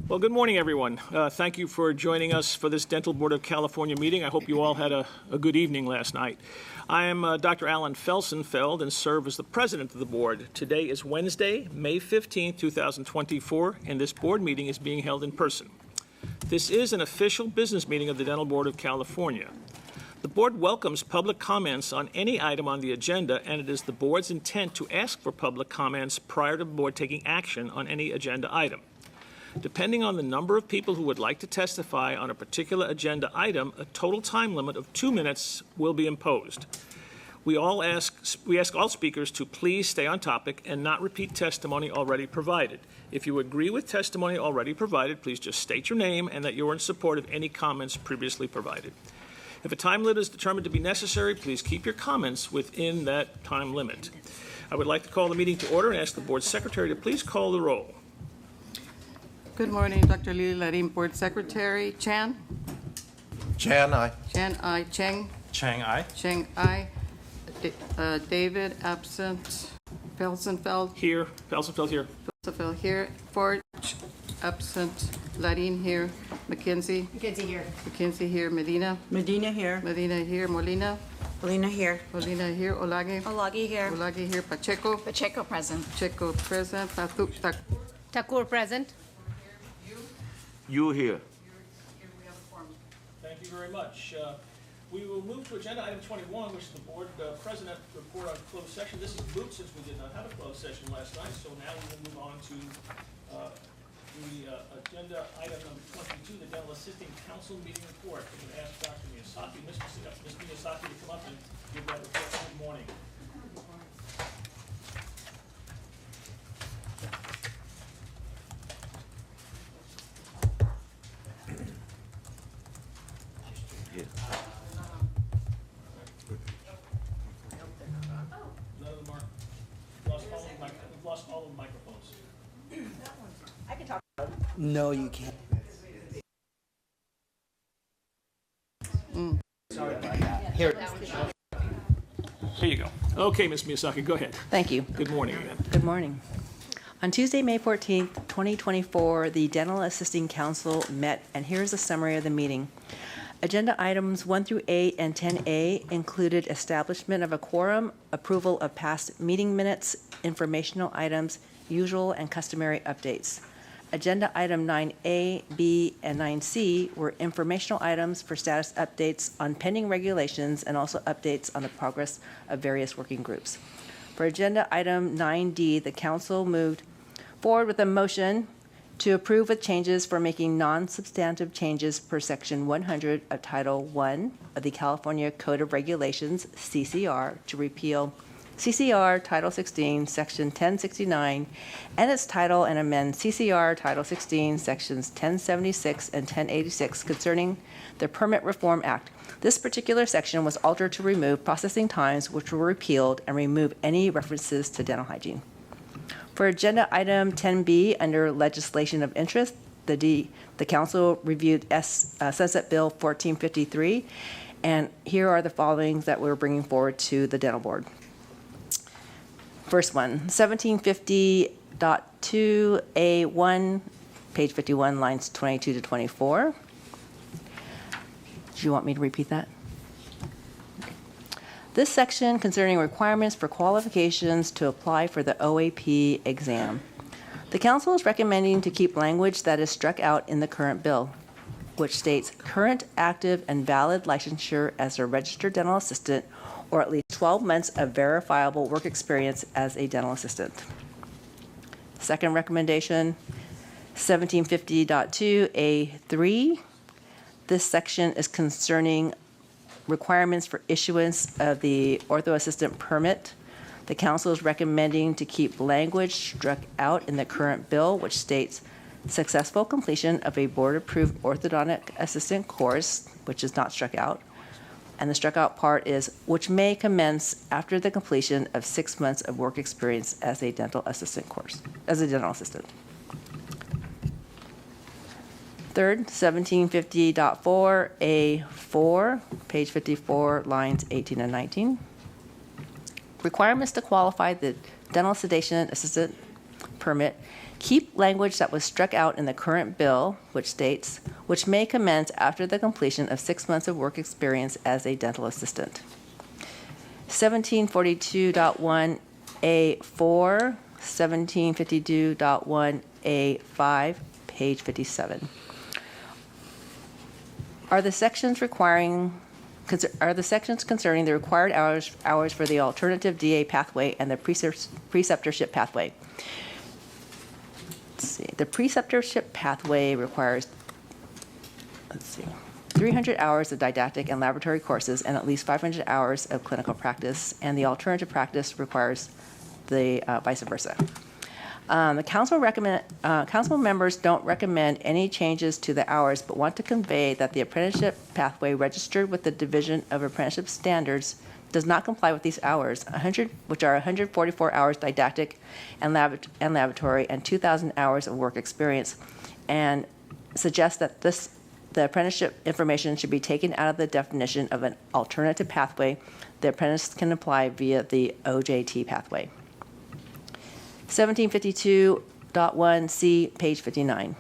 Well, good morning, everyone. Thank you for joining us for this Dental Board of California meeting. I hope you all had a good evening last night. I am Dr. Alan Felsenfeld and serve as the president of the board. Today is Wednesday, May 15, 2024, and this board meeting is being held in person. This is an official business meeting of the Dental Board of California. The board welcomes public comments on any item on the agenda, and it is the board's intent to ask for public comments prior to the board taking action on any agenda item. Depending on the number of people who would like to testify on a particular agenda item, a total time limit of 2 minutes will be imposed. We ask all speakers to please stay on topic and not repeat testimony already provided. If you agree with testimony already provided, please just state your name and that you are in support of any comments previously provided. If a time limit is determined to be necessary, please keep your comments within that time limit. I would like to call the meeting to order and ask the board secretary to please call the roll. Good morning, Dr. Lee Larin, Board Secretary. Chan? Chan, aye. Chan, aye. Cheng? Chang, aye. Cheng, aye. David, absent. Felsenfeld? Here, Felsenfeld here. Felsenfeld here. Forge, absent. Larin here. McKenzie? McKenzie here. McKenzie here. Medina? Medina here. Medina here. Molina? Molina here. Molina here. Olage? Olagi here. Olage here. Pacheco? Pacheco present. Pacheco present. Thakur present. You here. Thank you very much. We will move to agenda item 21, which is the board president report on closed session. This is moot since we did not have a closed session last night, so now we will move on to the agenda item number 22, the dental assisting council meeting report. I'm going to ask Dr. Miyazaki, Ms. Miyazaki to come up and give that report. Good morning. None of them are. We've lost all of the microphones. No, you can't. Here. Here you go. Okay, Ms. Miyazaki, go ahead. Thank you. Good morning again. Good morning. On Tuesday, May 14th, 2024, the Dental Assisting Council met, and here's a summary of the meeting. Agenda items 1 through 8 and 10A included establishment of a quorum, approval of past meeting minutes, informational items, usual and customary updates. Agenda item 9A, B, and 9C were informational items for status updates on pending regulations and also updates on the progress of various working groups. For agenda item 9D, the council moved forward with a motion to approve with changes for making non-substantive changes per section 100 of Title I of the California Code of Regulations, CCR, to repeal CCR Title 16, Section 1069, and its title, and amend CCR Title 16, Sections 1076 and 1086 concerning the Permit Reform Act. This particular section was altered to remove processing times, which were repealed, and remove any references to dental hygiene. For agenda item 10B, under legislation of interest, the council reviewed Sunset Bill 1453, and here are the followings that we're bringing forward to the dental board. First one, 1750.2A1, page 51, lines 22 to 24. Do you want me to repeat that? This section concerning requirements for qualifications to apply for the OAP exam. The council is recommending to keep language that is struck out in the current bill, which states current, active, and valid licensure as a registered dental assistant, or at least 12 months of verifiable work experience as a dental assistant. Second recommendation, 1750.2A3. This section is concerning requirements for issuance of the ortho assistant permit. The council is recommending to keep language struck out in the current bill, which states successful completion of a board-approved orthodontic assistant course, which is not struck out. And the struck out part is, which may commence after the completion of 6 months of work experience as a dental assistant course, as a dental assistant. Third, 1750.4A4, page 54, lines 18 and 19. Requirements to qualify the dental sedation assistant permit Keep language that was struck out in the current bill, which states, which may commence after the completion of 6 months of work experience as a dental assistant. 1742.1A4, 1752.1A5, page 57. Are the sections concerning the required hours for the alternative DA pathway and the preceptorship pathway? Let's see. The preceptorship pathway requires, 300 hours of didactic and laboratory courses and at least 500 hours of clinical practice, and the alternative practice requires the vice versa. The council members don't recommend any changes to the hours, but want to convey that the apprenticeship pathway registered with the Division of Apprenticeship Standards does not comply with these hours, which are 144 hours didactic and laboratory and 2,000 hours of work experience, and suggests that the apprenticeship information should be taken out of the definition of an alternative pathway the apprentice can apply via the OJT pathway. 1752.1C, page 59.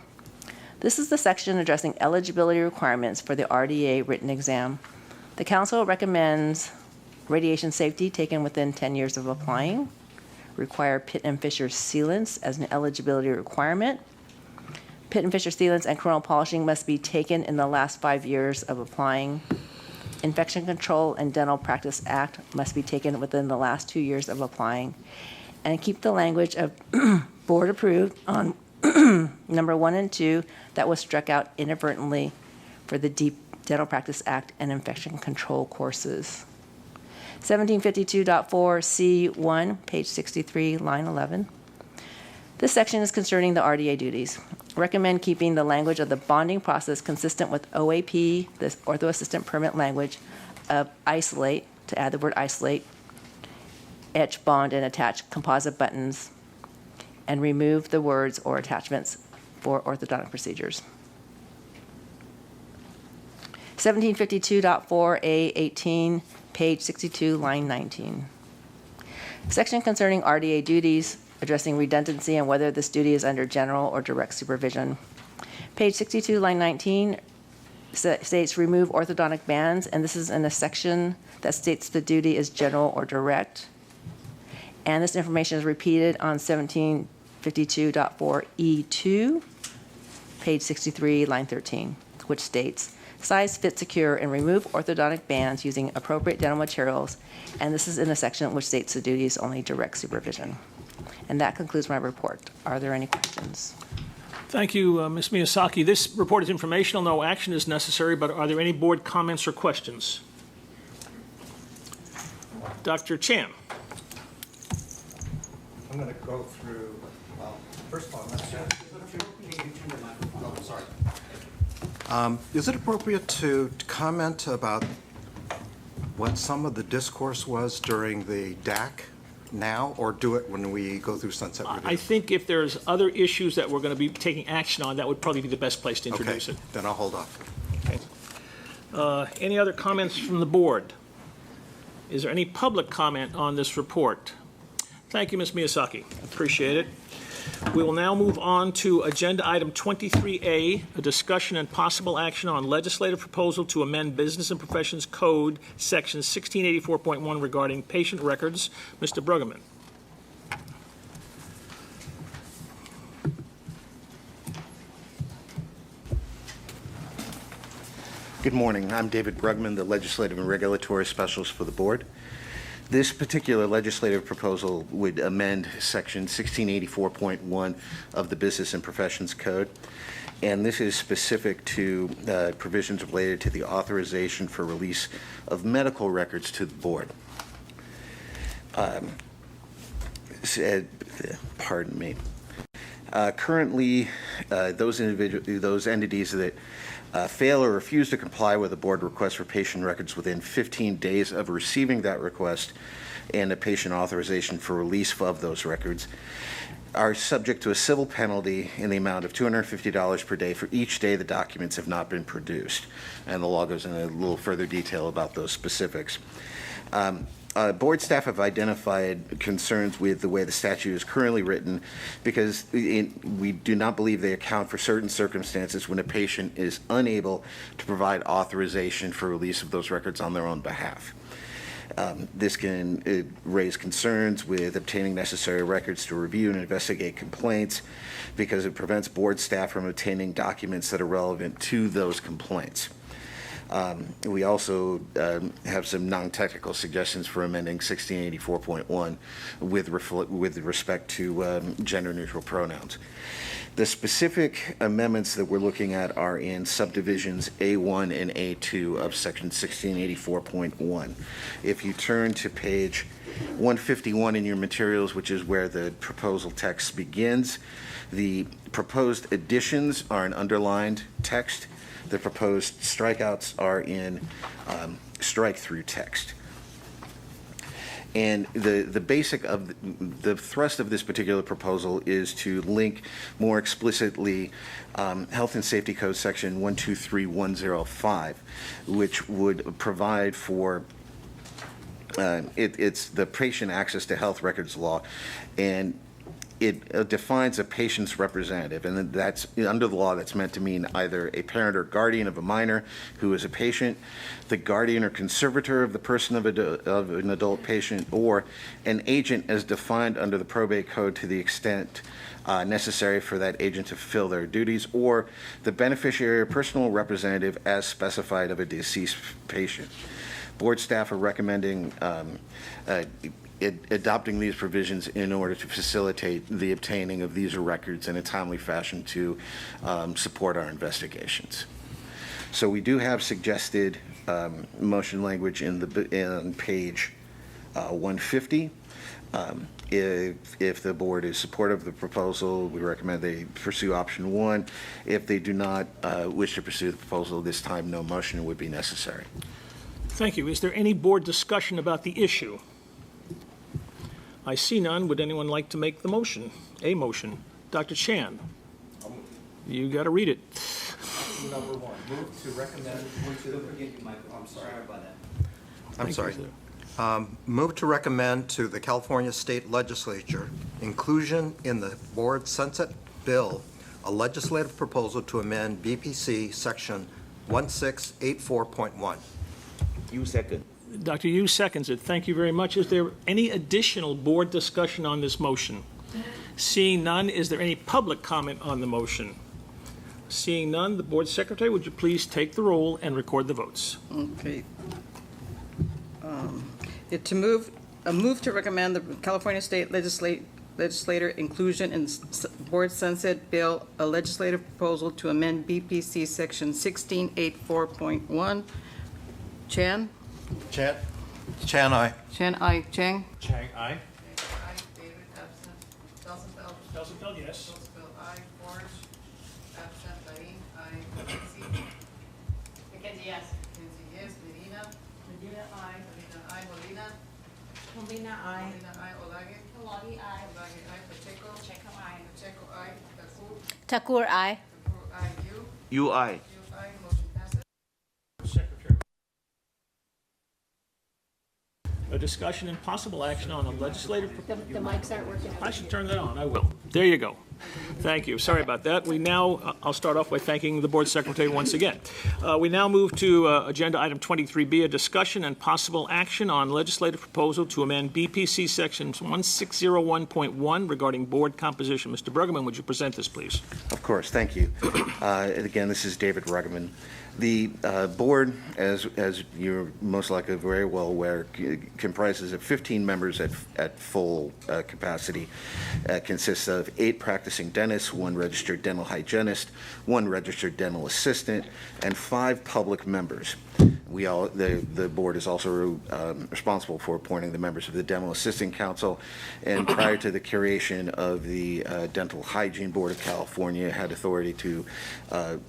This is the section addressing eligibility requirements for the RDA written exam. The council recommends radiation safety taken within 10 years of applying, require Pitt and Fisher sealants as an eligibility requirement. Pitt and Fisher sealants and coronal polishing must be taken in the last 5 years of applying. Infection Control and Dental Practice Act must be taken within the last 2 years of applying. And keep the language of board approved on number 1 and 2 that was struck out inadvertently for the Dental Practice Act and Infection Control courses. 1752.4C1, page 63, line 11. This section is concerning the RDA duties. Recommend keeping the language of the bonding process consistent with OAP, the ortho assistant permit language of isolate, to add the word isolate, etch, bond, and attach composite buttons, and remove the words or attachments for orthodontic procedures. 1752.4A18, page 62, line 19. Section concerning RDA duties, addressing redundancy and whether this duty is under general or direct supervision. Page 62, line 19 states remove orthodontic bands, and this is in a section that states the duty is general or direct. And this information is repeated on 1752.4E2, page 63, line 13, which states, size, fit, secure, and remove orthodontic bands using appropriate dental materials. And this is in a section which states the duty is only direct supervision. And that concludes my report. Are there any questions? Thank you, Ms. Miyazaki. This report is informational. No action is necessary, but are there any board comments or questions? Dr. Chan. I'm going to go through, well, first of all, is it appropriate to comment about what some of the discourse was during the DAC now, or do it when we go through sunset review? I think if there's other issues that we're going to be taking action on, that would probably be the best place to introduce Okay, it. then I'll hold off. Okay. Any other comments from the board? Is there any public comment on this report? Thank you, Ms. Miyazaki. Appreciate it. We will now move on to Agenda Item 23A, a discussion and possible action on legislative proposal to amend Business and Professions Code, Section 1684.1 regarding patient records. Mr. Bruggeman. Good morning. I'm David Bruggeman, the Legislative and Regulatory Specialist for the Board. This particular legislative proposal would amend Section 1684.1 of the Business and Professions Code, and this is specific to provisions related to the authorization for release of medical records to the Board. Pardon me. Currently, those entities that fail or refuse to comply with a board request for patient records within 15 days of receiving that request and a patient authorization for release of those records are subject to a civil penalty in the amount of $250 per day for each day the documents have not been produced. And the law goes into a little further detail about those specifics. Board staff have identified concerns with the way the statute is currently written because we do not believe they account for certain circumstances when a patient is unable to provide authorization for release of those records on their own behalf. This can raise concerns with obtaining necessary records to review and investigate complaints because it prevents board staff from obtaining documents that are relevant to those complaints. We also have some non-technical suggestions for amending 1684.1 with respect to gender-neutral pronouns. The specific amendments that we're looking at are in subdivisions A1 and A2 of section 1684.1. If you turn to page 151 in your materials, which is where the proposal text begins, the proposed additions are in underlined text. The proposed strikeouts are in strike-through text. And the basic of the thrust of this particular proposal is to link more explicitly Health and Safety Code section 123105, which would provide for it's the patient access to health records law, and it defines a patient's representative, and that's under the law. That's meant to mean either a parent or guardian of a minor who is a patient, the guardian or conservator of the person of an adult patient, or an agent as defined under the probate code to the extent necessary for that agent to fulfill their duties, or the beneficiary or personal representative as specified of a deceased patient. Board staff are recommending adopting these provisions in order to facilitate the obtaining of these records in a timely fashion to support our investigations. So we do have suggested motion language in page 150. If the board is supportive of the proposal, we recommend they pursue option 1. If they do not wish to pursue the proposal this time, no motion would be necessary. Thank you. Is there any board discussion about the issue? I see none. Would anyone like to make the motion? A motion. Dr. Chan. You got to read it. Number 1, move to recommend. I'm sorry about that. I'm sorry. Move to recommend to the California State Legislature inclusion in the Board Sunset Bill a legislative proposal to amend BPC Section 1684.1. You second. Dr. Yu seconds it. Thank you very much. Is there any additional board discussion on this motion? Seeing none, is there any public comment on the motion? Seeing none, the board secretary, would you please take the roll and record the votes? Okay. A move to recommend the California State Legislature inclusion in Board Sunset Bill, a legislative proposal to amend BPC Section 1684.1. Chan? Chan, aye. Chan, aye. Chang? Chang, aye. Aye. David, absent. Felsenfeld? Felsenfeld, yes. Felsenfeld, aye. Forge, absent. Larin, aye. Mackenzie? Mackenzie, yes. Mackenzie, yes. Medina? Medina, aye. Medina, aye. Molina? Molina, aye. Molina, aye. Olage? Olagi, aye. Olage, aye. Pacheco? Pacheco, aye. Pacheco, aye. Takur? Takur, aye. Takur, aye. You aye. You, aye. Motion passes. Secretary. A discussion and possible action on a legislative proposal. The mics aren't working. I should turn that on. I will. There you go. Thank you. Sorry about that. I'll start off by thanking the board secretary once again. We now move to agenda item 23B, a discussion and possible action on legislative proposal to amend BPC section 1601.1 regarding board composition. Mr. Bruggeman, would you present this, please? Of course, thank you. And again, this is David Ruggeman. The board, as you're most likely very well aware, comprises of 15 members at full capacity. Consists of 8 practicing dentists, 1 registered dental hygienist, 1 registered dental assistant, and 5 public members. The board is also responsible for appointing the members of the Dental Assisting Council, and prior to the creation of the Dental Hygiene Board of California, had authority to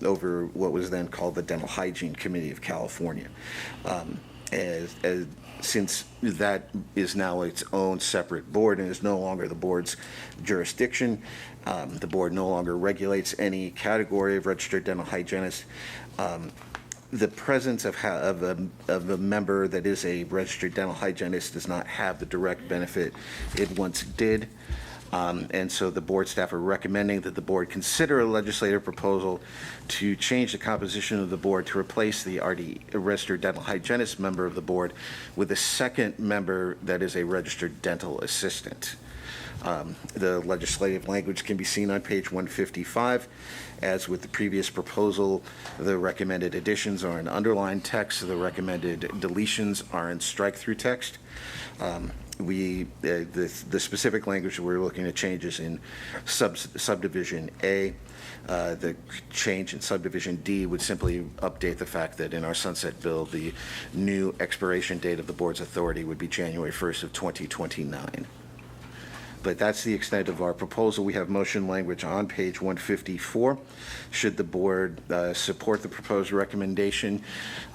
over what was then called the Dental Hygiene Committee of California. Since that is now its own separate board and is no longer the board's jurisdiction, the board no longer regulates any category of registered dental hygienist. the presence of a member that is a registered dental hygienist does not have the direct benefit it once did. And so the board staff are recommending that the board consider a legislative proposal to change the composition of the board to replace the registered dental hygienist member of the board with a second member that is a registered dental assistant. The legislative language can be seen on page 155. As with the previous proposal, the recommended additions are in underlined text. The recommended deletions are in strike-through text. The specific language we're looking at change is in subdivision A. The change in subdivision D would simply update the fact that in our sunset bill, the new expiration date of the board's authority would be January 1st of 2029. But that's the extent of our proposal. We have motion language on page 154. Should the board support the proposed recommendation,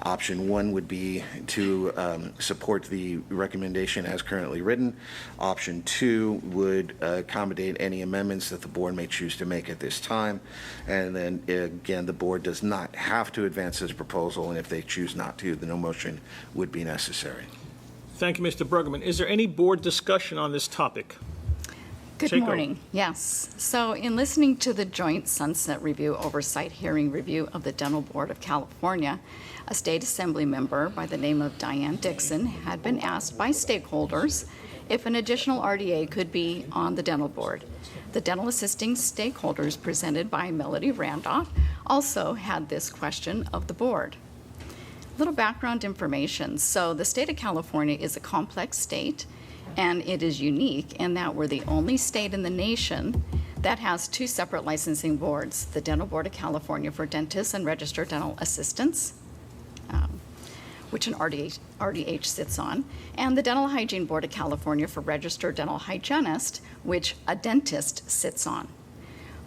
option 1 would be to support the recommendation as currently written. Option 2 would accommodate any amendments that the board may choose to make at this time. And then, again, the board does not have to advance this proposal, and if they choose not to, then no motion would be necessary. Thank you, Mr. Bergman. Is there any board discussion on this topic? Good Chico. morning. Yes. So in listening to the Joint Sunset Review Oversight Hearing Review of the Dental Board of California, a state assembly member by the name of Diane Dixon had been asked by stakeholders if an additional RDA could be on the dental board. The dental assisting stakeholders presented by Melody Randolph also had this question of the board. Little background information. So the state of California is a complex state, and it is unique in that we're the only state in the nation that has 2 separate licensing boards, the Dental Board of California for dentists and registered dental assistants, which an RDH sits on, and the Dental Hygiene Board of California for registered dental hygienist, which a dentist sits on.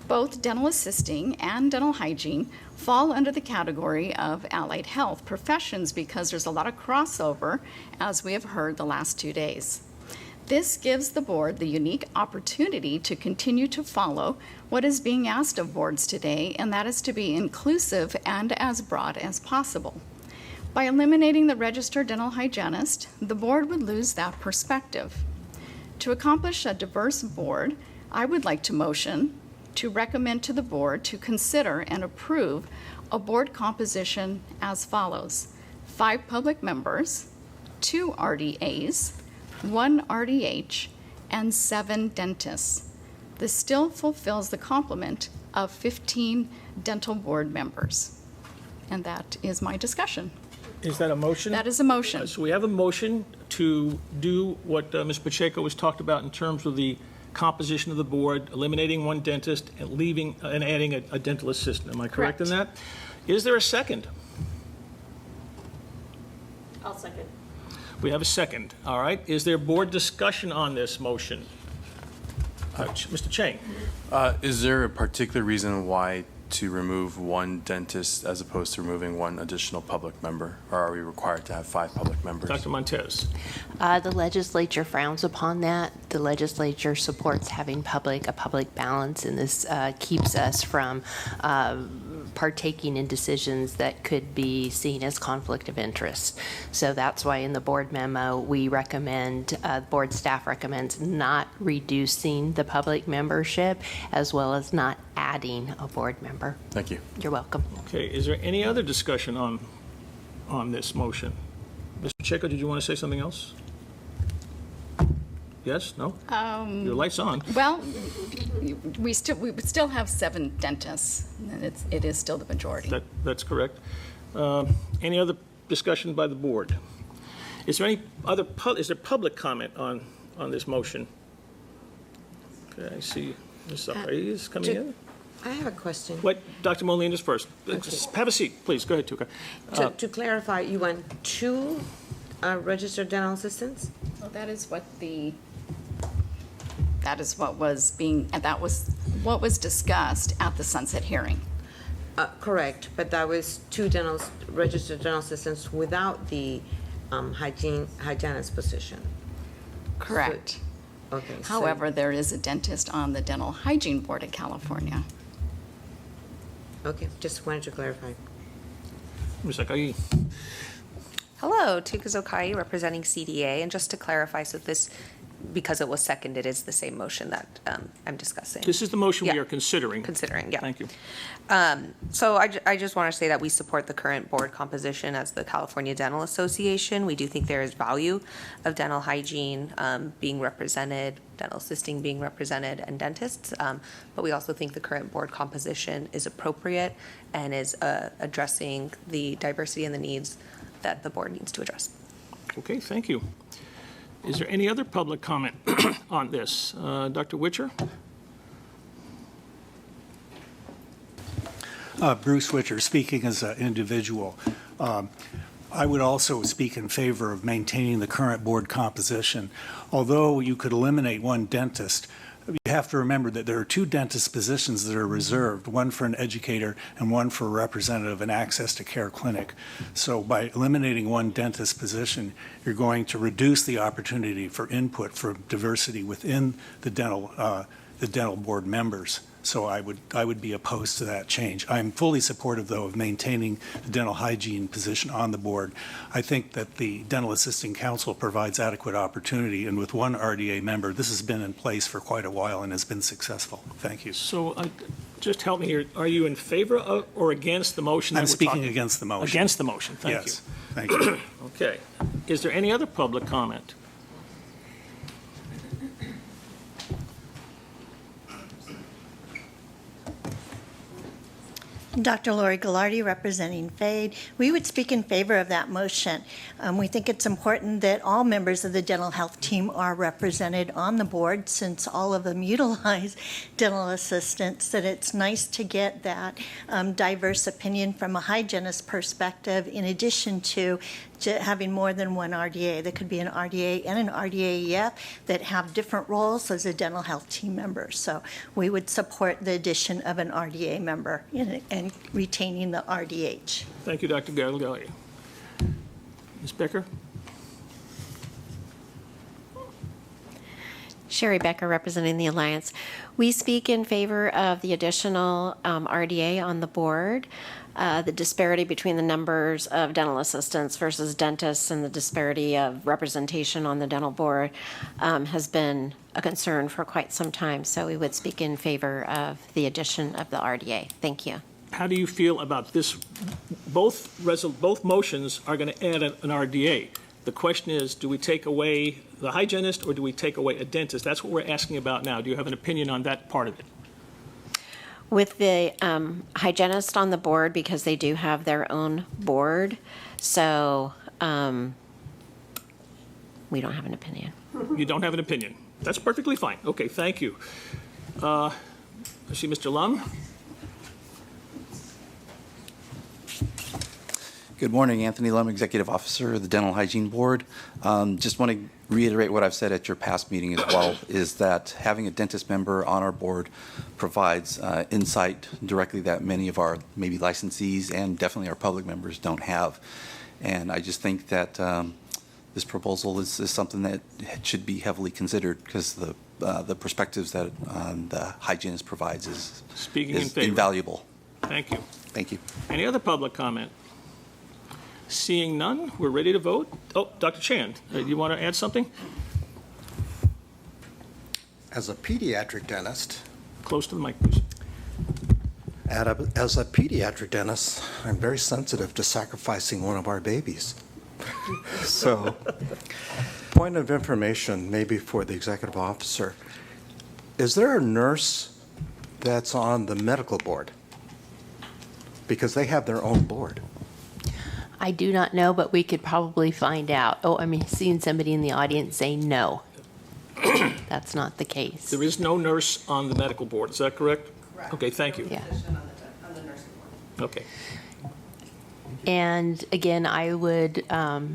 Both dental assisting and dental hygiene fall under the category of allied health professions because there's a lot of crossover, as we have heard the last 2 days. This gives the board the unique opportunity to continue to follow what is being asked of boards today, and that is to be inclusive and as broad as possible. By eliminating the registered dental hygienist, the board would lose that perspective. To accomplish a diverse board, I would like to motion to recommend to the board to consider and approve a board composition as follows: 5 public members, 2 RDAs, 1 RDH, and 7 dentists. This still fulfills the complement of 15 dental board members. And that is my discussion. Is that a motion? That is a motion. So we have a motion to do what Ms. Pacheco was talked about in terms of the composition of the board, eliminating 1 dentist and leaving and adding a dental assistant. Am I correct in that? Is there a second? I'll second. We have a second. All right. Is there board discussion on this motion? Mr. Chang? Is there a particular reason why to remove 1 dentist as opposed to removing 1 additional public member? Or are we required to have 5 public members? Dr. Montez? The legislature frowns upon that. The legislature supports having a public balance, and this keeps us from partaking in decisions that could be seen as conflict of interest. So that's why in the board memo, we recommend, board staff recommends not reducing the public membership as well as not adding a board member. Thank you. You're welcome. Okay. Is there any other discussion on this motion? Mr. Pacheco, did you want to say something else? Yes? No? Your light's on. Well, we would still have 7 dentists, and it is still the majority. That's correct. Any other discussion by the board? Is there any other, is there public comment on this motion? Okay, I see Ms. Zahari is coming in. I have a question. Wait, Dr. Molina's first. Have a seat, please. Go ahead, Tuka. To clarify, you want 2 registered dental assistants? Well, that is what was discussed at the sunset hearing. Correct, but that was 2 registered dental assistants without the hygienist position. Correct. Okay. so- However, there is a dentist on the Dental Hygiene Board of California. Okay, just wanted to clarify. Ms. Akai. Hello, Tuka Zokai, representing CDA. And just to clarify, so this, because it was seconded, is the same motion that I'm discussing. This is the motion we Yeah. are considering. Considering, yeah. Thank you. So I just want to say that we support the current board composition as the California Dental Association. We do think there is value of dental hygiene being represented, dental assisting being represented, and dentists. But we also think the current board composition is appropriate and is addressing the diversity and the needs that the board needs to address. Okay, thank you. Is there any other public comment on this? Dr. Witcher? Bruce Witcher, speaking as an individual. I would also speak in favor of maintaining the current board composition. Although you could eliminate one dentist, you have to remember that there are two dentist positions that are reserved, one for an educator and one for a representative of an access to care clinic. So by eliminating one dentist position, you're going to reduce the opportunity for input for diversity within the dental board members. So I would be opposed to that change. I'm fully supportive, though, of maintaining the dental hygiene position on the board. I think that the Dental Assisting Council provides adequate opportunity, and with one RDA member, this has been in place for quite a while and has been successful. Thank you. So just help me here. Are you in favor of or against the motion? I'm speaking against the motion. Against the motion. Thank you. Yes. Thank you. Okay. Is there any other public comment? Dr. Lori Gallardi, representing FADE. We would speak in favor of that motion. We think it's important that all members of the dental health team are represented on the board, since all of them utilize dental assistants, that it's nice to get that diverse opinion from a hygienist perspective, in addition to having more than one RDA. There could be an RDA and an RDAEF that have different roles as a dental health team member. So we would support the addition of an RDA member and retaining the RDH. Thank you, Dr. Gallardi. Ms. Becker? Sherry Becker, representing the Alliance. We speak in favor of the additional RDA on the board. The disparity between the numbers of dental assistants versus dentists and the disparity of representation on the dental board has been a concern for quite some time. So we would speak in favor of the addition of the RDA. Thank you. How do you feel about this? Both motions are going to add an RDA. The question is, do we take away the hygienist or do we take away a dentist? That's what we're asking about now. Do you have an opinion on that part of it? With the hygienist on the board, because they do have their own board, so we don't have an opinion. You don't have an opinion. That's perfectly fine. Okay, thank you. I see Mr. Lum. Good morning, Anthony Lum, Executive Officer of the Dental Hygiene Board. Just want to reiterate what I've said at your past meeting as well, is that having a dentist member on our board provides insight directly that many of our maybe licensees and definitely our public members don't have. And I just think that this proposal is something that should be heavily considered, because the perspectives that the hygienist provides is invaluable. Thank you. Thank you. Any other public comment? Seeing none, we're ready to vote. Oh, Dr. Chan, do you want to add something? As a pediatric dentist. Close to the mic, please. As a pediatric dentist, I'm very sensitive to sacrificing one of our babies. So, point of information, maybe for the executive officer. Is there a nurse that's on the medical board? Because they have their own board. I do not know, but we could probably find out. Oh, I mean, seeing somebody in the audience say no. That's not the case. There is no nurse on the medical board, is that correct? Correct. Okay, thank you. Yeah. Okay. And again, I would, well,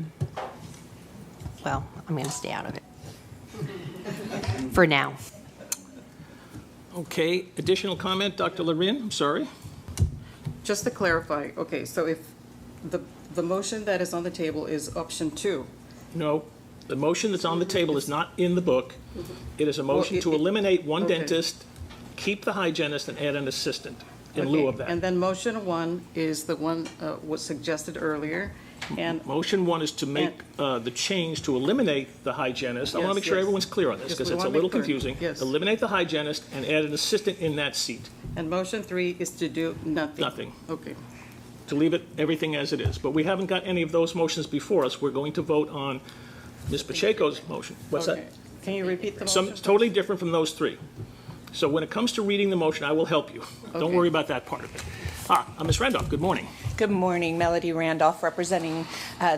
I'm going to stay out of it for now. Okay, additional comment, Dr. Lorin, I'm sorry. Just to clarify, okay, so if the motion that is on the table is option 2. No, the motion that's on the table is not in the book. It is a motion to eliminate one dentist, keep the hygienist, and add an assistant. in lieu of that. And then motion 1 is the one was suggested earlier, and Motion 1 is to make the change to eliminate the hygienist. I want to Yes, make sure yes. everyone's clear on this, Yes, because we it's a wanna be little clear. confusing. Yes. Eliminate the hygienist and add an assistant in that seat. and motion 3 is to do nothing. Nothing. Okay. To leave it, everything as it is. But we haven't got any of those motions before us. We're going to vote on Ms. Pacheco's motion. What's Okay. that? Can you repeat the Some, motion? totally different from those three. So when it comes to reading the motion, I will help you. Don't Okay. worry about that part of it. Ms. Randolph, good morning. Good morning, Melody Randolph, representing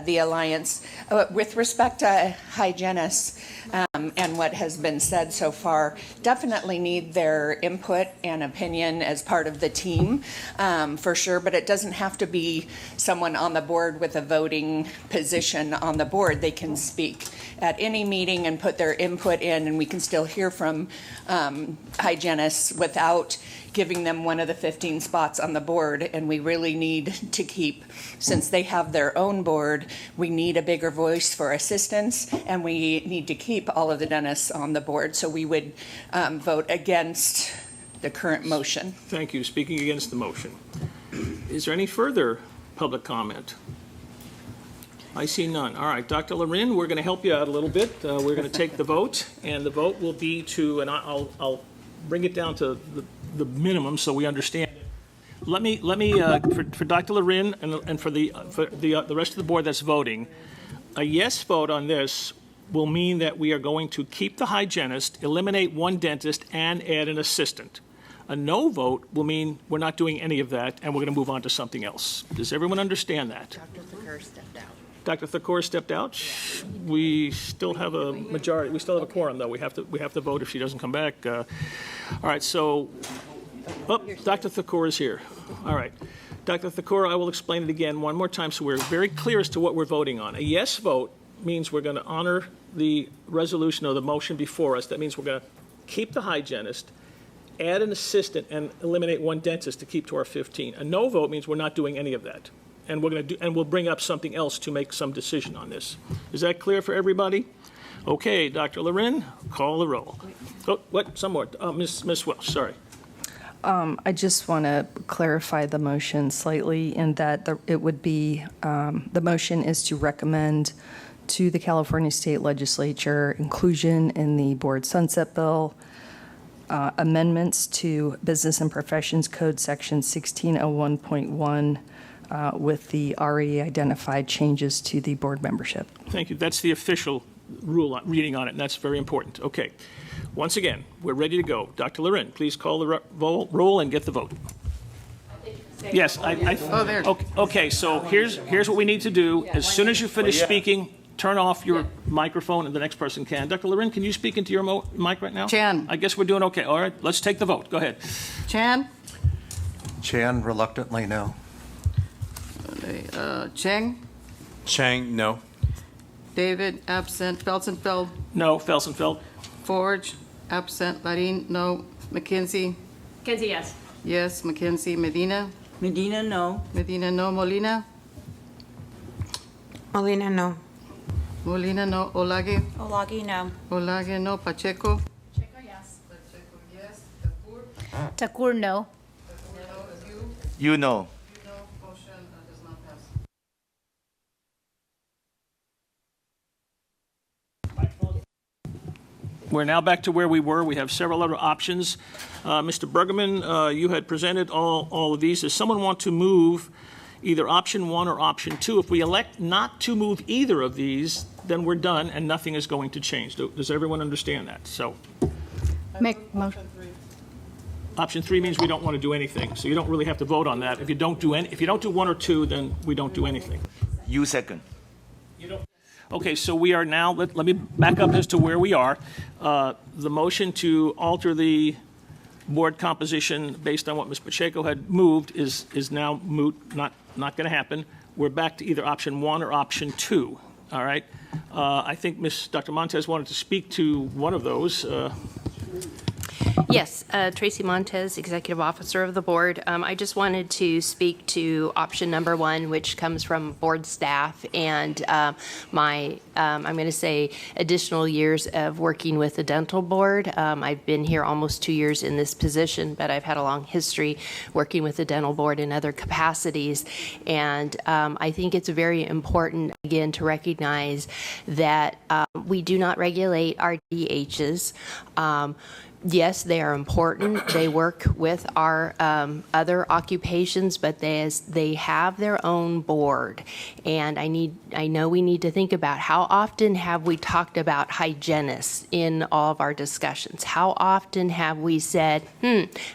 the Alliance. With respect to hygienists and what has been said so far, definitely need their input and opinion as part of the team, for sure, but it doesn't have to be someone on the board with a voting position on the board. They can speak at any meeting and put their input in, and we can still hear from hygienists without giving them one of the 15 spots on the board. And we really need to keep, since they have their own board, we need a bigger voice for assistants, and we need to keep all of the dentists on the board. So we would vote against the current motion. Thank you. Speaking against the motion. Is there any further public comment? I see none. All right, Dr. Lorin, we're going to help you out a little bit. We're going to take the vote, and the vote will be to, and I'll bring it down to the minimum so we understand it. Let me for Dr. Lorin and for the rest of the board that's voting, a yes vote on this will mean that we are going to keep the hygienist, eliminate one dentist, and add an assistant. A no vote will mean we're not doing any of that, and we're going to move on to something else. Does everyone understand that? Dr. Thakur stepped out. Dr. Thakur stepped out. We still have a majority. We still have a quorum, though. We have to vote if she doesn't come back. All right. So, Dr. Thakur is here. All right. Dr. Thakur, I will explain it again one more time so we're very clear as to what we're voting on. A yes vote means we're going to honor the resolution or the motion before us. That means we're going to keep the hygienist, add an assistant, and eliminate one dentist to keep to our 15. A no vote means we're not doing any of that. And we'll bring up something else to make some decision on this. Is that clear for everybody? Okay, Dr. Lorin, call the roll. Oh, what? Some more. Ms. Welch, sorry. I just want to clarify the motion slightly in that it would be, the motion is to recommend to the California State Legislature inclusion in the board sunset bill, amendments to Business and Professions Code Section 1601.1 with the already identified changes to the board membership. Thank you. That's the official reading on it, and that's very important. Okay. Once again, we're ready to go. Dr. Lorin, please call the roll and get the vote. Yes. there. Okay, so here's what we need to do. As soon as you finish speaking, turn off your microphone and the next person can. Dr. Lorin, can you speak into your mic right now? Chan. I guess we're doing okay. All right, let's take the vote. Go ahead. Chan? Chan, reluctantly, no. Cheng? Chang, no. David, absent. Felsenfeld? No, Felsenfeld. Forge, absent. Larin, no. McKenzie? Kenzie, yes. Yes. McKenzie. Medina? Medina, no. Medina, no. Molina? Molina, no. Molina, no. Olage? Olagi, no. Olage, no. Pacheco? Pacheco, yes. Pacheco, yes. Thakur? Takur, no. You know. Motion does not pass. We're now back to where we were. We have several other options. Mr. Bergerman, you had presented all of these. Does someone want to move either option 1 or option 2? If we elect not to move either of these, then we're done and nothing is going to change. Does everyone understand that? So, Make motion. option 3 means we don't want to do anything. So you don't really have to vote on that. If you don't do 1 or 2, then we don't do anything. You second. Okay, so we are now, let me back up as to where we are. The motion to alter the board composition based on what Ms. Pacheco had moved is now moot, not going to happen. We're back to either option 1 or option 2, all right? I think Dr. Montez wanted to speak to one of those. Yes, Tracy Montez, Executive Officer of the Board. I just wanted to speak to option number 1, which comes from board staff and my I'm going to say, additional years of working with the dental board. I've been here almost 2 years in this position, but I've had a long history working with the dental board in other capacities. And I think it's very important, again, to recognize that we do not regulate RDHs. Yes, they are important. They work with our other occupations, but they have their own board. And I know we need to think about how often have we talked about hygienists in all of our discussions? How often have we said,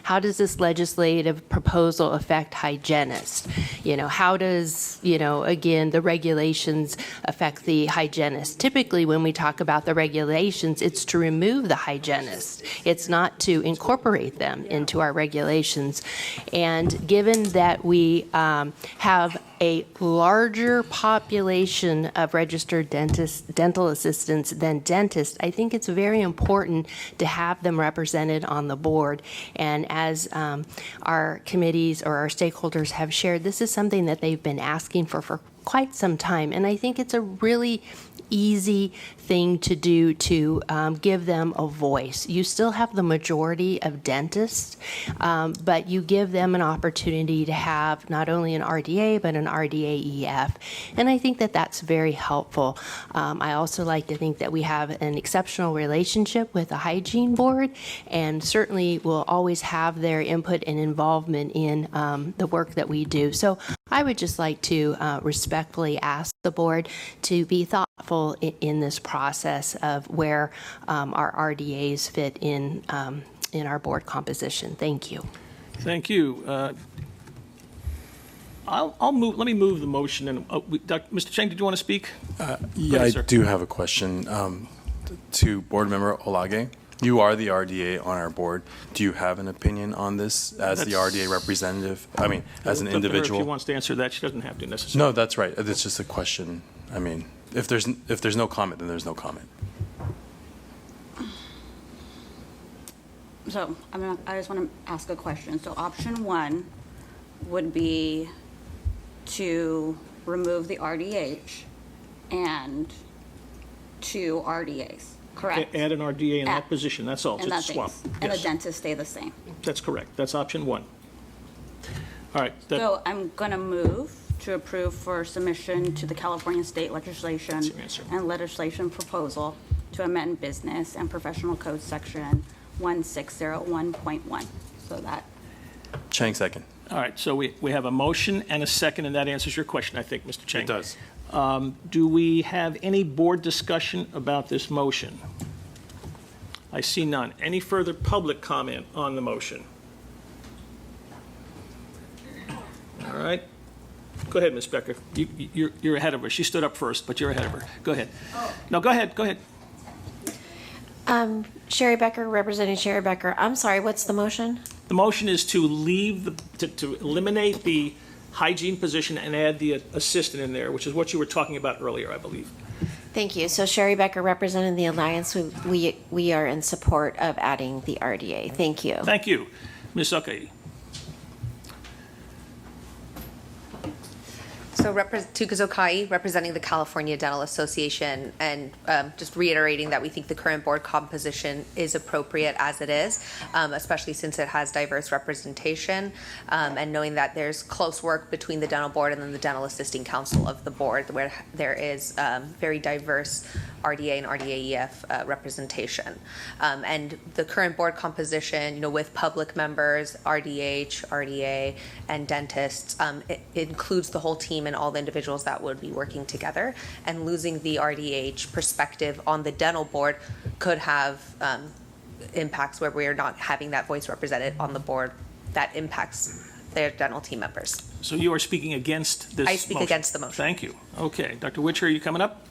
how does this legislative proposal affect hygienists? How does, again, the regulations affect the hygienist? Typically, when we talk about the regulations, it's to remove the hygienist. It's not to incorporate them into our regulations. And given that we have a larger population of registered dental assistants than dentists, I think it's very important to have them represented on the board. And as our committees or our stakeholders have shared, this is something that they've been asking for quite some time. And I think it's a really easy thing to do to give them a voice. You still have the majority of dentists, but you give them an opportunity to have not only an RDA, but an RDA-EF. And I think that that's very helpful. I also like to think that we have an exceptional relationship with the hygiene board, and certainly will always have their input and involvement in the work that we do. So I would just like to respectfully ask the board to be thoughtful in this process of where our RDAs fit in our board composition. Thank you. Thank you. I'll move. Let me move the motion. And Mr. Cheng, did you want to speak? Yeah, I do have a question to Board Member Olage. You are the RDA on our board. Do you have an opinion on this as the RDA representative? I mean, as an individual. If she wants to answer that, she doesn't have to necessarily. No, that's right. It's just a question. I mean, if there's no comment, then there's no comment. So I just want to ask a question. So option one would be to remove the RDH and 2 RDAs, correct? Add an RDA in that position, that's all, And just swap. And the Yes. dentists stay the same. That's correct, that's option one. All right. So I'm going to move to approve for submission to the California State Legislation and legislation proposal to amend Business and Professional Code Section 1601.1. So that. Cheng, second. All right, so we have a motion and a second, and that answers your question, I think, Mr. Cheng. It does. Do we have any board discussion about this motion? I see none. Any further public comment on the motion? All right. Go ahead, Ms. Becker. You're ahead of her. She stood up first, but you're ahead of her. Go ahead. No, go ahead. Go ahead. Sherry Becker, representing Sherry Becker. I'm sorry, what's the motion? The motion is to to eliminate the hygiene position and add the assistant in there, which is what you were talking about earlier, I believe. Thank you. So Sherry Becker, representing the Alliance, we are in support of adding the RDA. Thank you. Thank you. Ms. Okai. So Tuka Zokai, representing the California Dental Association, and just reiterating that we think the current board composition is appropriate as it is, especially since it has diverse representation, and knowing that there's close work between the dental board and then the dental assisting council of the board, where there is very diverse RDA and RDA-EF representation. And the current board composition, with public members, RDH, RDA, and dentists, it includes the whole team and all the individuals that would be working together. And losing the RDH perspective on the dental board could have impacts where we are not having that voice represented on the board that impacts their dental team members. So you are speaking against this motion? I speak against the motion. Thank you. Okay. Dr. Witcher, are you coming up?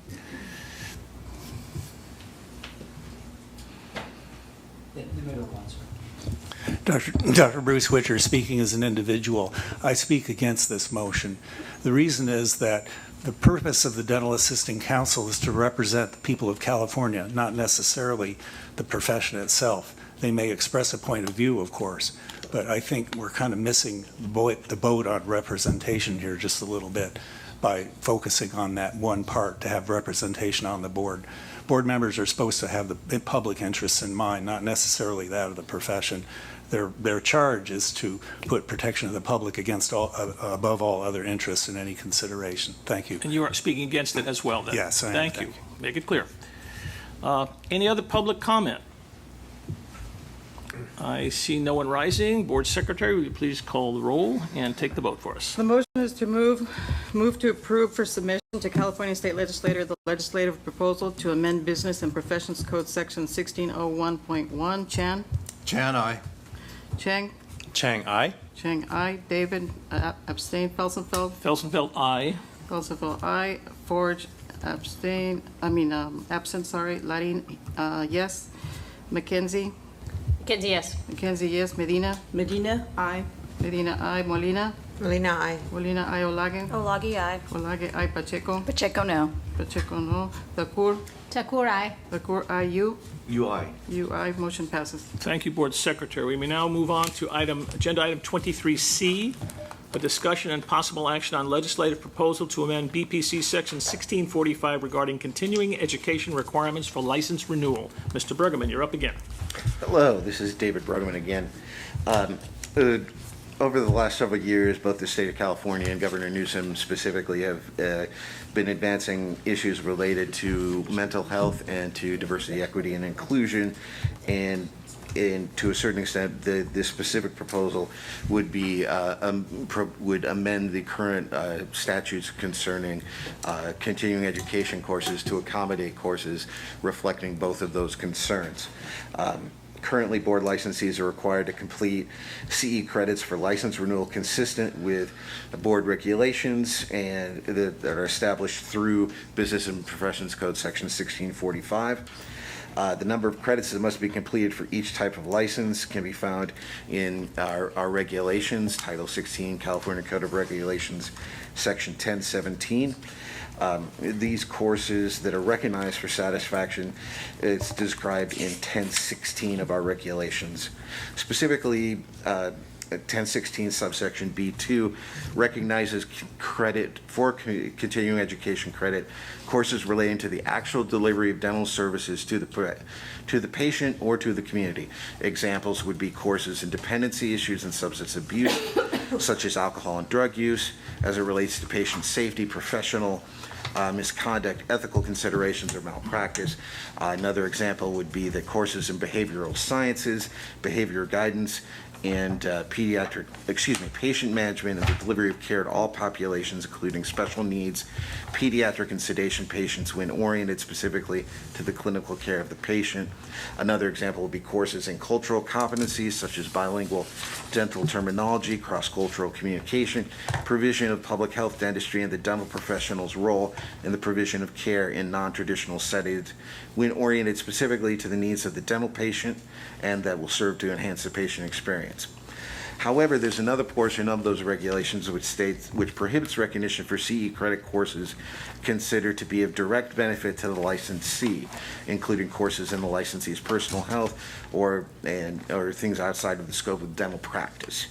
Dr. Bruce Witcher, speaking as an individual, I speak against this motion. The reason is that the purpose of the Dental Assisting Council is to represent the people of California, not necessarily the profession itself. They may express a point of view, of course, but I think we're kind of missing the boat on representation here just a little bit. by focusing on that one part to have representation on the board. Board members are supposed to have the public interests in mind, not necessarily that of the profession. Their charge is to put protection of the public against above all other interests in any consideration. Thank you. And you are speaking against it as well, then? Yes, I am. Thank you. Make it clear. Any other public comment? I see no one rising. Board Secretary, will you please call the roll and take the vote for us? The motion is to move to approve for submission to California State Legislature the legislative proposal to amend Business and Professions Code Section 1601.1. Chan? Chan, aye. Chang? Chang, aye. Chang, aye. David, abstain. Felsenfeld? Felsenfeld, aye. Felsenfeld, aye. Forge, abstain. Absent, sorry. Larin, yes. McKenzie? McKenzie, yes. McKenzie, yes. Medina? Medina, aye. Medina, aye. Molina? Molina, aye. Molina, aye. Olage? Olagi, aye. Olage, aye. Pacheco? Pacheco, no. Pacheco, no. Thakur? Takur, aye. Thakur, aye. You? You aye. You, aye. Motion passes. Thank you, Board Secretary. We may now move on to agenda item 23C, a discussion and possible action on legislative proposal to amend BPC Section 1645 regarding continuing education requirements for license renewal. Mr. Bergman, you're up again. Hello, this is David Bruggeman again. Over the last several years, both the state of California and Governor Newsom specifically have been advancing issues related to mental health and to diversity, equity, and inclusion. And to a certain extent, this specific proposal would be would amend the current statutes concerning continuing education courses to accommodate courses reflecting both of those concerns. Currently, board licensees are required to complete CE credits for license renewal consistent with board regulations and that are established through Business and Professions Code Section 1645. The number of credits that must be completed for each type of license can be found in our regulations, Title 16, California Code of Regulations, Section 1017. These courses that are recognized for satisfaction, it's described in 1016 of our regulations. Specifically, 1016 subsection B2 recognizes credit for continuing education credit courses relating to the actual delivery of dental services to the patient or to the community. Examples would be courses in dependency issues and substance abuse, such as alcohol and drug use, as it relates to patient safety, professional misconduct, ethical considerations, or malpractice. Another example would be the courses in behavioral sciences, behavior guidance, and patient management and the delivery of care to all populations, including special needs, pediatric and sedation patients when oriented specifically to the clinical care of the patient. Another example would be courses in cultural competencies such as bilingual dental terminology, cross-cultural communication, provision of public health dentistry, and the dental professional's role in the provision of care in non-traditional settings when oriented specifically to the needs of the dental patient and that will serve to enhance the patient experience. However, there's another portion of those regulations which prohibits recognition for CE credit courses considered to be of direct benefit to the licensee, including courses in the licensee's personal health or things outside of the scope of dental practice.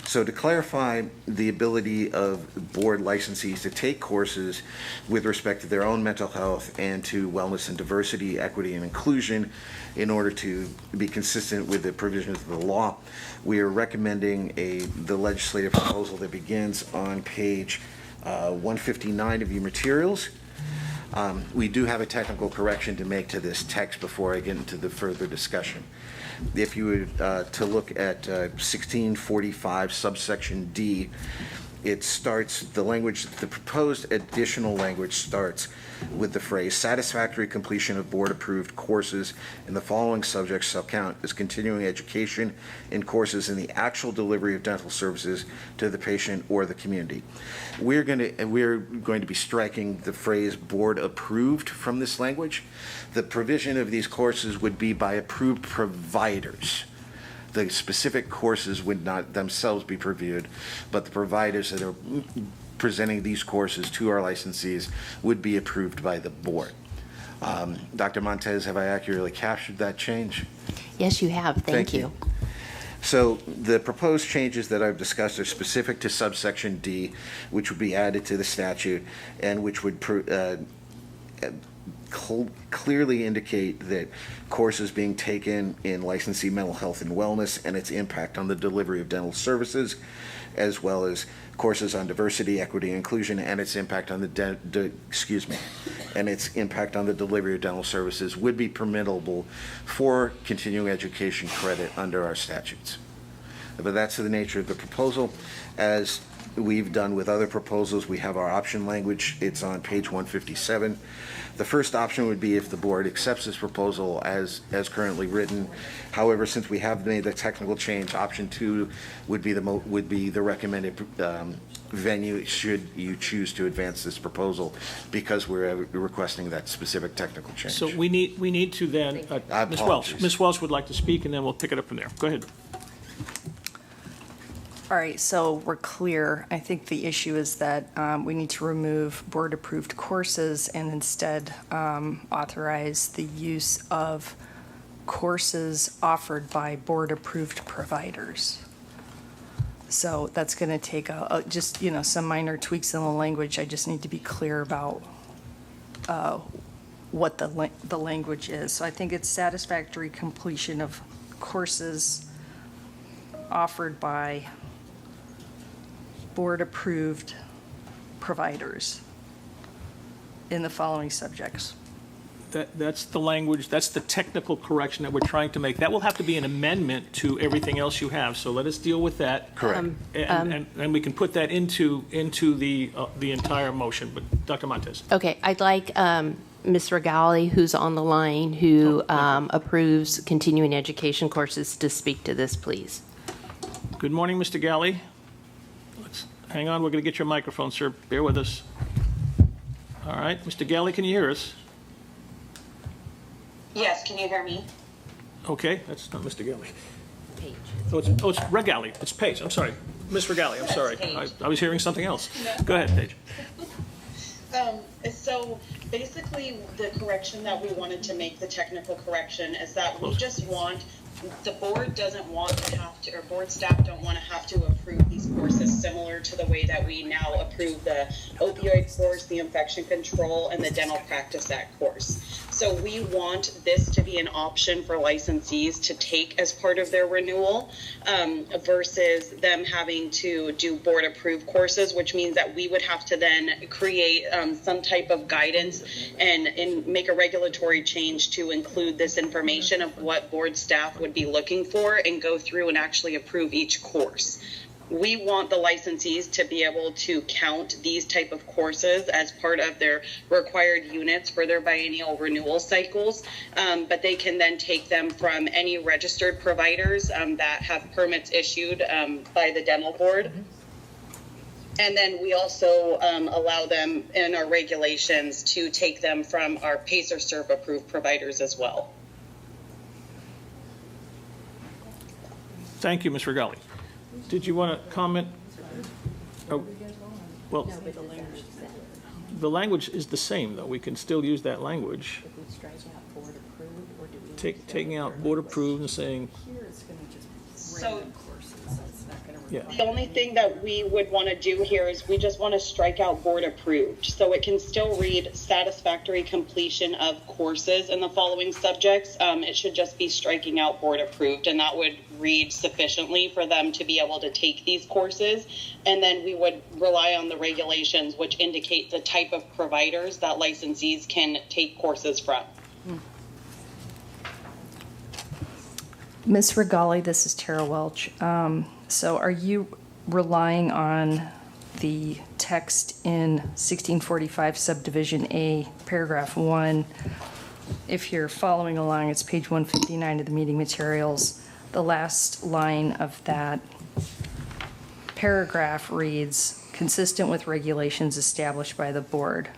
So to clarify the ability of board licensees to take courses with respect to their own mental health and to wellness and diversity, equity, and inclusion in order to be consistent with the provisions of the law, we are recommending the legislative proposal that begins on page 159 of your materials. We do have a technical correction to make to this text before I get into the further discussion. If you were to look at 1645 subsection D, it starts, the proposed additional language starts with the phrase, satisfactory completion of board-approved courses in the following subjects shall count as continuing education in courses in the actual delivery of dental services to the patient or the community. We're going to be striking the phrase board-approved from this language. The provision of these courses would be by approved providers. The specific courses would not themselves be reviewed, but the providers that are presenting these courses to our licensees would be approved by the board. Dr. Montez, have I accurately captured that change? Yes, you have. Thank you. So the proposed changes that I've discussed are specific to subsection D, which would be added to the statute and which would clearly indicate that courses being taken in licensee mental health and wellness and its impact on the delivery of dental services, as well as courses on diversity, equity, and inclusion, and its impact on and its impact on the delivery of dental services would be permissible for continuing education credit under our statutes. But that's the nature of the proposal. As we've done with other proposals, we have our option language. It's on page 157. The first option would be if the board accepts this proposal as currently written. However, since we have made the technical change, option 2 would be the recommended venue should you choose to advance this proposal, because we're requesting that specific technical change. So we need to then, Ms. Welch. Ms. Welch would like to speak, and then we'll pick it up from there. Go ahead. All right, so we're clear. I think the issue is that we need to remove board-approved courses and instead authorize the use of courses offered by board-approved providers. So that's going to take just, some minor tweaks in the language. I just need to be clear about what the language is. So I think it's satisfactory completion of courses offered by board-approved providers in the following subjects. That's the language, that's the technical correction that we're trying to make. That will have to be an amendment to everything else you have, so let us deal with that. Correct. And we can put that into the entire motion, but Dr. Montes. Okay, I'd like Ms. Regali, who's on the line, who approves continuing education courses, to speak to this, please. Good morning, Mr. Galley. Hang on, we're going to get your microphone, sir. Bear with us. All right, Mr. Galley, can you hear us? Yes, can you hear me? Okay, that's not Mr. Galley. Page. Oh, it's Regali. It's Paige. I'm sorry. Miss Regali, I'm sorry. I was hearing something else. Go ahead, Paige. So basically, the correction that we wanted to make, the technical correction, is that we just want, the board doesn't want to have to, or board staff don't want to have to approve these courses similar to the way that we now approve the opioid course, the infection control, and the dental practice act course. So we want this to be an option for licensees to take as part of their renewal versus them having to do board approved courses, which means that we would have to then create some type of guidance and make a regulatory change to include this information of what board staff would be looking for and go through and actually approve each course. We want the licensees to be able to count these type of courses as part of their required units for their biennial renewal cycles, but they can then take them from any registered providers that have permits issued by the dental board. And then we also allow them in our regulations to take them from our PACER Serve approved providers as well. Thank you, Ms. Regali. Did you want to comment? Oh, well, the language is the same, though. We can still use that language. Taking out board approved and saying. So the only thing that we would want to do here is we just want to strike out board approved. So it can still read satisfactory completion of courses in the following subjects. It should just be striking out board approved, and that would read sufficiently for them to be able to take these courses. And then we would rely on the regulations, which indicate the type of providers that licensees can take courses from. Ms. Regali, this is Tara Welch. So are you relying on the text in 1645 subdivision A, paragraph 1? If you're following along, it's page 159 of the meeting materials. The last line of that paragraph reads, consistent with regulations established by the board.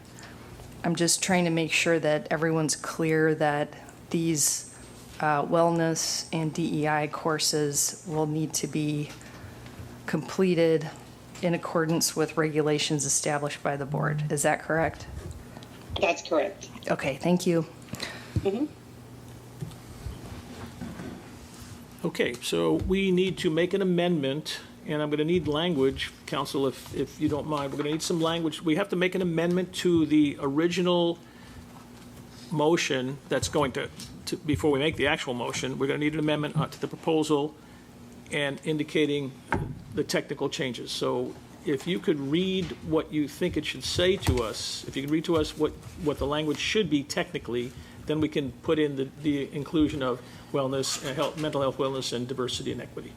I'm just trying to make sure that everyone's clear that these wellness and DEI courses will need to be completed in accordance with regulations established by the board. Is that correct? That's correct. Okay, thank you. Mm-hmm. Okay, so we need to make an amendment, and I'm going to need language, council, if you don't mind. We're going to need some language. We have to make an amendment to the original motion that's going to, before we make the actual motion, we're going to need an amendment to the proposal and indicating the technical changes. So if you could read what you think it should say to us, if you could read to us what the language should be technically, then we can put in the inclusion of wellness, mental health, wellness, and diversity and equity.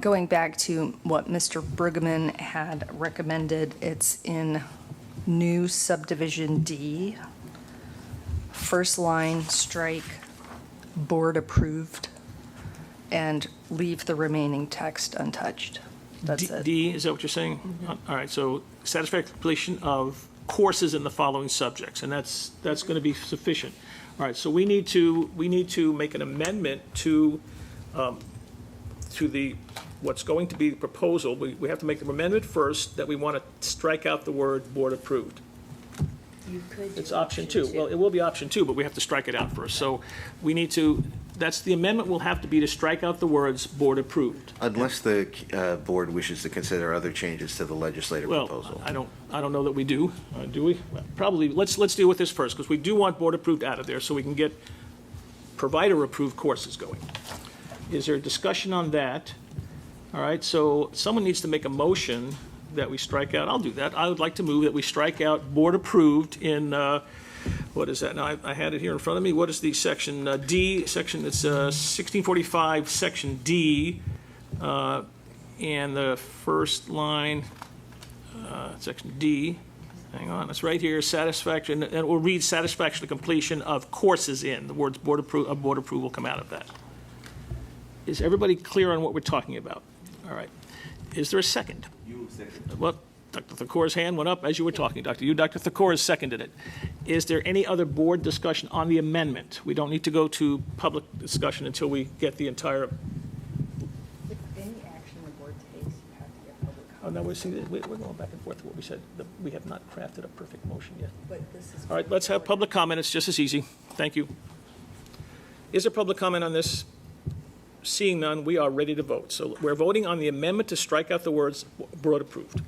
Going back to what Mr. Bruggeman had recommended, it's in new subdivision D, first line, strike, board approved, and leave the remaining text untouched. That's it. D, is that what you're saying? All right, so satisfactory completion of courses in the following subjects, and that's going to be sufficient. All right, so we need to make an amendment to the what's going to be the proposal. We have to make the amendment first that we want to strike out the word board approved. You could. It's option two. Well, it will be option two, but we have to strike it out first. So we need to. That's the amendment will have to be to strike out the words board approved. Unless the board wishes to consider other changes to the legislative proposal. I don't know that we do. Do we? Well, probably. Let's deal with this first because we do want board approved out of there so we can get provider approved courses going. Is there a discussion on that? All right. So someone needs to make a motion that we strike out. I'll do that. I would like to move that we strike out board approved in. What is that? Now, I had it here in front of me. What is the section D? Section, it's 1645, section D, and the first line, section D. Hang on, it's right here, satisfaction, and it will read satisfaction to completion of courses in. The words board approval come out of that. Is everybody clear on what we're talking about? All right. Is there a second? You second. Well, Dr. Thakur's hand went up as you were talking, Dr. Thakur has seconded it. Is there any other board discussion on the amendment? We don't need to go to public discussion until we get the entire. If any action the board takes, you have to get public comment. Oh, no, we're going back and forth to what we said. We have not crafted a perfect motion yet. But this is. All right, let's have public comment. It's just as easy. Thank you. Is there public comment on this? Seeing none, we are ready to vote. So we're voting on the amendment to strike out the words board approved.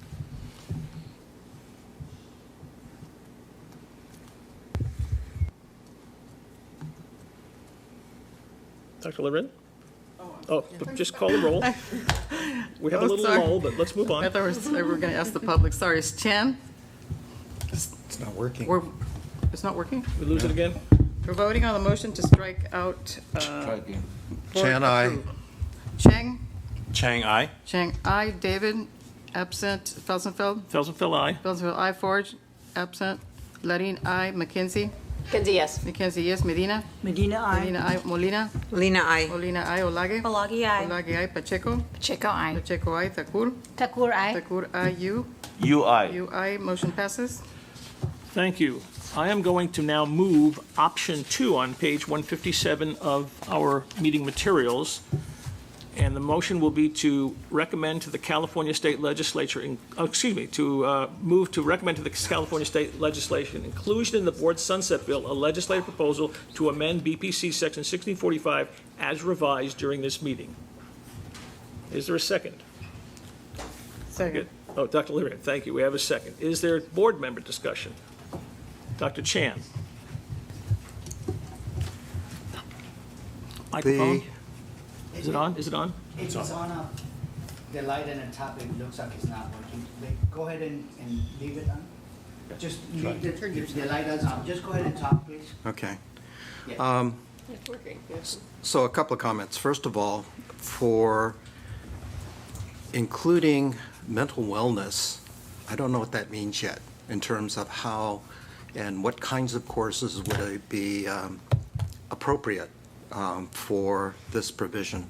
Dr. Loren? Oh, just call the roll. We have a little lull, but let's move on. I thought we were going to ask the public. Sorry, it's Chen? It's not working. It's not working? We lose it again? We're voting on the motion to strike out. Try again. Chan, aye. Chang? Chang, aye. Chang, aye. David, absent. Felsenfeld? Felsenfeld, aye. Felsenfeld, aye. Forge, absent. Larin, aye. McKenzie? McKenzie, yes. McKenzie, yes. Medina? Medina, aye. Medina, aye. Molina? Lena, I. Molina, aye. Olage? Olagi, aye. Olage, aye. Pacheco? Pacheco, aye. Pacheco, aye. Thakur? Takur, aye. Thakur, aye. You? You aye. You, aye. Motion passes. Thank you. I am going to now move option 2 on page 157 of our meeting materials. And the motion will be to recommend to the California State Legislature, move to recommend to the California State Legislation inclusion in the board sunset bill a legislative proposal to amend BPC section 1645 as revised during this meeting. Is there a second? Second. Oh, Dr. Lyrian, thank you. We have a second. Is there board member discussion? Dr. Chan. Microphone? Is it on? Is it on? It's on the light and the top, it looks like it's not working. Go ahead and leave it on. Just leave the light is on. Just go ahead and talk, please. Okay. Yeah. It's working. So a couple of comments. First of all, for including mental wellness, I don't know what that means yet in terms of how and what kinds of courses would it be appropriate for this provision.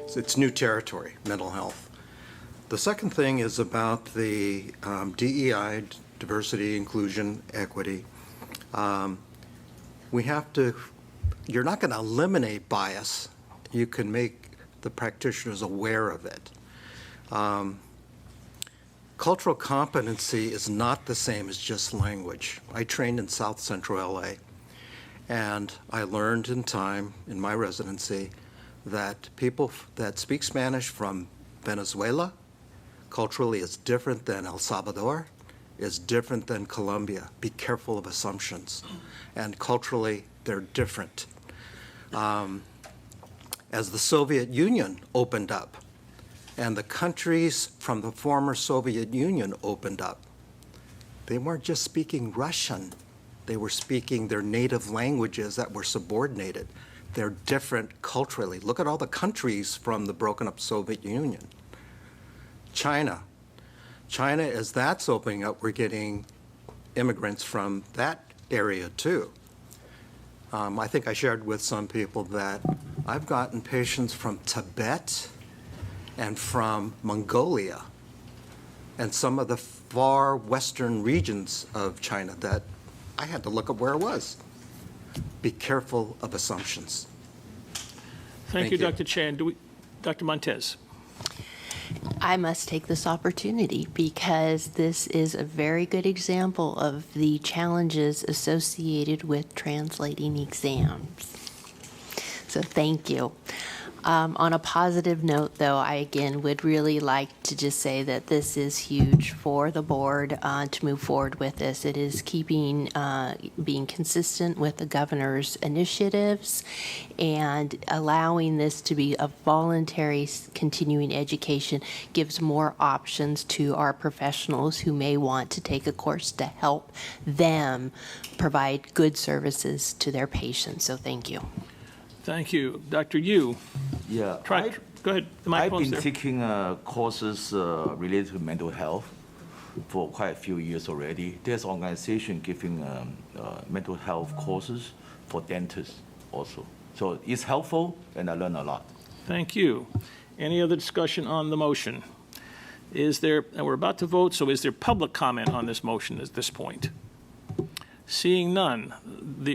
So it's new territory, mental health. The second thing is about the DEI, diversity, inclusion, equity. We have to, you're not going to eliminate bias. You can make the practitioners aware of it. Cultural competency is not the same as just language. I trained in South Central LA, and I learned in time in my residency that people that speak Spanish from Venezuela culturally is different than El Salvador, is different than Colombia. Be careful of assumptions. And culturally, they're different. As the Soviet Union opened up, and the countries from the former Soviet Union opened up, they weren't just speaking Russian. They were speaking their native languages that were subordinated. They're different culturally. Look at all the countries from the broken up Soviet Union. China, as that's opening up, we're getting immigrants from that area too. I think I shared with some people that I've gotten patients from Tibet and from Mongolia and some of the far western regions of China that I had to look up where it was. Be careful of assumptions. Thank you, Dr. Chan. Dr. Montez. I must take this opportunity because this is a very good example of the challenges associated with translating exams. So thank you. On a positive note, though, I again would really like to just say that this is huge for the board to move forward with this. It is being consistent with the governor's initiatives and allowing this to be a voluntary continuing education gives more options to our professionals who may want to take a course to help them provide good services to their patients. So thank you. Thank you. Dr. Yu. Yeah. Go ahead. The I've microphone's been there. taking courses related to mental health for quite a few years already. There's an organization giving mental health courses for dentists also. So it's helpful, and I learn a lot. Thank you. Any other discussion on the motion? Is there, and we're about to vote, so is there public comment on this motion at this point? Seeing none,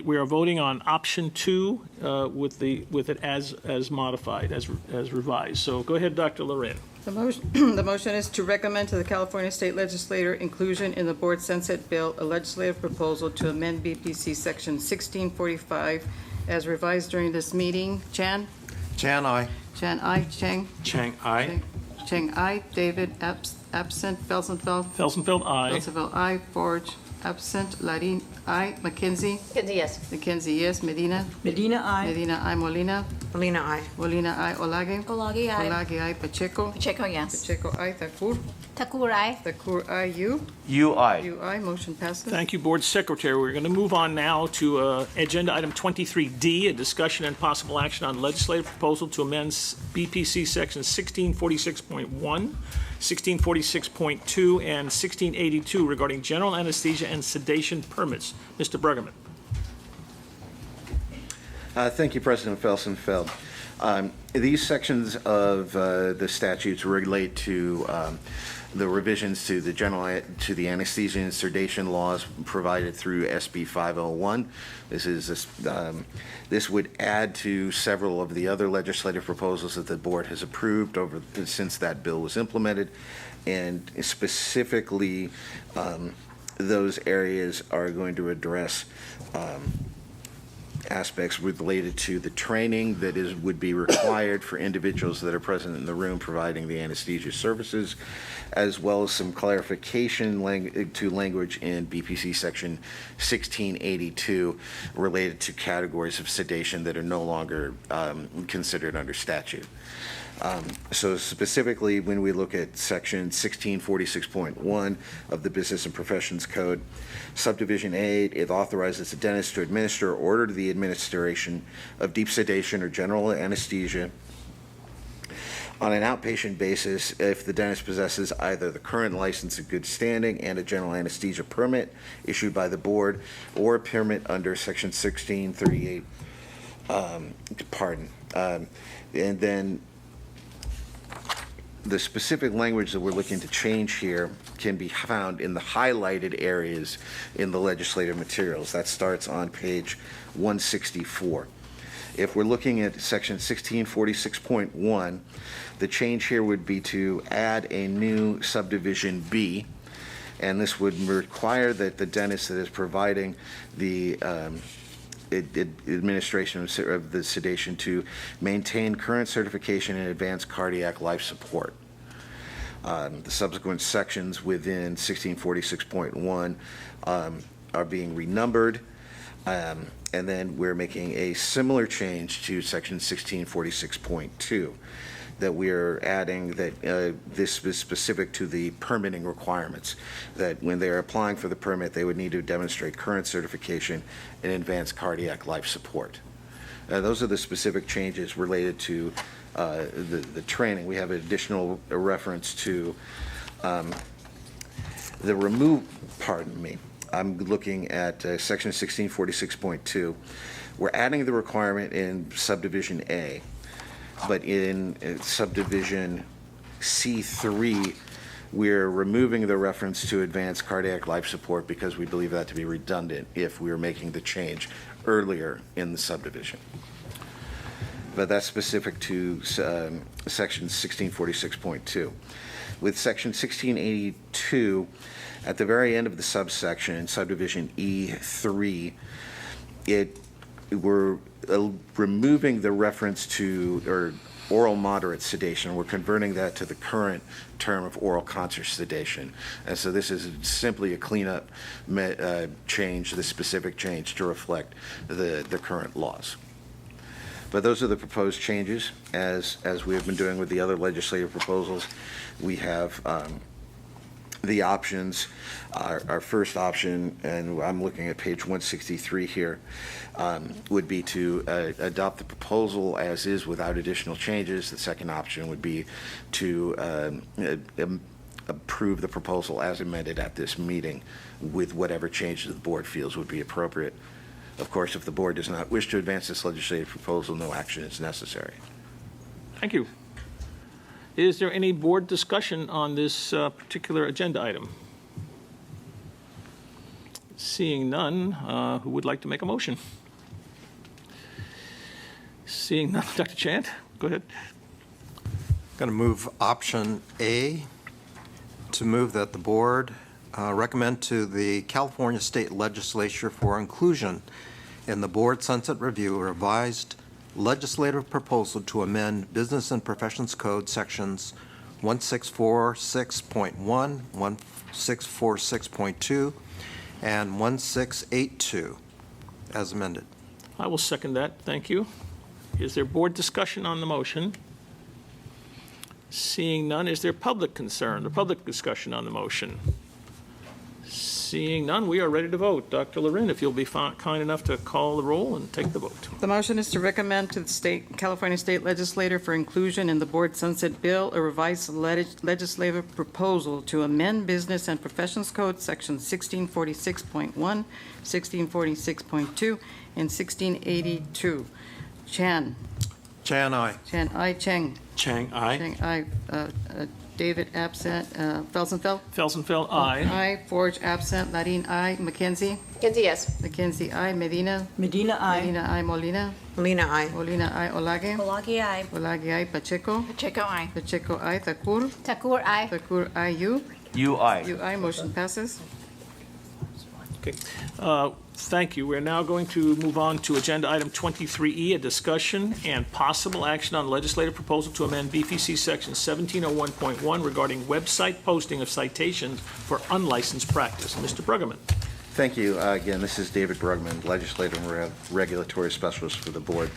we are voting on option 2 with it as modified, as revised. So go ahead, Dr. Loren. The motion is to recommend to the California State Legislature inclusion in the Board Sunset Bill a legislative proposal to amend BPC Section 1645 as revised during this meeting. Chan? Chan, aye. Chan, aye. Chang? Chang, aye. Chang, aye. David, absent. Felsenfeld? Felsenfeld, aye. Felsenfeld, aye. Forge, absent. Larin, aye. McKenzie? McKenzie, yes. McKenzie, yes. Medina? Medina, aye. Medina, aye. Molina? Molina, aye. Molina, aye. Olage? Olage, aye. Olage, aye. Pacheco? Pacheco, yes. Pacheco, aye. Thakur? Thakur, aye. Thakur, aye. You? UI. You, aye. Motion passes. Thank you, Board Secretary. We're going to move on now to Agenda Item 23D, a discussion and possible action on legislative proposal to amend BPC Sections 1646.1, 1646.2, and 1682 regarding general anesthesia and sedation permits. Mr. Bruggeman. Thank you, President Felsenfeld. These sections of the statutes relate to the revisions to the anesthesia and sedation laws provided through SB 501. This would add to several of the other legislative proposals that the board has approved since that bill was implemented, and specifically those areas are going to address aspects related to the training that would be required for individuals that are present in the room providing the anesthesia services, as well as some clarification to language in BPC Section 1682 related to categories of sedation that are no longer considered under statute. So specifically, when we look at Section 1646.1 of the Business and Professions Code, Subdivision A, it authorizes the dentist to administer or order the administration of deep sedation or general anesthesia on an outpatient basis if the dentist possesses either the current license in good standing and a general anesthesia permit issued by the board, or a permit under Section 1638, and then the specific language that we're looking to change here can be found in the highlighted areas in the legislative materials. That starts on page 164. If we're looking at Section 1646.1, the change here would be to add a new subdivision B, and this would require that the dentist that is providing the administration of the sedation to maintain current certification in advanced cardiac life support. The subsequent sections within 1646.1 are being renumbered, and then we're making a similar change to section 1646.2, that we're adding that this is specific to the permitting requirements, that when they're applying for the permit, they would need to demonstrate current certification in advanced cardiac life support. Those are the specific changes related to the training. We have an additional reference to the I'm looking at section 1646.2. We're adding the requirement in subdivision A, but in subdivision C3, we're removing the reference to advanced cardiac life support because we believe that to be redundant if we were making the change earlier in the subdivision. But that's specific to section 1646.2. With section 1682, at the very end of the subsection, subdivision E3, we're removing the reference to oral moderate sedation. We're converting that to the current term of oral concert sedation. And so this is simply a cleanup change, the specific change to reflect the current laws. But those are the proposed changes. As we have been doing with the other legislative proposals, we have the options. Our first option, and I'm looking at page 163 here, would be to adopt the proposal as is without additional changes. The second option would be to approve the proposal as amended at this meeting with whatever changes the board feels would be appropriate. Of course, if the board does not wish to advance this legislative proposal, no action is necessary. Thank you. Is there any board discussion on this particular agenda item? Seeing none, who would like to make a motion? Seeing none, Dr. Chant, go ahead. Going to move option A, to move that the board recommend to the California State Legislature for inclusion in the Board Sunset Review a revised legislative proposal to amend Business and Professions Code sections 1646.1, 1646.2, and 1682 as amended. I will second that. Thank you. Is there board discussion on the motion? Seeing none, is there public concern or public discussion on the motion? Seeing none, we are ready to vote. Dr. Loren, if you'll be kind enough to call the roll and take the vote. The motion is to recommend to the California State Legislature for inclusion in the Board Sunset Bill a revised legislative proposal to amend Business and Professions Code Section 1646.1, 1646.2, and 1682. Chan. Chan, aye. Chan, aye. Cheng. Chang, aye. Cheng, aye. David, absent. Felsenfeld? Felsenfeld, aye. Aye. Forge, absent. Larin, aye. McKenzie? McKenzie, yes. McKenzie, aye. Medina? Medina, aye. Medina, aye. Molina? Molina, aye. Molina, aye. Olage? Olage, aye. Olage, aye. Pacheco? Pacheco, aye. Pacheco, aye. Thakur? Thakur, aye. Thakur, aye. You? You, aye. You, aye. Motion passes. Okay. Thank you. We're now going to move on to agenda item 23E, a discussion and possible action on legislative proposal to amend BPC section 1701.1 regarding website posting of citations for unlicensed practice. Mr. Bruggeman. Thank you. Again, this is David Brugman, Legislative and Regulatory Specialist for the board.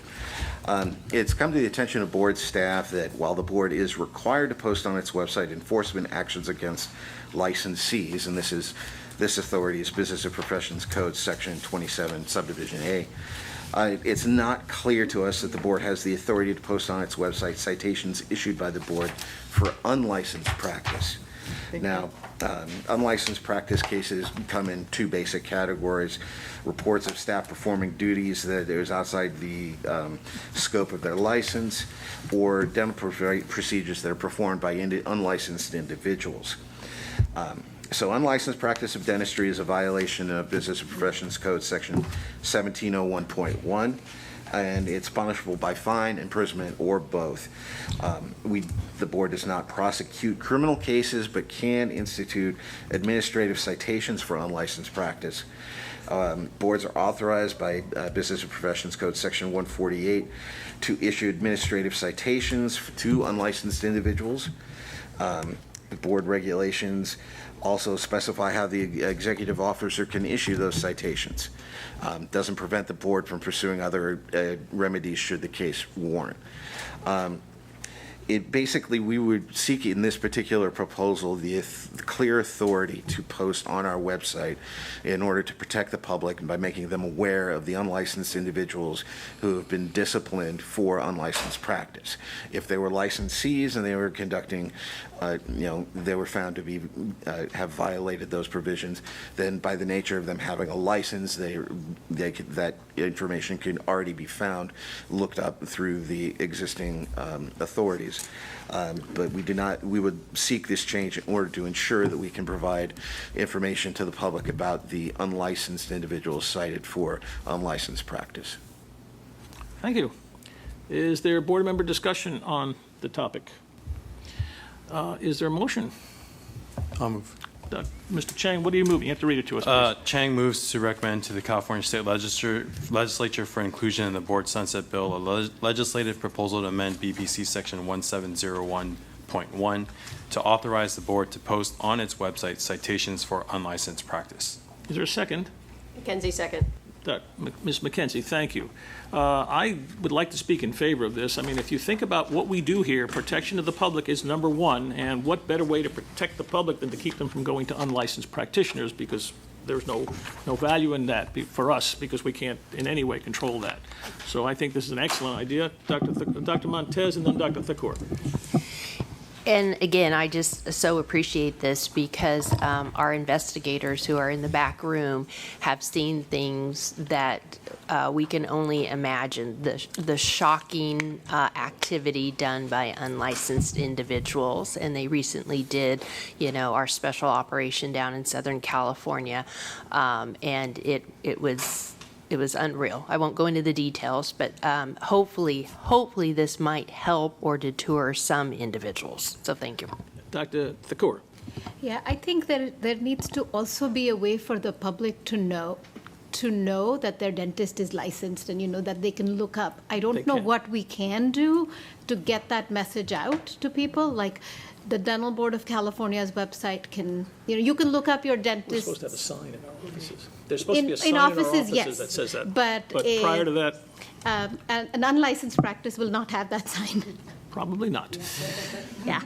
It's come to the attention of board staff that while the board is required to post on its website enforcement actions against licensees, and this authority is Business and Professions Code Section 27, Subdivision A. It's not clear to us that the board has the authority to post on its website citations issued by the board for unlicensed practice. Now, unlicensed practice cases come in two basic categories: reports of staff performing duties that is outside the scope of their license, or dental procedures that are performed by unlicensed individuals. So unlicensed practice of dentistry is a violation of Business and Professions Code Section 1701.1, and it's punishable by fine, imprisonment, or both. The board does not prosecute criminal cases, but can institute administrative citations for unlicensed practice. Boards are authorized by Business and Professions Code Section 148 to issue administrative citations to unlicensed individuals. The board regulations also specify how the executive officer can issue those citations. Doesn't prevent the board from pursuing other remedies should the case warrant. Basically, we would seek in this particular proposal the clear authority to post on our website in order to protect the public and by making them aware of the unlicensed individuals who have been disciplined for unlicensed practice. If they were licensees and they were conducting, they were found to be have violated those provisions, then by the nature of them having a license, that information can already be found, looked up through the existing authorities. But we would seek this change in order to ensure that we can provide information to the public about the unlicensed individuals cited for unlicensed practice. Thank you. Is there board member discussion on the topic? Is there a motion? I'll move. Mr. Chang, what are you moving? You have to read it to us, please. Chang moves to recommend to the California State Legislature for inclusion in the Board Sunset Bill a legislative proposal to amend BPC Section 1701.1 to authorize the board to post on its website citations for unlicensed practice. Is there a second? Mackenzie, second. Ms. McKenzie, thank you. I would like to speak in favor of this. I mean, if you think about what we do here, protection of the public is number one, and what better way to protect the public than to keep them from going to unlicensed practitioners, because there's no value in that for us, because we can't in any way control that. So I think this is an excellent idea. Dr. Montez and then Dr. Thakor. And again, I just so appreciate this because our investigators who are in the back room have seen things that we can only imagine. The shocking activity done by unlicensed individuals. And they recently did, our special operation down in Southern California. And it was unreal. I won't go into the details, but hopefully this might help or deter some individuals. So thank you. Dr. Thakor. Yeah, I think that there needs to also be a way for the public to know that their dentist is licensed and that they can look up. I don't know what we can do to get that message out to people. Like the Dental Board of California's website can, you can look up your dentist. We're supposed to have a sign in our offices. There's supposed to be a sign in in our offices, offices yes, that says that. But prior to that, an unlicensed practice will not have that sign. probably not. Yeah.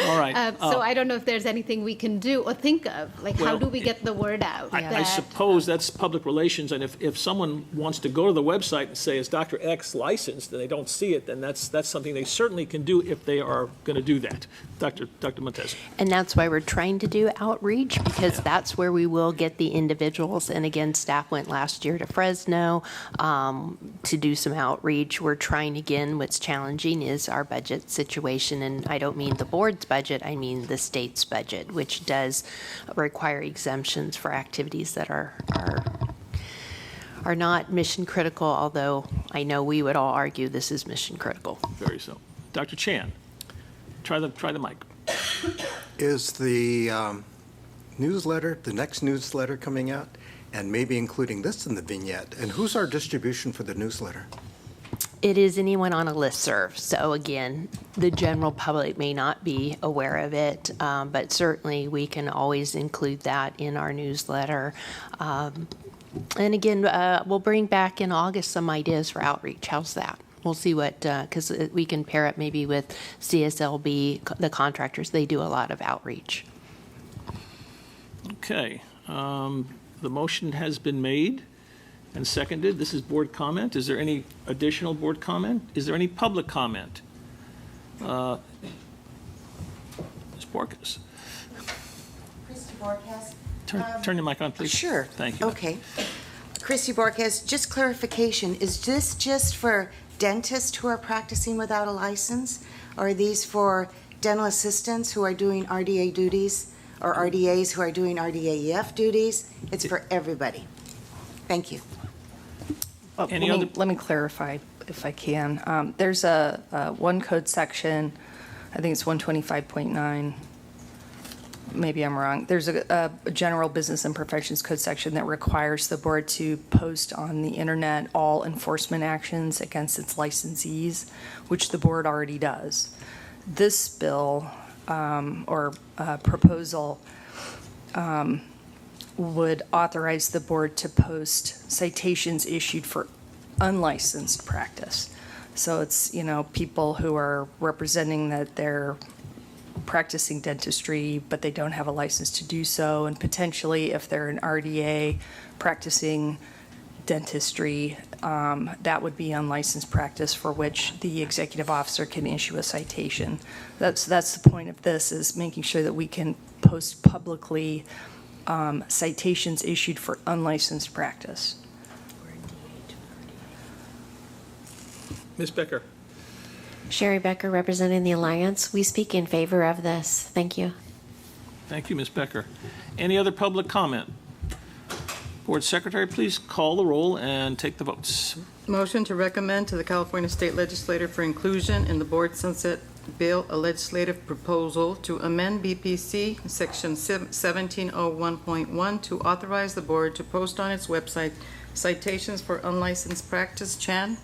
All right. So I don't know if there's anything we can do or think of. Like, how Well, do we get the word out? I suppose that's public relations, and if someone wants to go to the website and say, is Dr. X licensed, and they don't see it, then that's something they certainly can do if they are going to do that. Dr. Montez. And that's why we're trying to do outreach, because that's where we will get the individuals. And again, staff went last year to Fresno to do some outreach. We're trying again, what's challenging is our budget situation. And I don't mean the board's budget, I mean the state's budget, which does require exemptions for activities that are not mission critical, although I know we would all argue this is mission critical. Very so. Dr. Chan, try the mic. Is the newsletter, the next newsletter coming out, and maybe including this in the vignette? And who's our distribution for the newsletter? It is anyone on a listserv. So again, the general public may not be aware of it, but certainly we can always include that in our newsletter. And again, we'll bring back in August some ideas for outreach. How's that? We'll see what, because we can pair it maybe with CSLB, the contractors. They do a lot of outreach. Okay. The motion has been made and seconded. This is board comment. Is there any additional board comment? Is there any public comment? Ms. Borges. Christy Borges. Turn your mic on, please. Sure. Thank you. Okay. Christy Borges, just clarification, is this just for dentists who are practicing without a license? Or are these for dental assistants who are doing RDA duties, or RDAs who are doing RDAEF duties? It's for everybody. Thank you. Let me clarify if I can. There's a one code section, I think it's 125.9. maybe I'm wrong, there's a general business and professions code section that requires the board to post on the internet all enforcement actions against its licensees, which the board already does. This bill or proposal would authorize the board to post citations issued for unlicensed practice. So it's, people who are representing that they're practicing dentistry, but they don't have a license to do so, and potentially if they're an RDA practicing dentistry, that would be unlicensed practice for which the executive officer can issue a citation. That's the point of this, is making sure that we can post publicly citations issued for unlicensed practice. Ms. Becker. Sherry Becker, representing the Alliance. We speak in favor of this. Thank you. Thank you, Ms. Becker. Any other public comment? Board Secretary, please call the roll and take the votes. Motion to recommend to the California State Legislature for inclusion in the Board Sunset Bill a legislative proposal to amend BPC Section 1701.1 to authorize the board to post on its website citations for unlicensed practice. Chan?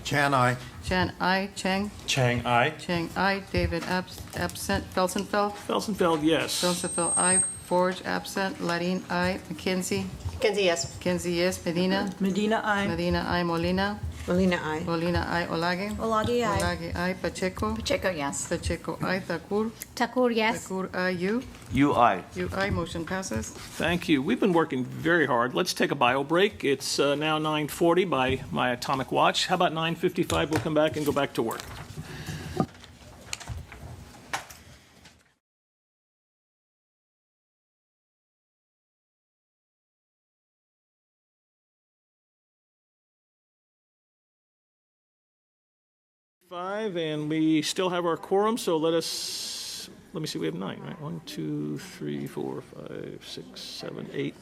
Chan, aye. Chan, aye. Chang? Chang, aye. Chang, aye. David, absent. Felsenfeld? Felsenfeld, yes. Felsenfeld, aye. Forge, absent. Larin, aye. McKenzie? McKenzie, yes. McKenzie, yes. Medina? Medina, aye. Medina, aye. Molina? Molina, aye. Molina, aye. Olage? Olage, aye. Olage, aye. Pacheco? Pacheco, yes. Pacheco, aye. Thakur? Takur, yes. Thakur, aye. You? You, aye. You, aye. Motion passes. Thank you. We've been working very hard. Let's take a bio break. It's now 9:40 by my atomic watch. How about 9:55? We'll come back and go back to work. And we still have our quorum, so let me see, we have 9, right? 1, 2, 3, 4, 5, 6, 7, 8,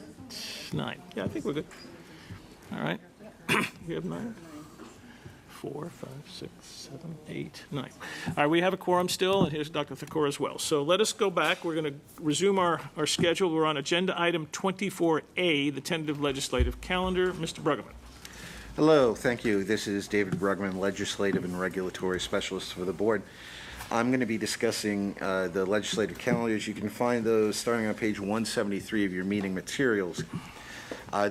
9. Yeah, I think we're good. All right. We have 9. 4, 5, 6, 7, 8, 9. All right, we have a quorum still, and here's Dr. Thakur as well. So let us go back. We're going to resume our schedule. We're on agenda item 24A, the tentative legislative calendar. Mr. Bruggeman. Hello, thank you. This is David Bruggeman, Legislative and Regulatory Specialist for the Board. I'm going to be discussing the legislative calendars. You can find those starting on page 173 of your meeting materials.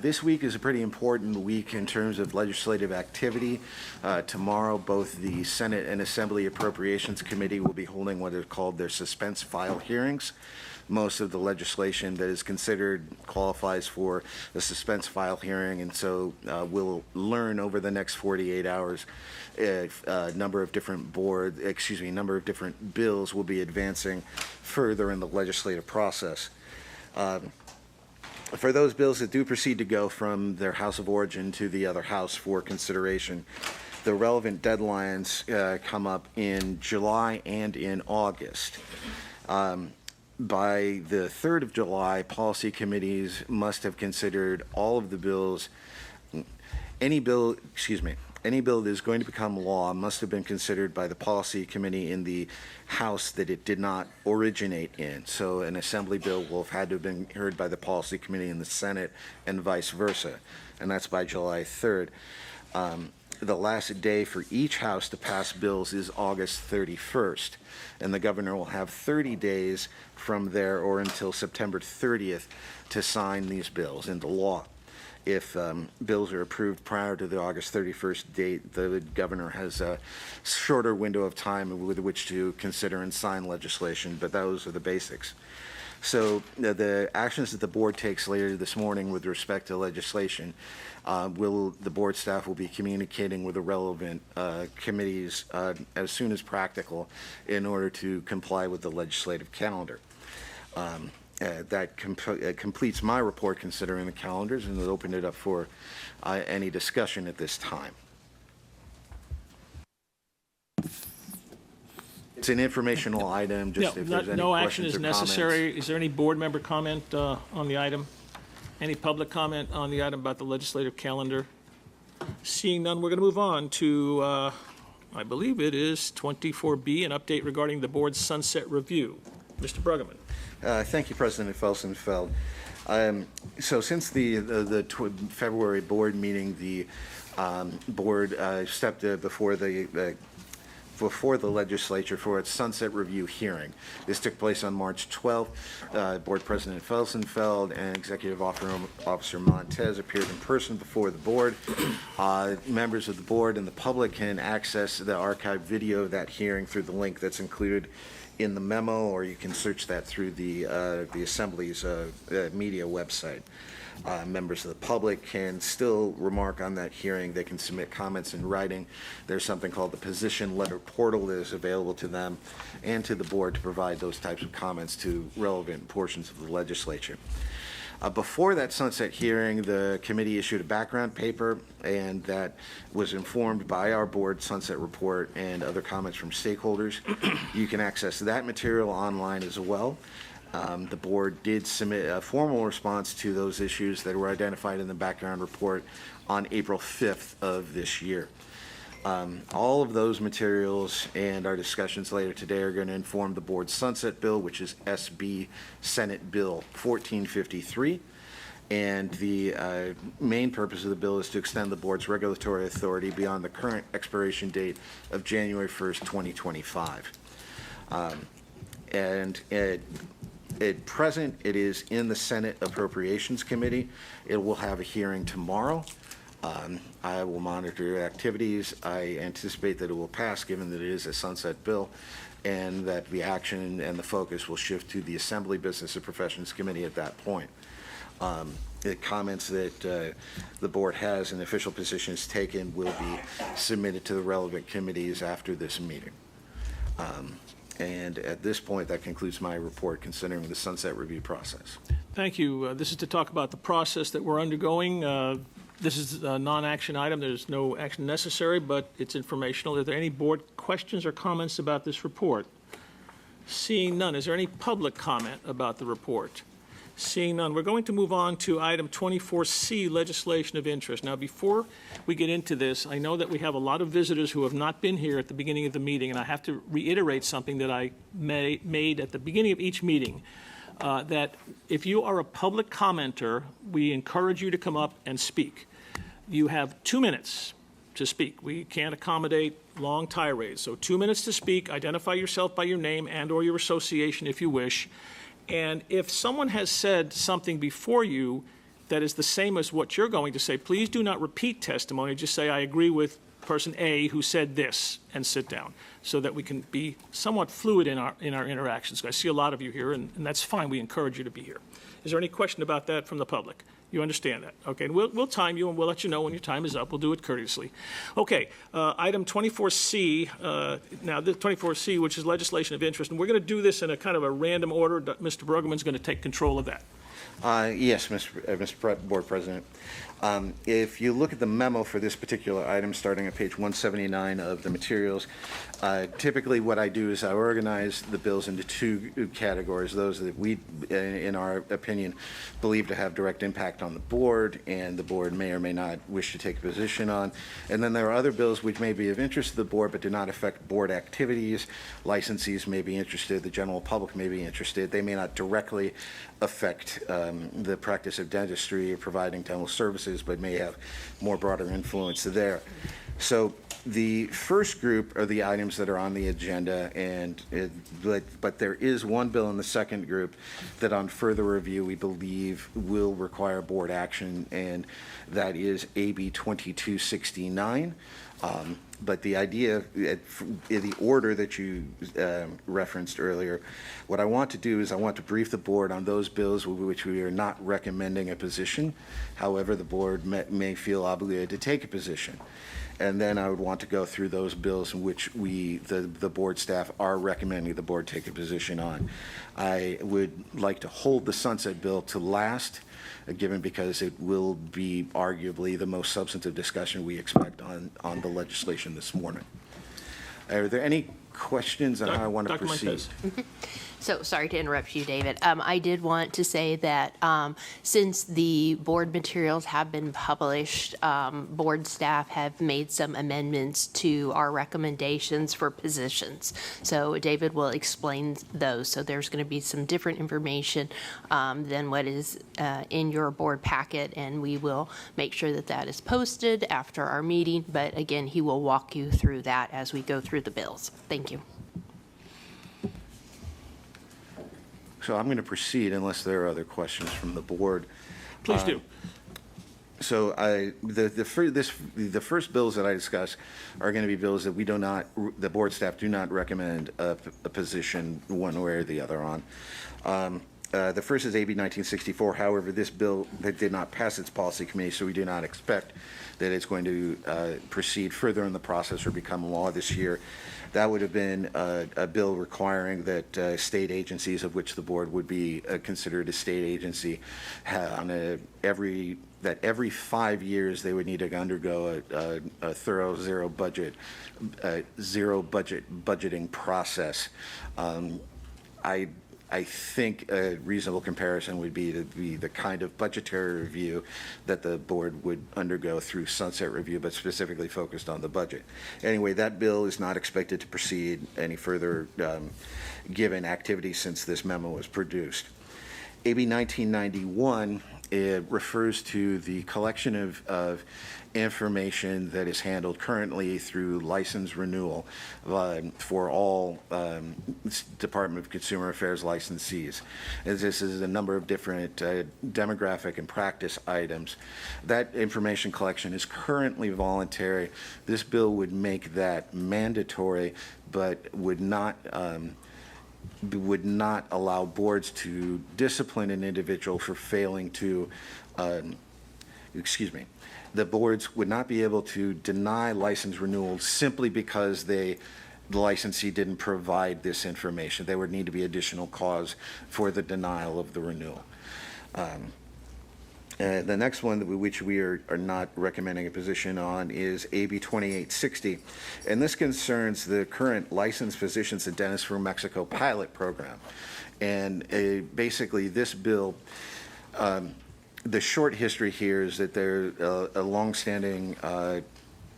This week is a pretty important week in terms of legislative activity. Tomorrow, both the Senate and Assembly Appropriations Committee will be holding what are called their suspense file hearings. Most of the legislation that is considered qualifies for a suspense file hearing, and so we'll learn over the next 48 hours if a number of different bills will be advancing further in the legislative process. For those bills that do proceed to go from their house of origin to the other house for consideration, the relevant deadlines come up in July and in August. By the 3rd of July, policy committees must have considered all of the bills. Any bill that is going to become law must have been considered by the policy committee in the House that it did not originate in. So an assembly bill will have had to have been heard by the policy committee in the Senate and vice versa. And that's by July 3rd. The last day for each house to pass bills is August 31st. And the governor will have 30 days from there or until September 30th to sign these bills into law. If bills are approved prior to the August 31st date, the governor has a shorter window of time with which to consider and sign legislation, but those are the basics. So the actions that the board takes later this morning with respect to legislation, the board staff will be communicating with the relevant committees as soon as practical in order to comply with the legislative calendar. That completes my report considering the calendars, and we'll open it up for any discussion at this time. It's an informational item, just if there's any no action questions is or comments. necessary. Is there any board member comment on the item? Any public comment on the item about the legislative calendar? Seeing none, we're going to move on to, I believe it is 24B, an update regarding the board's sunset review. Mr. Bruggeman. Thank you, President Felsenfeld. So since the February board meeting, the board stepped before the legislature for its sunset review hearing. This took place on March 12th. Board President Felsenfeld and Executive Officer Montez appeared in person before the board. Members of the board and the public can access the archived video of that hearing through the link that's included in the memo, or you can search that through the Assembly's media website. Members of the public can still remark on that hearing. They can submit comments in writing. There's something called the position letter portal that is available to them and to the board to provide those types of comments to relevant portions of the legislature. Before that sunset hearing, the committee issued a background paper, and that was informed by our board sunset report and other comments from stakeholders. You can access that material online as well. The board did submit a formal response to those issues that were identified in the background report on April 5th of this year. All of those materials and our discussions later today are going to inform the board's sunset bill, which is SB Senate Bill 1453. And the main purpose of the bill is to extend the board's regulatory authority beyond the current expiration date of January 1st, 2025. At present, it is in the Senate Appropriations Committee. It will have a hearing tomorrow. I will monitor activities. I anticipate that it will pass, given that it is a sunset bill, and that the action and the focus will shift to the Assembly Business and Professions Committee at that point. The comments that the board has and official positions taken will be submitted to the relevant committees after this meeting. And at this point, that concludes my report considering the sunset review process. Thank you. This is to talk about the process that we're undergoing. This is a non-action item. There's no action necessary, but it's informational. Are there any board questions or comments about this report? Seeing none, is there any public comment about the report? Seeing none, we're going to move on to item 24C, legislation of interest. Now, before we get into this, I know that we have a lot of visitors who have not been here at the beginning of the meeting, and I have to reiterate something that I made at the beginning of each meeting, that if you are a public commenter, we encourage you to come up and speak. You have 2 minutes to speak. We can't accommodate long tirades. So 2 minutes to speak, identify yourself by your name and or your association if you wish. And if someone has said something before you that is the same as what you're going to say, please do not repeat testimony. Just say, I agree with person A who said this, and sit down, so that we can be somewhat fluid in our interactions. I see a lot of you here, and that's fine. We encourage you to be here. Is there any question about that from the public? You understand that? Okay, and we'll time you, and we'll let you know when your time is up. We'll do it courteously. Okay, item 24C, now the 24C, which is legislation of interest, and we're going to do this in a kind of a random order. Mr. Brueggemann's going to take control of that. Yes, Mr. Board President. If you look at the memo for this particular item, starting at page 179 of the materials, typically what I do is I organize the bills into two categories, those that we, in our opinion, believe to have direct impact on the board, and the board may or may not wish to take a position on. And then there are other bills which may be of interest to the board but do not affect board activities. Licensees may be interested, the general public may be interested. They may not directly affect the practice of dentistry or providing dental services, but may have more broader influence there. So the first group are the items that are on the agenda, but there is one bill in the second group that on further review we believe will require board action, and that is AB 2269. But the idea, the order that you referenced earlier, what I want to do is I want to brief the board on those bills which we are not recommending a position. However, the board may feel obligated to take a position. And then I would want to go through those bills in which the board staff are recommending the board take a position on. I would like to hold the sunset bill to last, given because it will be arguably the most substantive discussion we expect on the legislation this morning. Are there any questions on how I want to Dr. proceed? Montez. So, sorry to interrupt you, David. I did want to say that since the board materials have been published, board staff have made some amendments to our recommendations for positions. So David will explain those. So there's going to be some different information than what is in your board packet, and we will make sure that that is posted after our meeting. But again, he will walk you through that as we go through the bills. Thank you. So I'm going to proceed unless there are other questions from the board. Please do. So the first bills that I discuss are going to be bills that we do not, the board staff do not recommend a position one way or the other on. The first is AB 1964. However, this bill did not pass its policy committee, so we do not expect that it's going to proceed further in the process or become law this year. That would have been a bill requiring that state agencies, of which the board would be considered a state agency, every 5 years they would need to undergo a thorough zero budget budgeting process. I think a reasonable comparison would be to be the kind of budgetary review that the board would undergo through sunset review, but specifically focused on the budget. Anyway, that bill is not expected to proceed any further given activity since this memo was produced. AB 1991, it refers to the collection of information that is handled currently through license renewal for all Department of Consumer Affairs licensees. As this is a number of different demographic and practice items. That information collection is currently voluntary. This bill would make that mandatory, but would not allow boards to discipline an individual for failing to, the boards would not be able to deny license renewals simply because the licensee didn't provide this information. There would need to be additional cause for the denial of the renewal. The next one, which we are not recommending a position on, is AB 2860, and this concerns the current licensed physicians and dentists from Mexico pilot program. And basically, this bill, the short history here is that there's a longstanding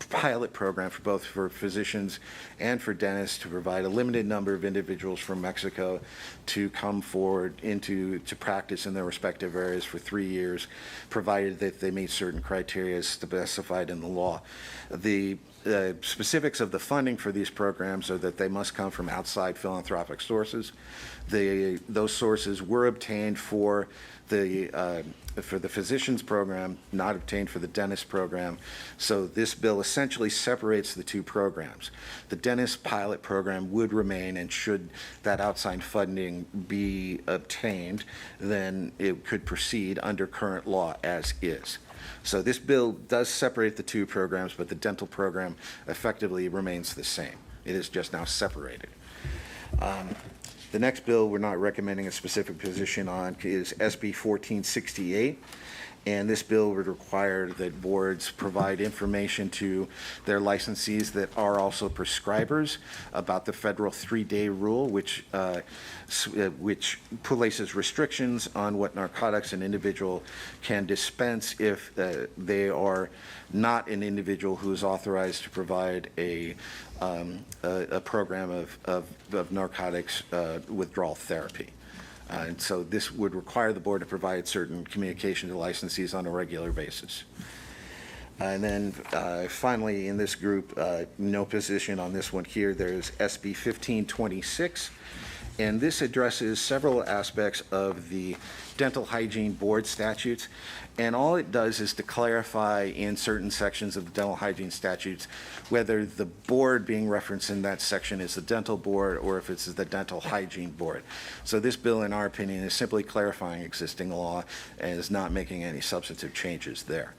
pilot program for physicians and for dentists to provide a limited number of individuals from Mexico to come forward to practice in their respective areas for 3 years, provided that they meet certain criteria specified in the law. The specifics of the funding for these programs are that they must come from outside philanthropic sources. Those sources were obtained for the physicians program, not obtained for the dentist program. So this bill essentially separates the two programs. The dentist pilot program would remain, and should that outside funding be obtained, then it could proceed under current law as is. So this bill does separate the two programs, but the dental program effectively remains the same. It is just now separated. The next bill we're not recommending a specific position on is SB 1468. And this bill would require that boards provide information to their licensees that are also prescribers about the federal 3-day rule, which places restrictions on what narcotics an individual can dispense if they are not an individual who is authorized to provide a program of narcotics withdrawal therapy. And so this would require the board to provide certain communication to licensees on a regular basis. And then finally, in this group, no position on this one here, there's SB 1526. And this addresses several aspects of the dental hygiene board statutes. And all it does is to clarify in certain sections of the dental hygiene statutes whether the board being referenced in that section is the dental board or if it's the dental hygiene board. So this bill, in our opinion, is simply clarifying existing law and is not making any substantive changes there.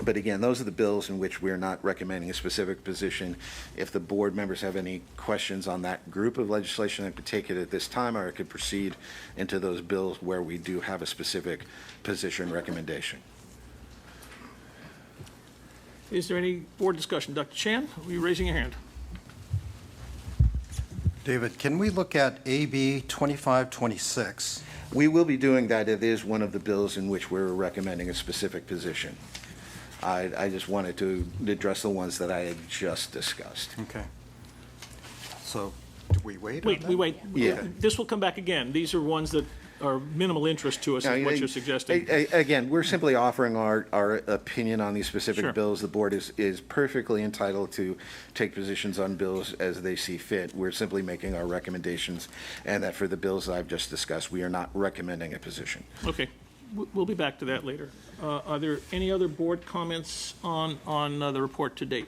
But again, those are the bills in which we're not recommending a specific position. If the board members have any questions on that group of legislation, I could take it at this time, or I could proceed into those bills where we do have a specific position recommendation. Is there any board discussion? Dr. Chan, are you raising your hand? David, can we look at AB 2526? We will be doing that. It is one of the bills in which we're recommending a specific position. I just wanted to address the ones that I had just discussed. Okay. So, do we wait on Wait, that? we wait. Yeah. This will come back again. These are ones that are minimal interest to us, is what you're suggesting. Again, we're simply offering our opinion on these specific Sure. bills. The board is perfectly entitled to take positions on bills as they see fit. We're simply making our recommendations, and that for the bills I've just discussed, we are not recommending a position. Okay, we'll be back to that later. Are there any other board comments on the report to date?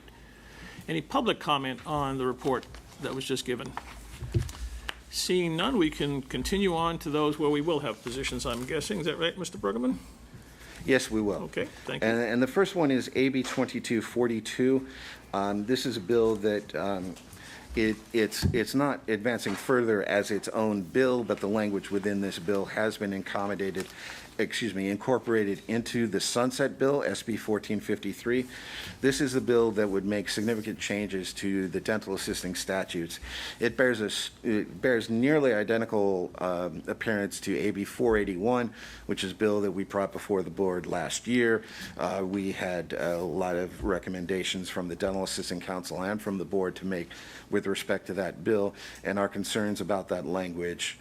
Any public comment on the report that was just given? Seeing none, we can continue on to those where we will have positions, I'm guessing. Is that right, Mr. Bruggeman? Yes, we will. Okay, thank you. And the first one is AB 2242. This is a bill that it's not advancing further as its own bill, but the language within this bill has been incorporated into the Sunset Bill, SB 1453. This is a bill that would make significant changes to the dental assisting statutes. It bears nearly identical appearance to AB 481, which is a bill that we brought before the board last year. We had a lot of recommendations from the Dental Assisting Council and from the board to make with respect to that bill, and our concerns about that language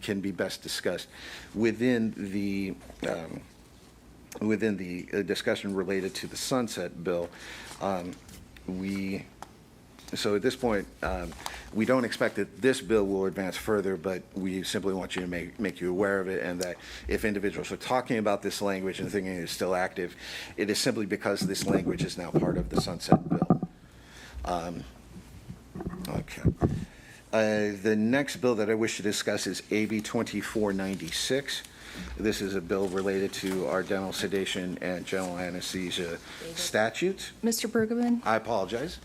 can be best discussed within the discussion related to the Sunset Bill. So at this point, we don't expect that this bill will advance further, but we simply want you to make you aware of it, and that if individuals are talking about this language and thinking it's still active, it is simply because this language is now part of the Sunset Bill. Okay. The next bill that I wish to discuss is AB 2496. This is a bill related to our dental sedation and general anesthesia statutes. Mr. Bergman, I apologize.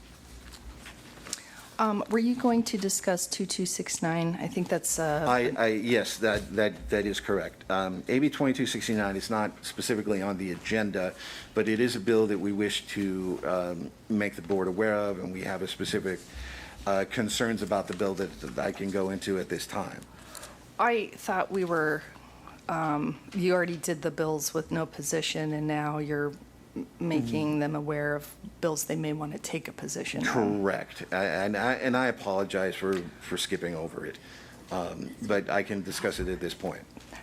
were you going to discuss 2269? I think that's, Yes, that is correct. AB 2269 is not specifically on the agenda, but it is a bill that we wish to make the board aware of, and we have a specific concerns about the bill that I can go into at this time. I thought we were, you already did the bills with no position, and now you're making them aware of bills they may want to take a position on. Correct. And I apologize for skipping over it, but I can discuss it at this point.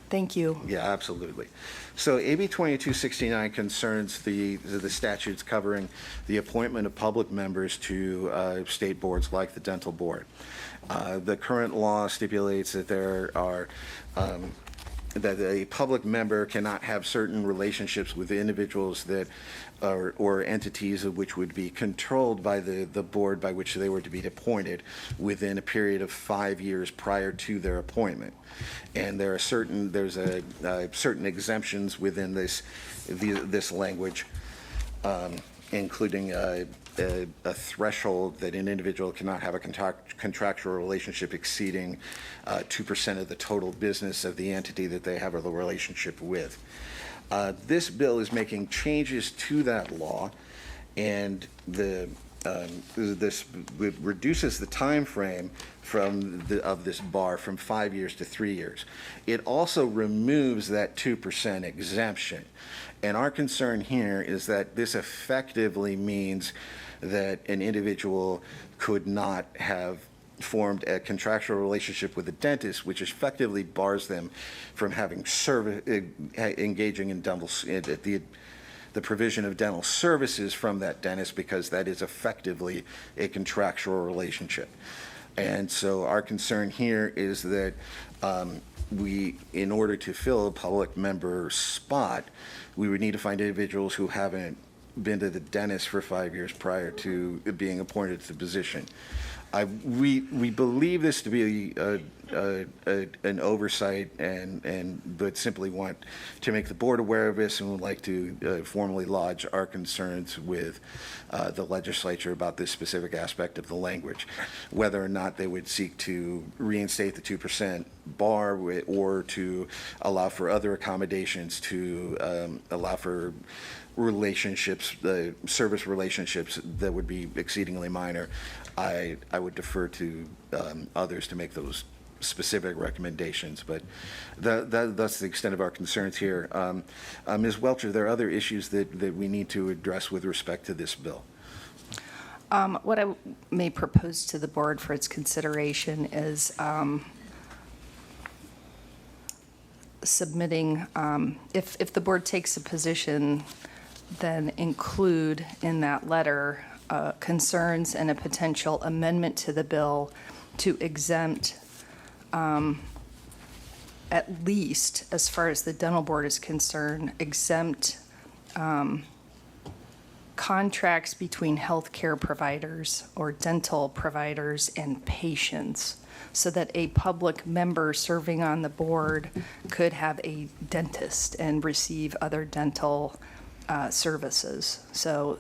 Thank you. Yeah, absolutely. So AB 2269 concerns the statutes covering the appointment of public members to state boards like the dental board. The current law stipulates that there are that a public member cannot have certain relationships with individuals that are, or entities of which would be controlled by the board by which they were to be appointed within a period of 5 years prior to their appointment. And there's certain exemptions within this language, including a threshold that an individual cannot have a contractual relationship exceeding 2% of the total business of the entity that they have a relationship with. This bill is making changes to that law, and this reduces the time frame of this bar from 5 years to 3 years. It also removes that 2% exemption. And our concern here is that this effectively means that an individual could not have formed a contractual relationship with a dentist, which effectively bars them from having engaging in the provision of dental services from that dentist, because that is effectively a contractual relationship. And so our concern here is that in order to fill a public member spot, we would need to find individuals who haven't been to the dentist for 5 years prior to being appointed to the position. We believe this to be an oversight, but simply want to make the board aware of this, and would like to formally lodge our concerns with the legislature about this specific aspect of the language, whether or not they would seek to reinstate the 2% bar, or to allow for other accommodations, to allow for relationships, the service relationships that would be exceedingly minor, I would defer to others to make those specific recommendations, but that's the extent of our concerns here. Ms. Welch, are there other issues that we need to address with respect to this bill? What I may propose to the board for its consideration is submitting, if the board takes a position, then include in that letter concerns and a potential amendment to the bill to exempt, at least as far as the dental board is concerned, exempt contracts between healthcare providers or dental providers and patients, so that a public member serving on the board could have a dentist and receive other dental services. So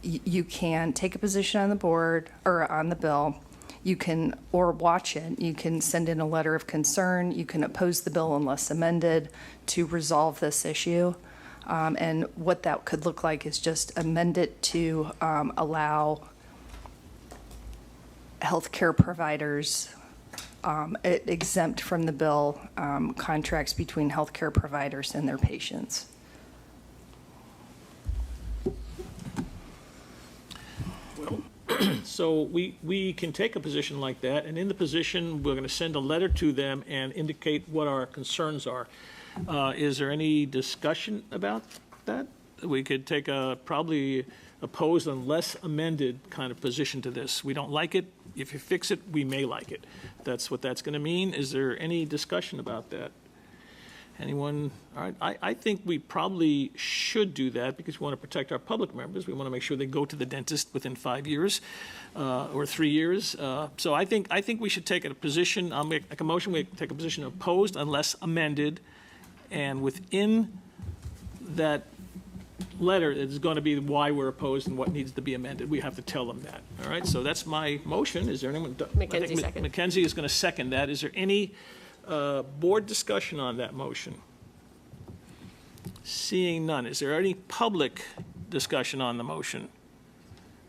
you can take a position on the board or on the bill. You can, or watch it, you can send in a letter of concern, you can oppose the bill unless amended to resolve this issue. And what that could look like is just amend it to allow healthcare providers exempt from the bill contracts between healthcare providers and their patients. So we can take a position like that, and in the position, we're going to send a letter to them and indicate what our concerns are. Is there any discussion about that? We could take a probably opposed unless amended kind of position to this. We don't like it. If you fix it, we may like it. That's what that's going to mean. Is there any discussion about that? Anyone? All right. I think we probably should do that because we want to protect our public members. We want to make sure they go to the dentist within 5 years or 3 years. So I think we should take a position. I'll make a motion. We take a position opposed unless amended, and within that letter is going to be why we're opposed and what needs to be amended. We have to tell them that. All right. So that's my motion. Is there anyone? Mackenzie second. Mackenzie is going to second that. Is there any board discussion on that motion? Seeing none. Is there any public discussion on the motion?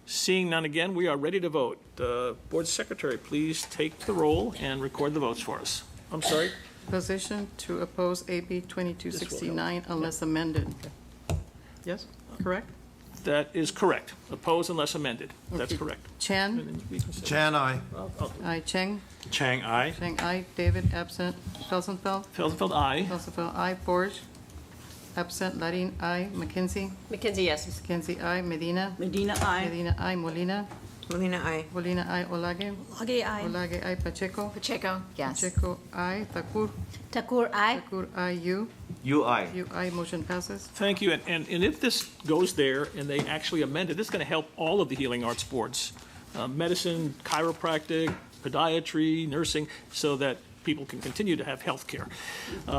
Seeing none again, we are ready to vote. Board Secretary, please take the roll and record the votes for us. I'm sorry? Position to oppose AB 2269 unless amended. Yes, correct? That is correct. Oppose unless amended. That's Okay. correct. Chen? Chan, aye. Aye. Cheng? Chang, aye. Cheng, aye. David, absent. Felsenfeld? Felsenfeld, aye. Felsenfeld, aye. Forge? Absent. Larin, aye. McKenzie? McKenzie, yes. McKenzie, aye. Medina? Medina, aye. Medina, aye. Molina? Molina, aye. Molina, aye. Olage? Olage, aye. Olage, aye. Pacheco? Pacheco, yes. Pacheco, aye. Thakur? Takur, aye. Thakur, aye. You? You, aye. You, aye. Motion passes. Thank you. And if this goes there and they actually amend it, this is going to help all of the healing arts boards, medicine, chiropractic, podiatry, nursing, so that people can continue to have health care.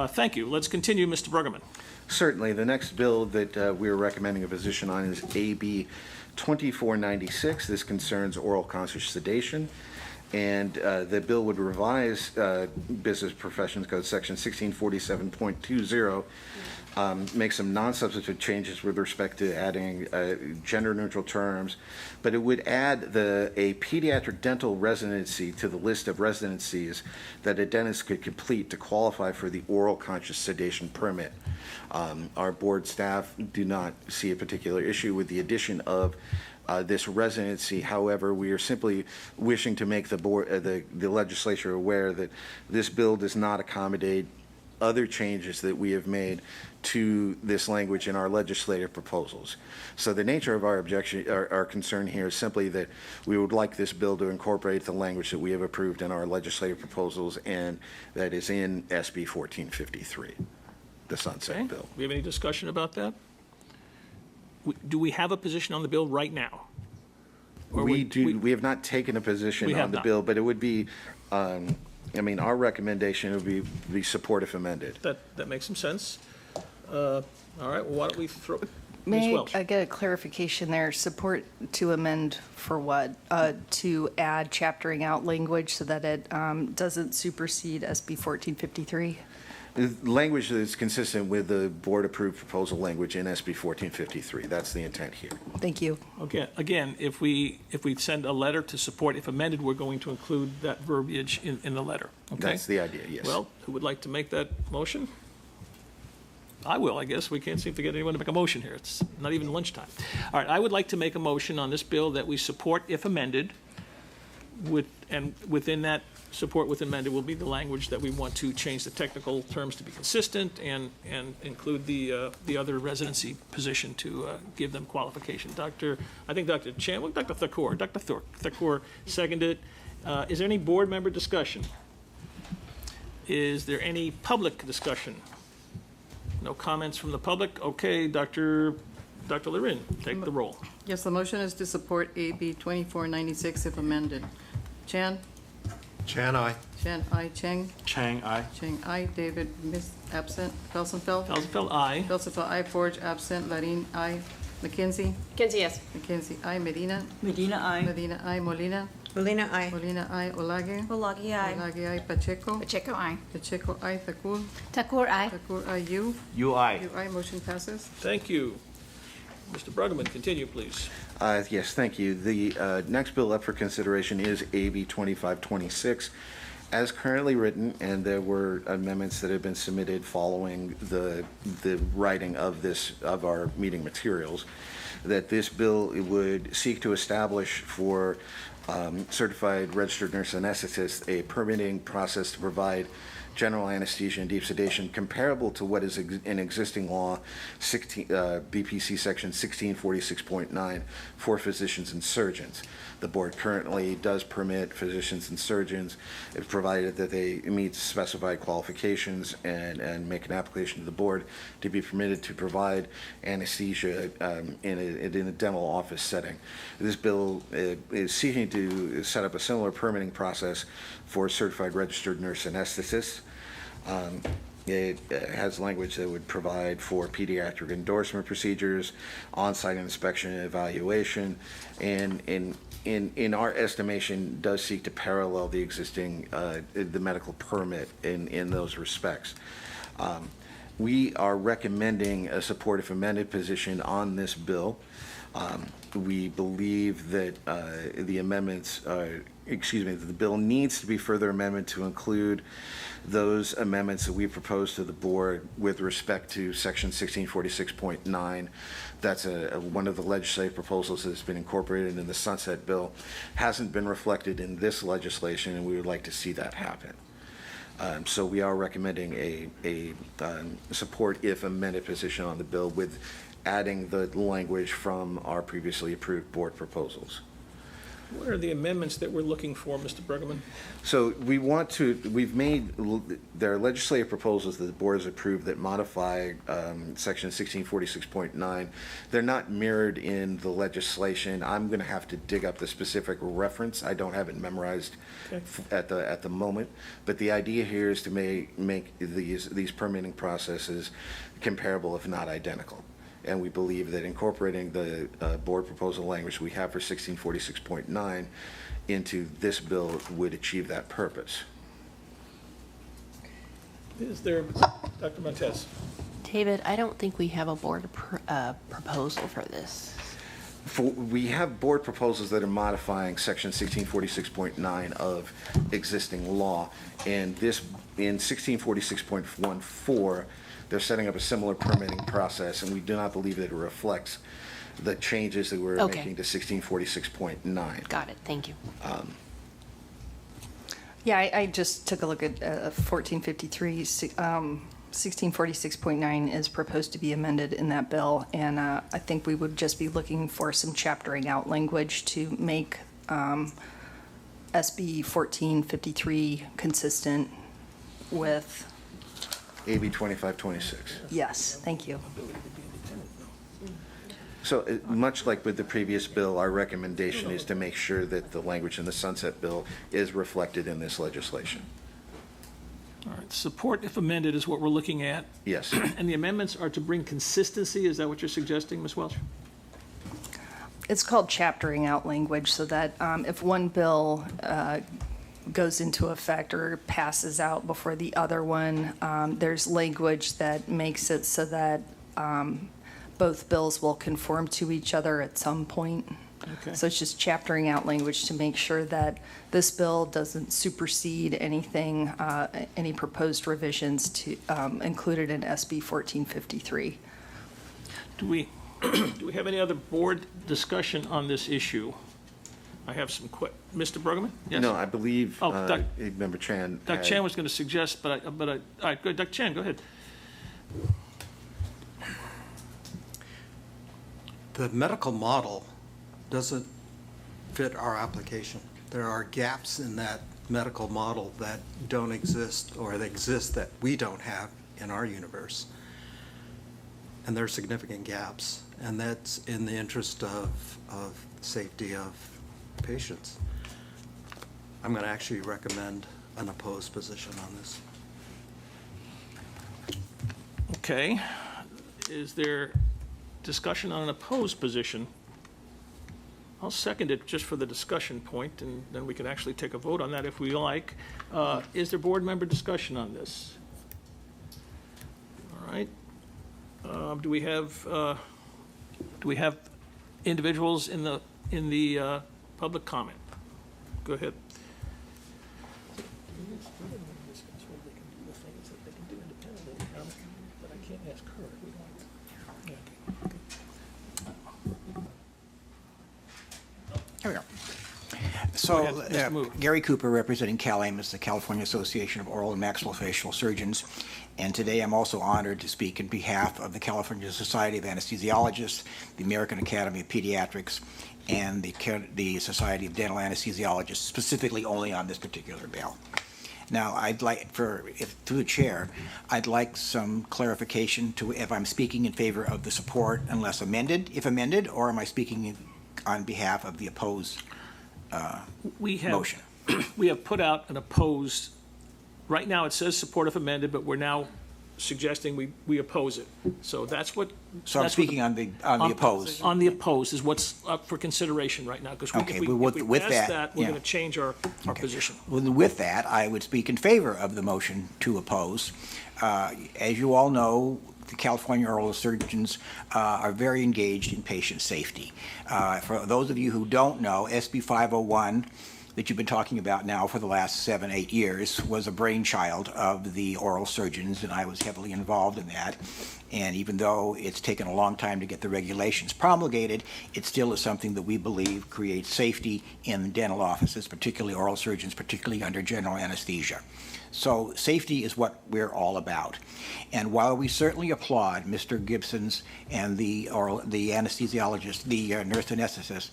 Thank you. Let's continue, Mr. Bruggeman. Certainly. The next bill that we're recommending a position on is AB 2496. This concerns oral conscious sedation. And the bill would revise Business Professions Code Section 1647.20, make some non-substantive changes with respect to adding gender-neutral terms, but it would add a pediatric dental residency to the list of residencies that a dentist could complete to qualify for the oral conscious sedation permit. Our board staff do not see a particular issue with the addition of this residency. However, we are simply wishing to make the board, the legislature aware that this bill does not accommodate other changes that we have made to this language in our legislative proposals. So the nature of our objection, our concern here is simply that we would like this bill to incorporate the language that we have approved in our legislative proposals, and that is in SB 1453, the sunset bill. We have any discussion about that? Do we have a position on the bill right now? Or We have not taken a position We have on the not. bill, but it would be, I mean, our recommendation would be support if amended. That makes some sense. All right, well, why don't we throw, Ms. May Welch? I get a clarification there? Support to amend for what? To add chaptering out language so that it doesn't supersede SB 1453? Language that is consistent with the board-approved proposal language in SB 1453. That's the intent here. Thank you. Okay, again, if we send a letter to support, if amended, we're going to include that verbiage in the letter, okay? That's the idea, yes. Well, who would like to make that motion? I will, I guess. We can't seem to get anyone to make a motion here. It's not even lunchtime. All right, I would like to make a motion on this bill that we support if amended, and within that support with amended will be the language that we want to change the technical terms to be consistent and include the other residency position to give them qualification. I think Dr. Chan, well, Dr. Thakur seconded it. Is there any board member discussion? Is there any public discussion? No comments from the public? Okay, Dr. Lirin, take the roll. Yes, the motion is to support AB 2496 if amended. Chan? Chan, aye. Chan, aye. Cheng? Chang, aye. Cheng, aye. David, absent. Felsenfeld? Felsenfeld, aye. Felsenfeld, aye. Forge, absent. Larin, aye. McKenzie? McKenzie, yes. McKenzie, aye. Medina? Medina, aye. Medina, aye. Molina? Molina, aye. Molina, aye. Olage? Olagi, aye. Olage, aye. Pacheco? Pacheco, aye. Pacheco, aye. Thakur? Thakur, aye. Thakur, aye. You? You aye. You, aye. Motion passes. Thank you. Mr. Bruggeman, continue, please. Yes, thank you. The next bill up for consideration is AB 2526. As currently written, and there were amendments that have been submitted following the writing of our meeting materials, that this bill would seek to establish for certified registered nurse anesthetists a permitting process to provide general anesthesia and deep sedation comparable to what is in existing law, BPC section 1646.9 for physicians and surgeons. The board currently does permit physicians and surgeons, if provided that they meet specified qualifications and make an application to the board to be permitted to provide anesthesia in a dental office setting. This bill is seeking to set up a similar permitting process for certified registered nurse anesthetists. It has language that would provide for pediatric endorsement procedures, on-site inspection and evaluation, and in our estimation, does seek to parallel the existing the medical permit in those respects. We are recommending a support if amended position on this bill. We believe that the amendments, the bill needs to be further amended to include those amendments that we proposed to the board with respect to section 1646.9. That's one of the legislative proposals that has been incorporated in the Sunset Bill. Hasn't been reflected in this legislation, and we would like to see that happen. So we are recommending a support if amended position on the bill with adding the language from our previously approved board proposals. What are the amendments that we're looking for, Mr. Bruggeman? So there are legislative proposals that the board has approved that modify section 1646.9. They're not mirrored in the legislation. I'm going to have to dig up the specific reference. I don't have it memorized at the moment. But the idea here is to make these permitting processes comparable, if not identical. And we believe that incorporating the board proposal language we have for 1646.9 into this bill would achieve that purpose. Is there, Dr. Montez? David, I don't think we have a board proposal for this. We have board proposals that are modifying section 1646.9 of existing law, and this in 1646.14 they're setting up a similar permitting process, and we do not believe that it reflects the changes that we're making to 1646.9. Got it. Thank you. Yeah, I just took a look at 1453. 1646.9 is proposed to be amended in that bill, and I think we would just be looking for some chaptering out language to make SB 1453 consistent with AB 2526. Yes, thank you. So much like with the previous bill, our recommendation is to make sure that the language in the Sunset Bill is reflected in this legislation. All right, support if amended is what we're looking at. Yes. And the amendments are to bring consistency, is that what you're suggesting, Ms. Welch? It's called chaptering out language, so that if one bill goes into effect or passes out before the other one. There's language that makes it so that both bills will conform to each other at some point. Okay. So it's just chaptering out language to make sure that this bill doesn't supersede anything, any proposed revisions to included in SB 1453. Do we have any other board discussion on this issue? I have some Mr. Bruggeman? Yes? No, I believe Doc- Member Chan. Dr. Chan was going to suggest, all right, good. Dr. Chan, go ahead. The medical model doesn't fit our application. There are gaps in that medical model that don't exist, or that exist that we don't have in our universe. And there are significant gaps, and that's in the interest of safety of patients. I'm going to actually recommend an opposed position on this. Okay. Is there discussion on an opposed position? I'll second it just for the discussion point, and then we can actually take a vote on that if we like. Is there board member discussion on this? All right. Do we have individuals in the public comment? Go ahead. Here we go. So, Gary Cooper, representing CalAMUS, the California Association of Oral and Maxillofacial Surgeons, and today I'm also honored to speak in behalf of the California Society of Anesthesiologists, the American Academy of Pediatrics, and the Society of Dental Anesthesiologists, specifically only on this particular bill. Now, I'd like, through the chair, I'd like some clarification to if I'm speaking in favor of the support unless amended, if amended, or am I speaking on behalf of the opposed motion? We have put out an opposed, right now it says support if amended, but we're now suggesting we oppose it. So that's what. So I'm speaking on the opposed. On the opposed is what's up for consideration right now, because Okay, if we with pass that, we're yeah. going to change our position. Well, with that, I would speak in favor of the motion to oppose. As you all know, the California oral surgeons are very engaged in patient safety. For those of you who don't know, SB 501 that you've been talking about now for the last 7-8 years was a brainchild of the oral surgeons, and I was heavily involved in that. And even though it's taken a long time to get the regulations promulgated, it still is something that we believe creates safety in dental offices, particularly oral surgeons, particularly under general anesthesia. So safety is what we're all about. And while we certainly applaud Mr. Gibson's and the anesthesiologist, the nurse anesthetist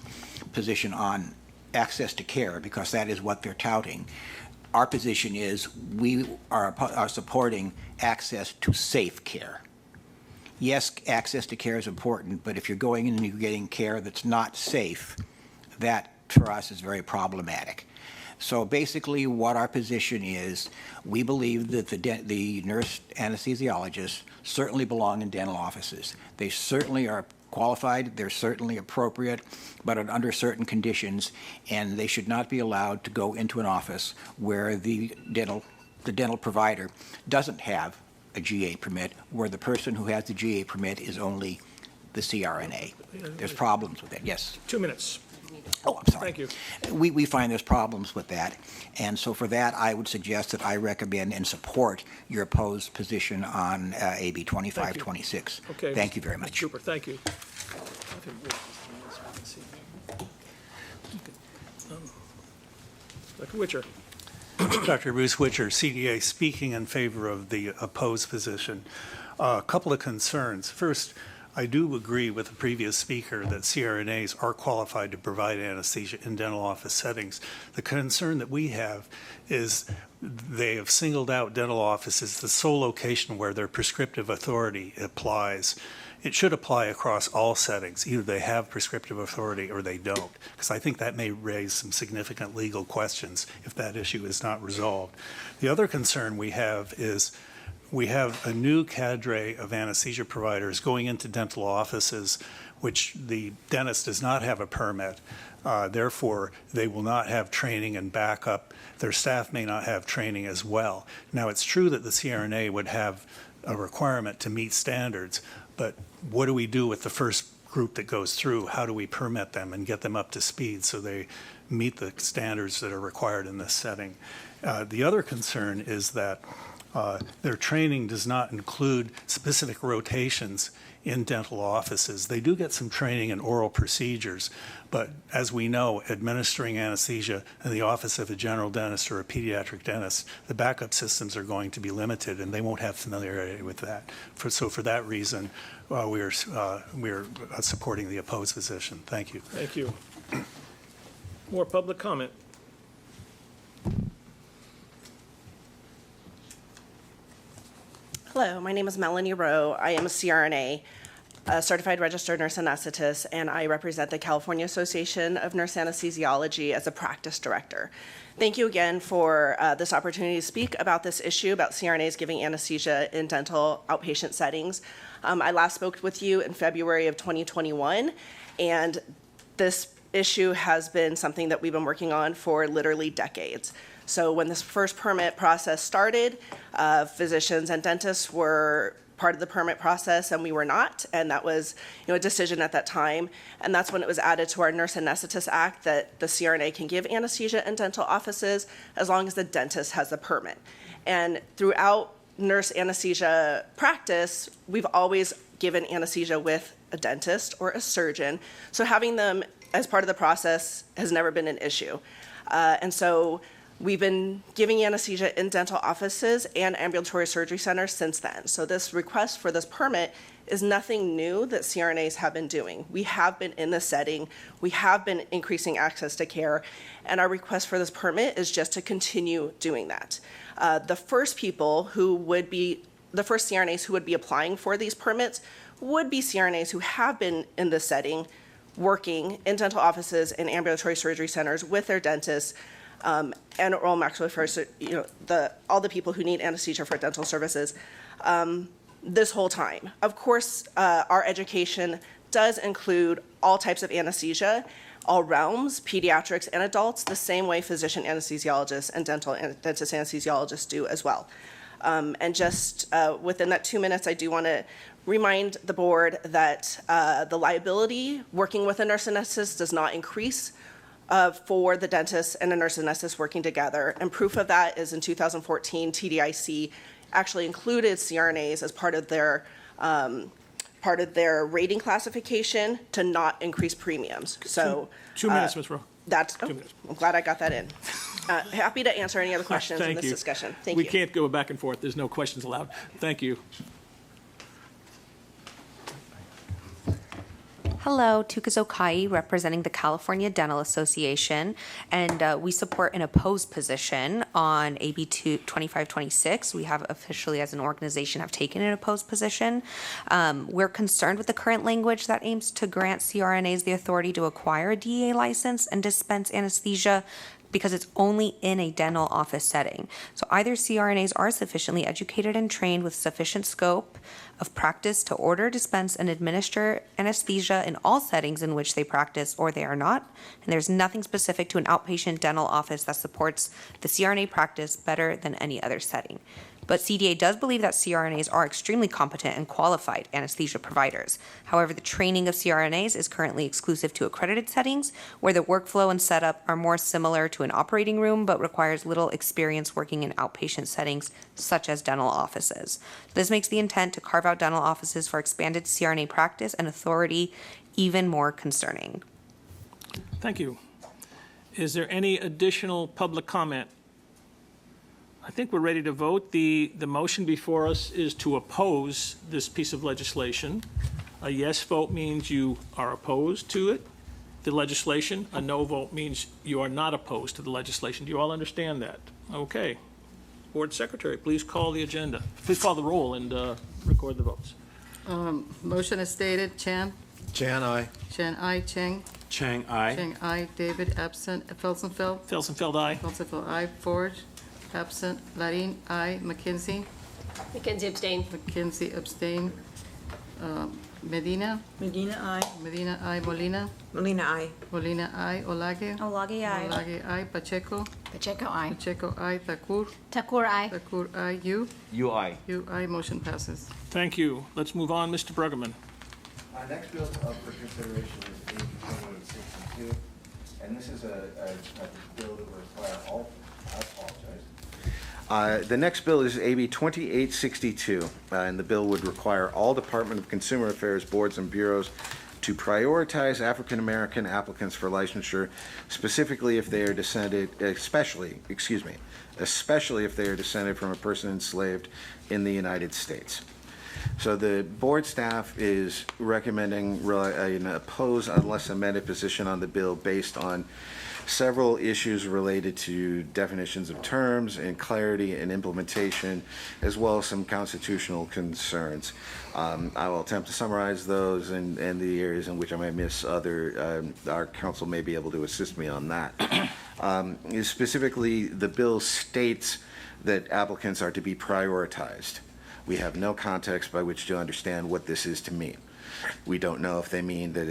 position on access to care, because that is what they're touting, our position is we are supporting access to safe care. Yes, access to care is important, but if you're going in and you're getting care that's not safe, that for us is very problematic. So basically what our position is, we believe that the nurse anesthesiologists certainly belong in dental offices. They certainly are qualified, they're certainly appropriate, but under certain conditions, and they should not be allowed to go into an office where the dental provider doesn't have a GA permit, where the person who has the GA permit is only the CRNA. There's problems with that. Yes? 2 minutes. Oh, I'm sorry. Thank you. We find there's problems with that, and so for that, I would suggest that I recommend and support your opposed position on AB 2526. Okay. Thank you very much. Cooper, thank you. Dr. Witcher. Dr. Bruce Witcher, CDA, speaking in favor of the opposed position. A couple of concerns. First, I do agree with the previous speaker that CRNAs are qualified to provide anesthesia in dental office settings. The concern that we have is they have singled out dental offices, the sole location where their prescriptive authority applies. It should apply across all settings. Either they have prescriptive authority or they don't, because I think that may raise some significant legal questions if that issue is not resolved. The other concern we have is we have a new cadre of anesthesia providers going into dental offices which the dentist does not have a permit. Therefore, they will not have training and backup. Their staff may not have training as well. Now, it's true that the CRNA would have a requirement to meet standards, but what do we do with the first group that goes through? How do we permit them and get them up to speed so they meet the standards that are required in this setting? The other concern is that their training does not include specific rotations in dental offices. They do get some training in oral procedures, but as we know, administering anesthesia in the office of a general dentist or a pediatric dentist, the backup systems are going to be limited and they won't have familiarity with that. So for that reason, we are supporting the opposed position. Thank you. Thank you. More public comment. Hello, my name is Melanie Rowe. I am a CRNA, a certified registered nurse anesthetist, and I represent the California Association of Nurse Anesthesiology as a practice director. Thank you again for this opportunity to speak about this issue about CRNAs giving anesthesia in dental outpatient settings. I last spoke with you in February of 2021, and this issue has been something that we've been working on for literally decades. So when this first permit process started, physicians and dentists were part of the permit process and we were not, and that was a decision at that time. And that's when it was added to our Nurse Anesthetist Act that the CRNA can give anesthesia in dental offices as long as the dentist has the permit. And throughout nurse anesthesia practice, we've always given anesthesia with a dentist or a surgeon. So having them as part of the process has never been an issue. And so we've been giving anesthesia in dental offices and ambulatory surgery centers since then. So this request for this permit is nothing new that CRNAs have been doing. We have been in this setting. We have been increasing access to care. And our request for this permit is just to continue doing that. The first CRNAs who would be applying for these permits would be CRNAs who have been in this setting, working in dental offices and ambulatory surgery centers with their dentists, and oral maxillofacial, all the people who need anesthesia for dental services this whole time. Of course, our education does include all types of anesthesia, all realms, pediatrics and adults, the same way physician anesthesiologists and dentist anesthesiologists do as well. And just within that 2 minutes, I do want to remind the board that the liability working with a nurse anesthetist does not increase for the dentist and a nurse anesthetist working together. And proof of that is in 2014, TDIC actually included CRNAs as part of their rating classification to not increase premiums. So 2 minutes, Ms. Rowe. I'm glad I got that in. Happy to answer any other questions in this discussion. Thank you. We can't go back and forth. There's no questions allowed. Thank you. Hello, Tukazo Kai, representing the California Dental Association, and we support an opposed position on AB 2526. We have officially, as an organization, have taken an opposed position. We're concerned with the current language that aims to grant CRNAs the authority to acquire a DEA license and dispense anesthesia because it's only in a dental office setting. So either CRNAs are sufficiently educated and trained with sufficient scope of practice to order, dispense, and administer anesthesia in all settings in which they practice, or they are not. And there's nothing specific to an outpatient dental office that supports the CRNA practice better than any other setting. But CDA does believe that CRNAs are extremely competent and qualified anesthesia providers. However, the training of CRNAs is currently exclusive to accredited settings, where the workflow and setup are more similar to an operating room, but requires little experience working in outpatient settings, such as dental offices. This makes the intent to carve out dental offices for expanded CRNA practice and authority even more concerning. Thank you. Is there any additional public comment? I think we're ready to vote. The motion before us is to oppose this piece of legislation. A yes vote means you are opposed to it, the legislation. A no vote means you are not opposed to the legislation. Do you all understand that? Okay. Board Secretary, please call the agenda. Please call the roll and record the votes. Motion is stated. Chan? Chan, aye. Chan, aye. Cheng? Chang, aye. Cheng, aye. David, absent. Felsenfeld? Felsenfeld, aye. Felsenfeld, aye. Ford? Absent. Larin, aye. McKenzie? McKenzie abstain. McKenzie abstain. Medina. Medina, aye. Medina, aye. Molina. Molina, aye. Molina, aye. Olage. Olage, aye. Olage, aye. Pacheco. Pacheco, aye. Pacheco, aye. Thakur. Thakur, aye. Thakur, aye. You. UI. You, aye. Motion passes. Thank you. Let's move on. Mr. Bruggeman. Next bill up for consideration is AB 2862, and this is a bill that will require all, I apologize. The next bill is AB 2862, and the bill would require all Department of Consumer Affairs boards and bureaus to prioritize African-American applicants for licensure, specifically if they are descended, especially if they are descended from a person enslaved in the United States. So the board staff is recommending an oppose unless amended position on the bill based on several issues related to definitions of terms and clarity and implementation, as well as some constitutional concerns. I will attempt to summarize those and the areas in which I may miss other, our counsel may be able to assist me on that. Specifically, the bill states that applicants are to be prioritized. We have no context by which to understand what this is to mean. We don't know if they mean that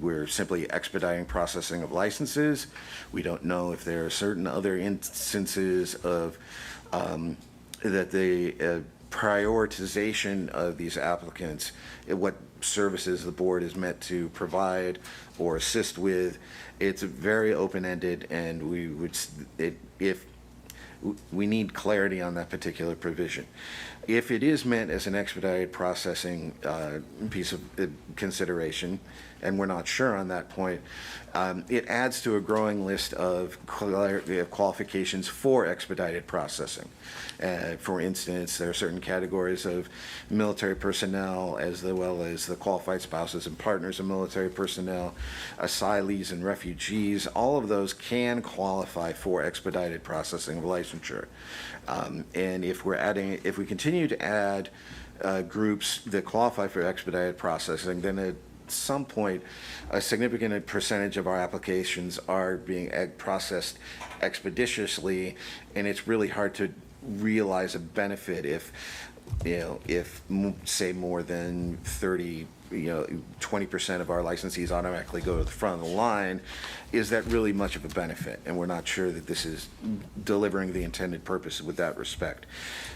we're simply expediting processing of licenses. We don't know if there are certain other instances of that the prioritization of these applicants, what services the board is meant to provide or assist with. It's very open-ended, and we need clarity on that particular provision. If it is meant as an expedited processing piece of consideration, and we're not sure on that point, it adds to a growing list of qualifications for expedited processing. For instance, there are certain categories of military personnel, as well as the qualified spouses and partners of military personnel, asylees and refugees. All of those can qualify for expedited processing of licensure. And if we continue to add groups that qualify for expedited processing, then at some point, a significant percentage of our applications are being processed expeditiously, and it's really hard to realize a benefit if say more than 20% of our licensees automatically go to the front of the line. Is that really much of a benefit? And we're not sure that this is delivering the intended purpose with that respect.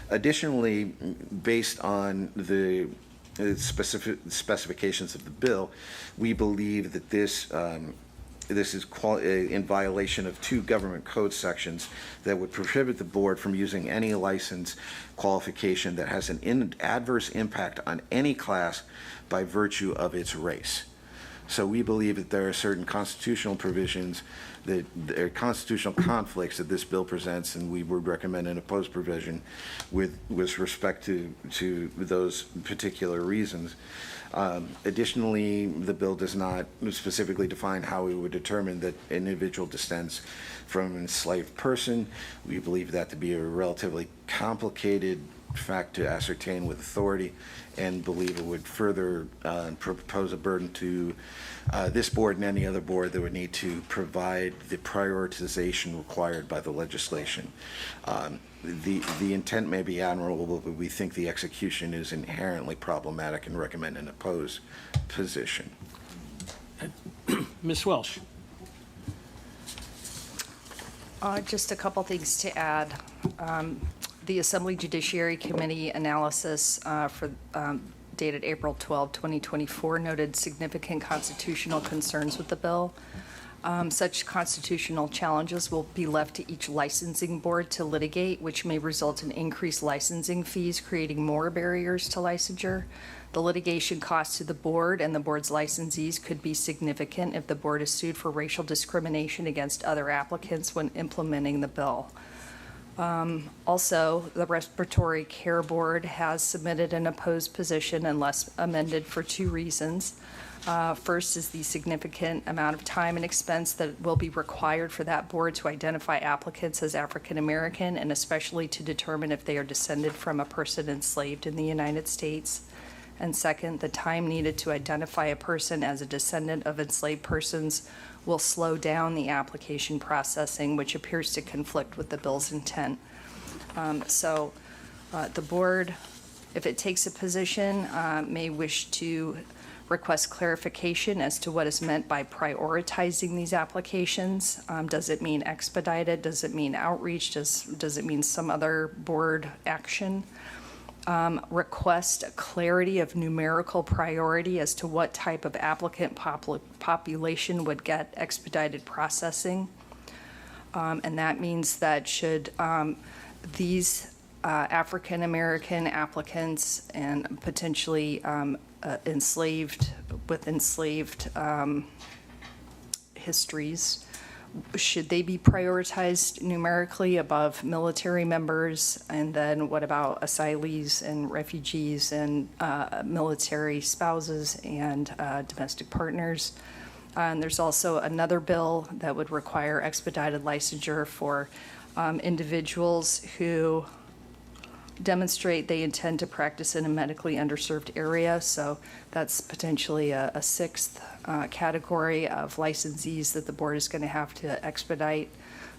Additionally, based on the specifications of the bill, we believe that this is in violation of two government code sections that would prohibit the board from using any license qualification that has an adverse impact on any class by virtue of its race. So we believe that there are certain constitutional provisions, that there are constitutional conflicts that this bill presents, and we would recommend an opposed provision with respect to those particular reasons. Additionally, the bill does not specifically define how we would determine that an individual descends from an enslaved person. We believe that to be a relatively complicated fact to ascertain with authority, and believe it would further propose a burden to this board and any other board that would need to provide the prioritization required by the legislation. The intent may be admirable, but we think the execution is inherently problematic and recommend an opposed position. Ms. Welsh. Just a couple things to add. The Assembly Judiciary Committee analysis dated April 12, 2024 noted significant constitutional concerns with the bill. Such constitutional challenges will be left to each licensing board to litigate, which may result in increased licensing fees, creating more barriers to licensure. The litigation costs to the board and the board's licensees could be significant if the board is sued for racial discrimination against other applicants when implementing the bill. Also, the Respiratory Care Board has submitted an opposed position unless amended for two reasons. First is the significant amount of time and expense that will be required for that board to identify applicants as African American, and especially to determine if they are descended from a person enslaved in the United States. And second, the time needed to identify a person as a descendant of enslaved persons will slow down the application processing, which appears to conflict with the bill's intent. The board if it takes a position, may wish to request clarification as to what is meant by prioritizing these applications. Does it mean expedited? Does it mean outreach? Does it mean some other board action? Request clarity of numerical priority as to what type of applicant population would get expedited processing. And that means that should these African-American applicants and potentially enslaved histories, should they be prioritized numerically above military members? And then what about asylees and refugees and military spouses and domestic partners? And there's also another bill that would require expedited licensure for individuals who demonstrate they intend to practice in a medically underserved area. So that's potentially a sixth category of licensees that the board is going to have to expedite.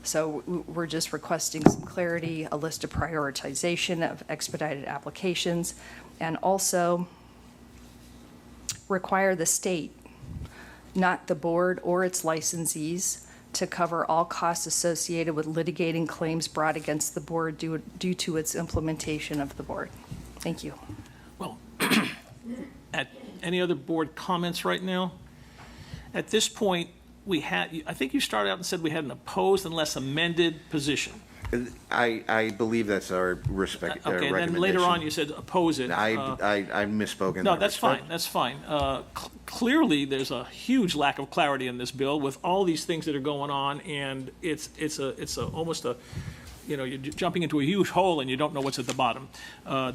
So we're just requesting some clarity, a list of prioritization of expedited applications, and also require the state, not the board or its licensees, to cover all costs associated with litigating claims brought against the board due to its implementation of the board. Thank you. Well, any other board comments right now? At this point, I think you started out and said we had an opposed unless amended position. I believe that's our Okay, and then later on you said oppose it. I misspoke in No, that that's fine, respect. that's fine. Clearly, there's a huge lack of clarity in this bill with all these things that are going on, and it's almost a, you're jumping into a huge hole and you don't know what's at the bottom.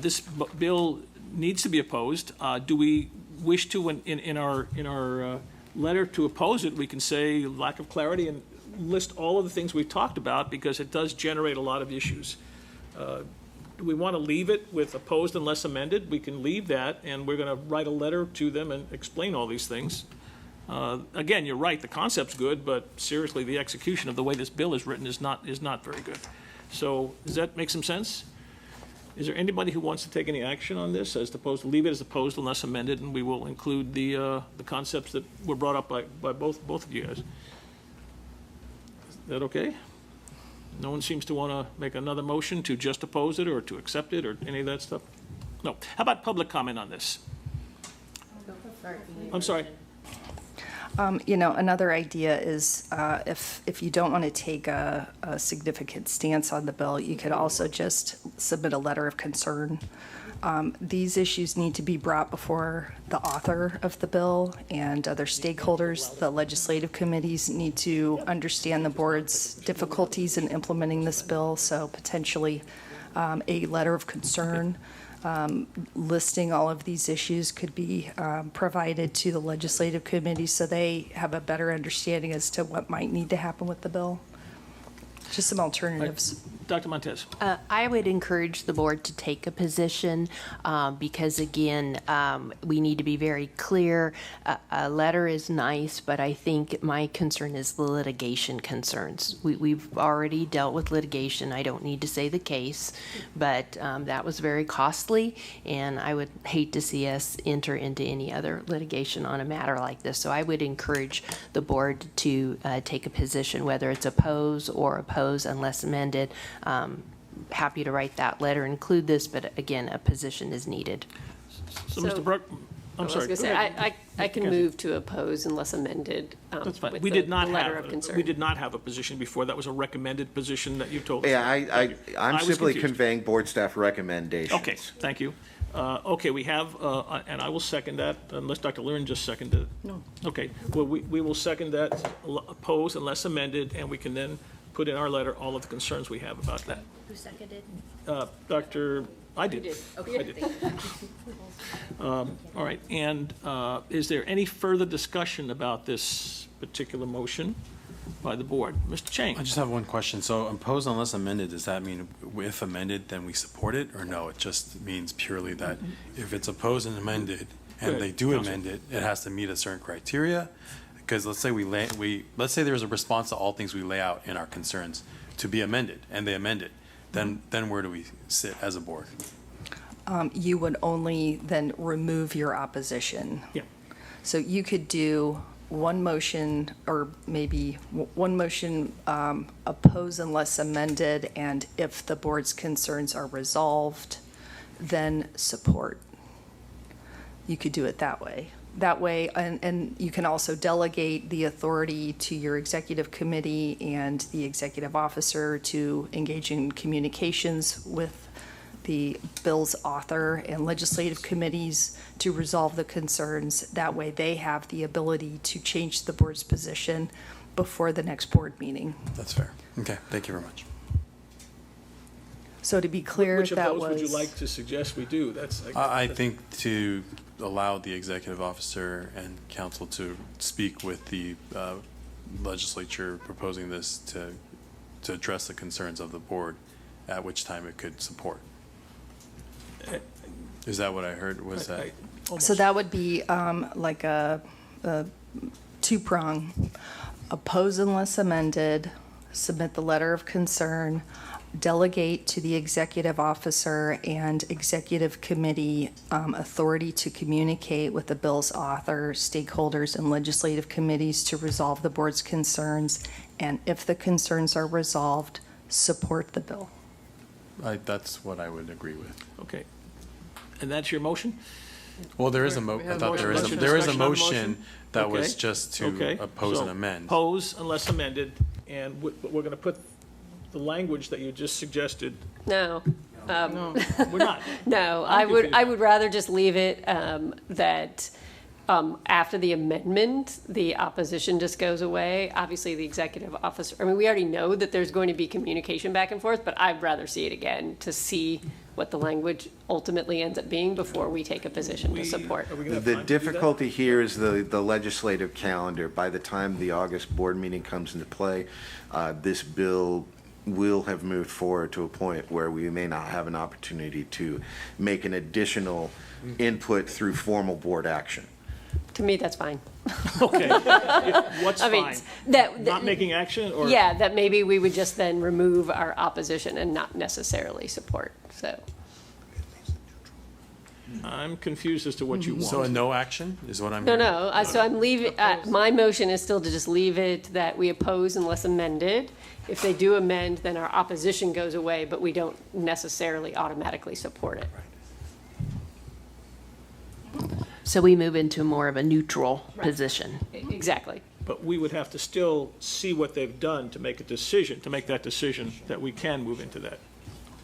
This bill needs to be opposed. Do we wish to, in our letter to oppose it, we can say lack of clarity and list all of the things we've talked about, because it does generate a lot of issues. Do we want to leave it with opposed unless amended? We can leave that, and we're going to write a letter to them and explain all these things. Again, you're right, the concept's good, but seriously, the execution of the way this bill is written is not very good. So does that make some sense? Is there anybody who wants to take any action on this as opposed to leave it as opposed unless amended, and we will include the concepts that were brought up by both of you guys? Is that okay? No one seems to want to make another motion to just oppose it or to accept it or any of that stuff? No. How about public comment on this? I'm sorry. Another idea is if you don't want to take a significant stance on the bill, you could also just submit a letter of concern. These issues need to be brought before the author of the bill and other stakeholders. The legislative committees need to understand the board's difficulties in implementing this bill, so potentially a letter of concern listing all of these issues could be provided to the legislative committee so they have a better understanding as to what might need to happen with the bill. Just some alternatives. Dr. Montez. I would encourage the board to take a position because, again, we need to be very clear. A letter is nice, but I think my concern is the litigation concerns. We've already dealt with litigation. I don't need to say the case, but that was very costly, and I would hate to see us enter into any other litigation on a matter like this. So I would encourage the board to take a position, whether it's oppose or oppose unless amended. Happy to write that letter, include this, but again, a position is needed. So Mr. Brook, I'm sorry. I was going to say, I can move to oppose unless amended. That's fine. With We the did not letter of concern. we did not have a position before. That was a recommended position that you told us. Yeah, I'm was simply confused. conveying board staff recommendations. Okay, thank you. Okay, we have, and I will second that, unless Dr. Luren just seconded it. No. Okay, well, we will second that, oppose unless amended, and we can then put in our letter all of the concerns we have about that. Who seconded? I did. Okay. I did. All right, and is there any further discussion about this particular motion by the board? Mr. Chang? I just have one question. So oppose unless amended, does that mean if amended, then we support it? Or no, it just means purely that if it's opposed and amended, and they do amend it, it has to meet a certain criteria? Because let's say let's say there's a response to all things we lay out in our concerns to be amended, and they amend it, then where do we sit as a board? you would only then remove your opposition. Yeah. So you could do one motion, or maybe one motion, oppose unless amended, and if the board's concerns are resolved, then support. You could do it that way. That way, and you can also delegate the authority to your executive committee and the executive officer to engage in communications with the bill's author and legislative committees to resolve the concerns. That way, they have the ability to change the board's position before the next board meeting. That's fair. Okay, thank you very much. So to be clear, Which of that those would you was- like to suggest we do? I think to allow the executive officer and council to speak with the legislature proposing this to address the concerns of the board, at which time it could support. Is that what I heard? Was that? So that would be like a two-prong. Oppose unless amended, submit the letter of concern, delegate to the executive officer and executive committee authority to communicate with the bill's author, stakeholders, and legislative committees to resolve the board's concerns, and if the concerns are resolved, support the bill. That's what I would agree with. Okay. And that's your motion? Well, there is a We have I thought motion. there is Motion, there is a discussion on the motion motion? that Okay. was just to Okay. oppose So, and amend. Oppose unless amended, and we're going to put the language that you just suggested. No. We're not. No, I'm I would rather just leave it that after the amendment, the opposition just goes away. Obviously, the executive officer, I mean, we already know that there's going to be communication back and forth, but I'd rather see it again to see what the language ultimately ends up being before we take a position to support. The difficulty here is the legislative calendar. By the time the August board meeting comes into play, this bill will have moved forward to a point where we may not have an opportunity to make an additional input through formal board action. To me, that's fine. Okay. What's I mean, fine? Not making action, or? Yeah, that maybe we would just then remove our opposition and not necessarily support, so. I'm confused as to what you want. So a no action is what I'm No, hearing? no, so I'm leaving, my motion is still to just leave it that we oppose unless amended. If they do amend, then our opposition goes away, but we don't necessarily automatically support it. So we move into more of a neutral Right. position. Exactly. But we would have to still see what they've done to make a decision, to make that decision that we can move into that.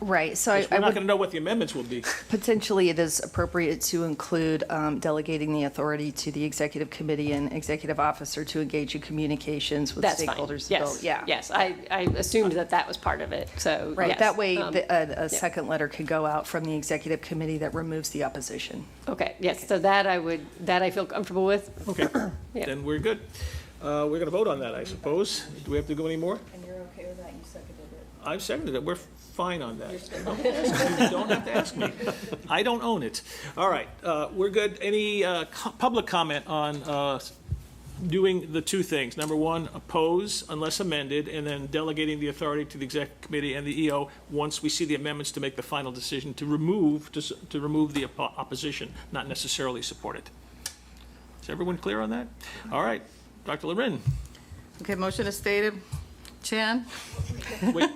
Right, so We're I not would, going to know what the amendments will be. potentially it is appropriate to include delegating the authority to the executive committee and executive officer to engage in communications with That's fine. stakeholders. Yes, Yeah. yes, I assumed that was part of it, so, Right, yes. that way, Um, a second letter could go out from the executive committee that removes the opposition. Okay, yes, so that I feel comfortable with. Okay, Yeah. then we're good. We're going to vote on that, I suppose. Do we have to go any more? And you're okay with that? You seconded it? I've seconded it. We're fine on that. You don't have to ask me. I don't own it. All right, we're good. Any public comment on doing the two things? Number one, oppose unless amended, and then delegating the authority to the exec committee and the EO once we see the amendments to make the final decision to remove the opposition, not necessarily support it. Is everyone clear on that? All right, Dr. Loren. Okay, motion is stated. Chan? Wait.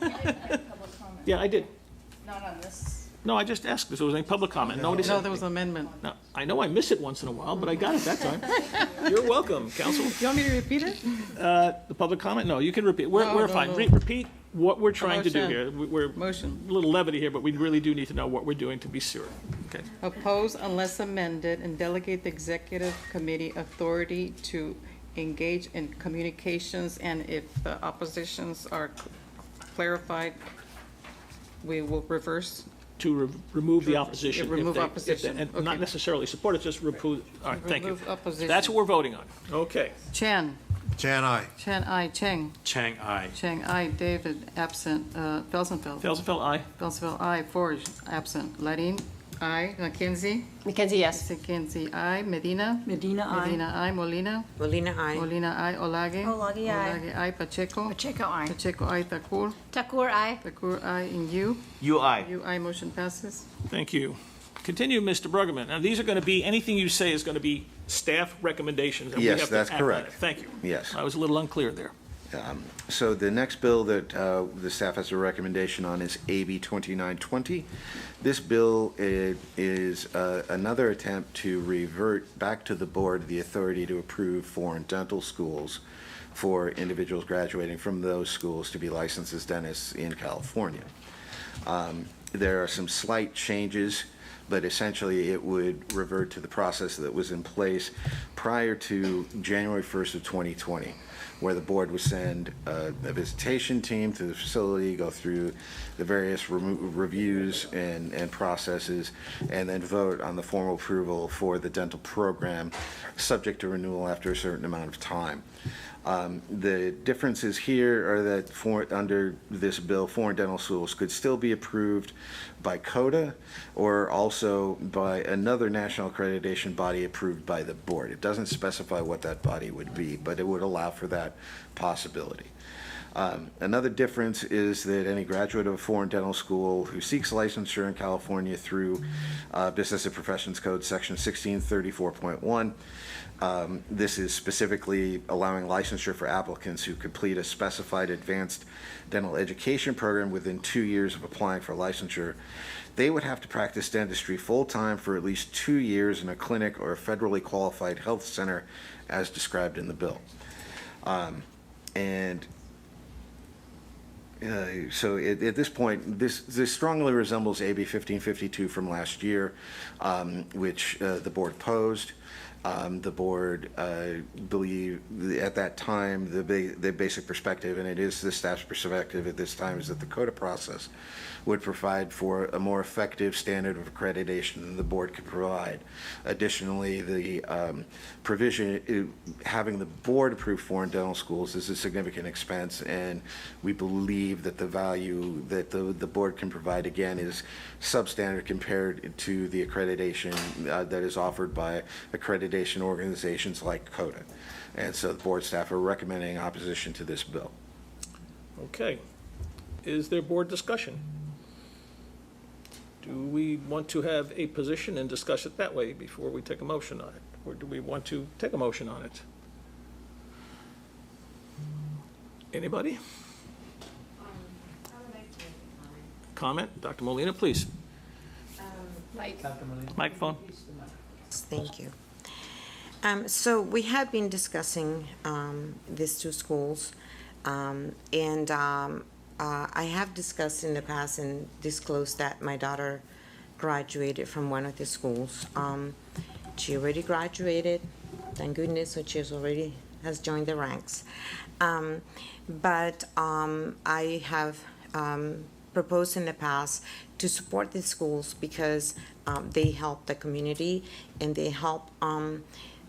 Yeah, I did. Not on this. No, I just asked if there was any public comment. Nobody said. No, there was an amendment. No, I know I miss it once in a while, but I got it that time. You're welcome, counsel. You want me to repeat it? The public comment? No, you can repeat. We're No, fine. no. Repeat what we're trying to do Motion. here. We're Motion. a little levity here, but we really do need to know what we're doing to be sure. Okay. Oppose unless amended and delegate the executive committee authority to engage in communications, and if the oppositions are clarified, we will reverse. To remove the opposition. Yeah, remove if they- opposition. And not Okay. necessarily support it, just remove. All right, thank you. Remove opposition. That's what we're voting on. Okay. Chan? Chan, aye. Chan, aye. Cheng? Chang, aye. Cheng, aye. David, absent. Felsenfeld? Felsenfeld, aye. Felsenfeld, aye. Forge, absent. Ladine, aye. Mackenzie? Mackenzie, yes. Mackenzie, aye. Medina? Medina, aye. Medina, aye. Molina? Molina, aye. Molina, aye. Olage? Olage, aye. Olage, aye. Pacheco? Pacheco, aye. Pacheco, aye. Takur? Takur, aye. Takur, aye. And you? You aye. You, aye. Motion passes. Thank you. Continue, Mr. Bruggeman. Now, these are going to be, anything you say is going to be staff recommendations. And we Yes, have to that's act on correct. it. Thank you. Yes. I was a little unclear there. So the next bill that the staff has a recommendation on is AB 2920. This bill is another attempt to revert back to the board the authority to approve foreign dental schools for individuals graduating from those schools to be licensed as dentists in California. There are some slight changes, but essentially it would revert to the process that was in place prior to January 1st of 2020, where the board would send a visitation team to the facility, go through the various reviews and processes, and then vote on the formal approval for the dental program, subject to renewal after a certain amount of time. The differences here are that under this bill, foreign dental schools could still be approved by CODA or also by another national accreditation body approved by the board. It doesn't specify what that body would be, but it would allow for that possibility. Another difference is that any graduate of a foreign dental school who seeks licensure in California through Business and Professions Code Section 1634.1, this is specifically allowing licensure for applicants who complete a specified advanced dental education program within 2 years of applying for licensure. They would have to practice dentistry full-time for at least 2 years in a clinic or a federally qualified health center as described in the bill. So at this point, this strongly resembles AB 1552 from last year, which the board opposed. The board believed at that time the basic perspective, and it is the staff's perspective at this time, is that the CODA process would provide for a more effective standard of accreditation than the board could provide. Additionally, the provision having the board approve foreign dental schools is a significant expense, and we believe that the value that the board can provide, again, is substandard compared to the accreditation that is offered by accreditation organizations like CODA. And so the board staff are recommending opposition to this bill. Okay. Is there board discussion? Do we want to have a position and discuss it that way before we take a motion on it? Or do we want to take a motion on it? Anybody? Comment? Dr. Molina, please. Microphone. Thank you. So we have been discussing these two schools, and I have discussed in the past and disclosed that my daughter graduated from one of the schools. She already graduated, thank goodness, so she has joined the ranks. But I have proposed in the past to support these schools because they help the community and they help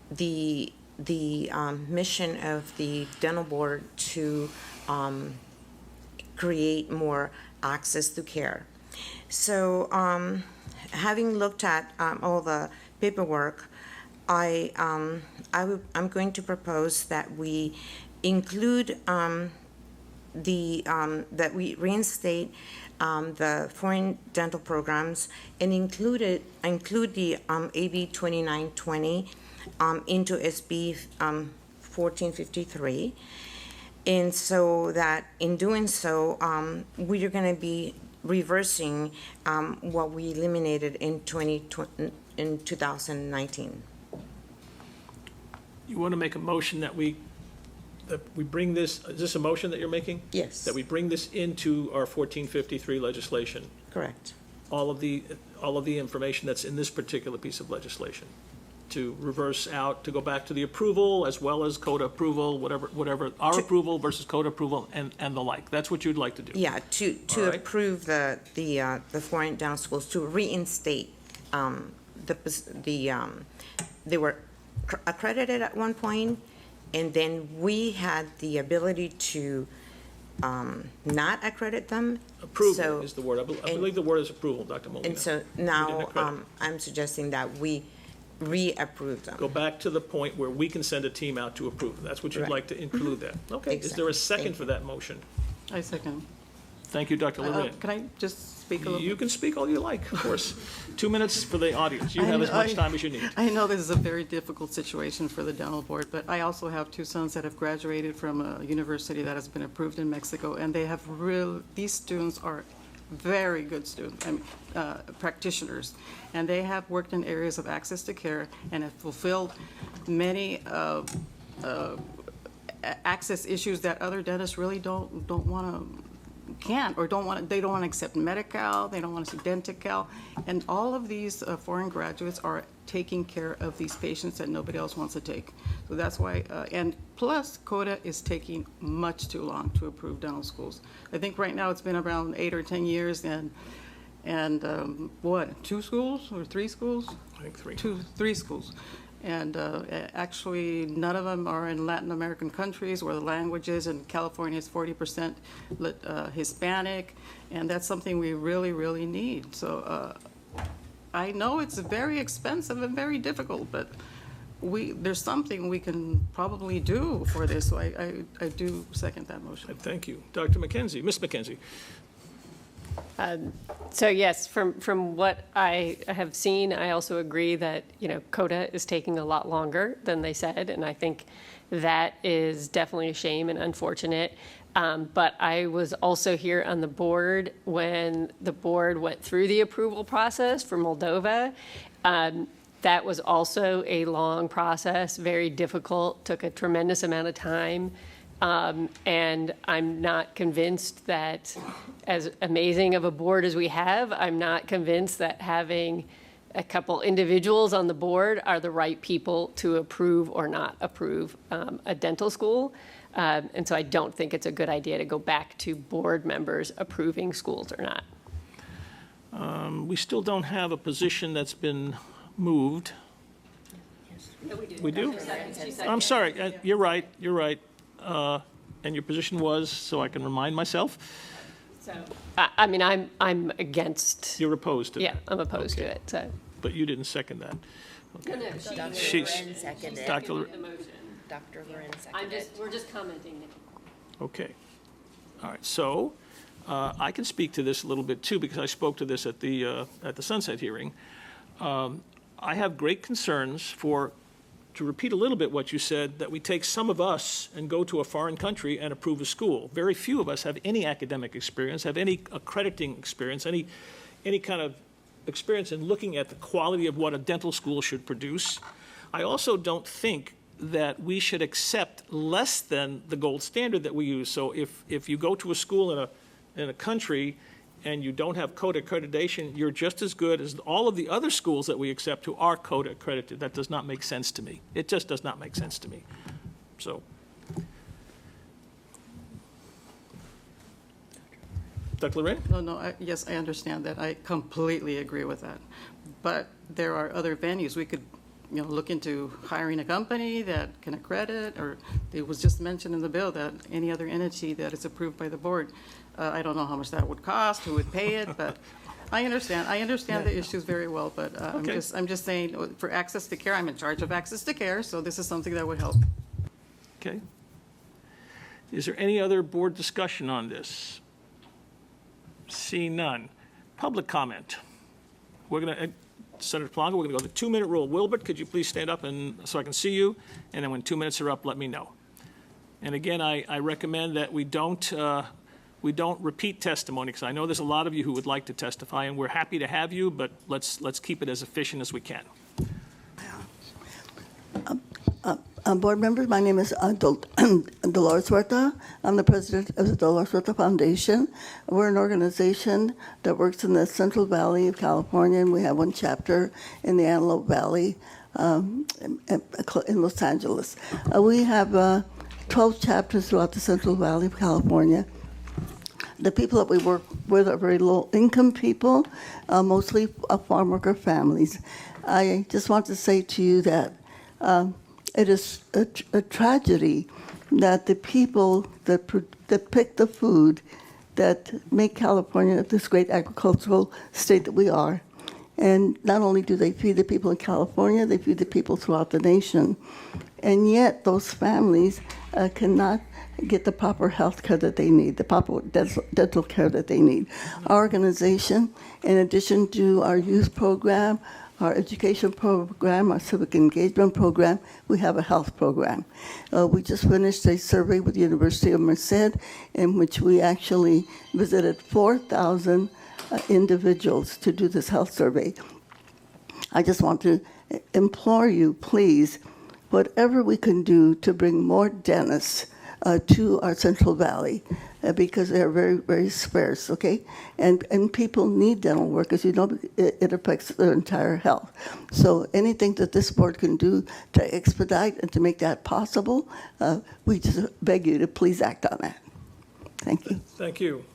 the mission of the dental board to create more access to care. So having looked at all the paperwork, I'm going to propose that we include that we reinstate the foreign dental programs and include the AB 2920 into SB 1453. And so that in doing so, we are going to be reversing what we eliminated in 2019. You want to make a motion that we bring this, is this a motion that you're making? Yes. That we bring this into our 1453 legislation? Correct. All of the information that's in this particular piece of legislation, to reverse out, to go back to the approval as well as CODA approval, whatever, our approval versus CODA approval and the like. That's what you'd like to do? Yeah, to right. approve the foreign dental schools, to reinstate they were accredited at one point, and then we had the ability to not accredit them. Approval is the word. I believe the word is approval, Dr. Molina. And so now I'm suggesting that we reapprove them. Go back to the point where we can send a team out to approve. That's what you'd Right. like to include that. Okay, is there a second for that motion? I second. Thank you, Dr. Lorraine. Can I just speak a little? You can speak all you like, of course. 2 minutes for the audience. You have as much time as you need. I know this is a very difficult situation for the dental board, but I also have two sons that have graduated from a university that has been approved in Mexico, and they have these students are very good students, practitioners, and they have worked in areas of access to care and have fulfilled many access issues that other dentists really don't want to, they don't want to accept Medi-Cal, they don't want to see Denti-Cal, and all of these foreign graduates are taking care of these patients that nobody else wants to take. So that's why, and plus CODA is taking much too long to approve dental schools. I think right now it's been around 8 or 10 years, and what, 2 schools or 3 schools? I think 3. 3 schools. And actually, none of them are in Latin American countries where the language is, and California is 40% Hispanic, and that's something we really, really need. So I know it's very expensive and very difficult, but there's something we can probably do for this, so I do second that motion. Thank you. Dr. McKenzie, Ms. McKenzie. So yes, from what I have seen, I also agree that, CODA is taking a lot longer than they said, and I think that is definitely a shame and unfortunate. But I was also here on the board when the board went through the approval process for Moldova. That was also a long process, very difficult, took a tremendous amount of time. And I'm not convinced that, as amazing of a board as we have, I'm not convinced that having a couple individuals on the board are the right people to approve or not approve a dental school. And so I don't think it's a good idea to go back to board members approving schools or not. We still don't have a position that's been moved. We do? I'm sorry, you're right. And your position was, so I can remind myself? So, I'm against. You're opposed to it? Yeah, I'm opposed to it, so. But you didn't second that. Dr. Loren seconded. Dr. Loren seconded. We're just commenting. Okay. All right, so I can speak to this a little bit too, because I spoke to this at the Sunset hearing. I have great concerns to repeat a little bit what you said, that we take some of us and go to a foreign country and approve a school. Very few of us have any academic experience, have any accrediting experience, any kind of experience in looking at the quality of what a dental school should produce. I also don't think that we should accept less than the gold standard that we use. So if you go to a school in a country and you don't have CODA accreditation, you're just as good as all of the other schools that we accept who are CODA accredited. That does not make sense to me. It just does not make sense to me. So, Dr. Loren? No, yes, I understand that. I completely agree with that. But there are other venues. We could, look into hiring a company that can accredit, or it was just mentioned in the bill that any other entity that is approved by the board. I don't know how much that would cost, who would pay it, but I understand. I understand the issues very well, but Okay. I'm just saying, for access to care, I'm in charge of access to care, so this is something that would help. Okay. Is there any other board discussion on this? See none. Public comment. We're going to, Senator Palanga, we're going to go the 2-minute rule. Wilbert, could you please stand up so I can see you? And then when 2 minutes are up, let me know. And again, I recommend that we don't repeat testimony, because I know there's a lot of you who would like to testify, and we're happy to have you, but let's keep it as efficient as we can. Board members, my name is Dolores Huerta. I'm the president of the Dolores Huerta Foundation. We're an organization that works in the Central Valley of California, and we have one chapter in the Antelope Valley in Los Angeles. We have 12 chapters throughout the Central Valley of California. The people that we work with are very low-income people, mostly farm worker families. I just want to say to you that it is a tragedy that the people that pick the food that make California this great agricultural state that we are, and not only do they feed the people in California, they feed the people throughout the nation. And yet those families cannot get the proper health care that they need, the proper dental care that they need. Our organization, in addition to our youth program, our education program, our civic engagement program, we have a health program. We just finished a survey with the University of Merced in which we actually visited 4,000 individuals to do this health survey. I just want to implore you, please, whatever we can do to bring more dentists to our Central Valley, because they're very, very sparse, okay? And people need dental work, as you know, it affects their entire health. So anything that this board can do to expedite and to make that possible, we just beg you to please act on that. Thank you. Thank you.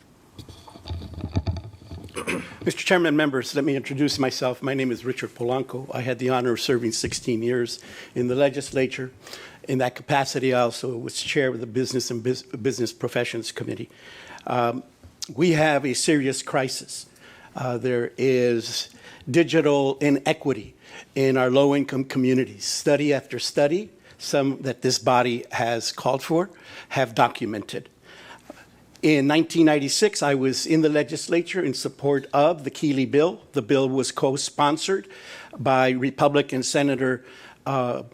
Mr. Chairman, members, let me introduce myself. My name is Richard Polanco. I had the honor of serving 16 years in the legislature. In that capacity, I also was chair of the Business and Business Professions Committee. We have a serious crisis. There is digital inequity in our low-income communities. Study after study, some that this body has called for, have documented. In 1996, I was in the legislature in support of the Keeley bill. The bill was co-sponsored by Republican Senator Johanneson,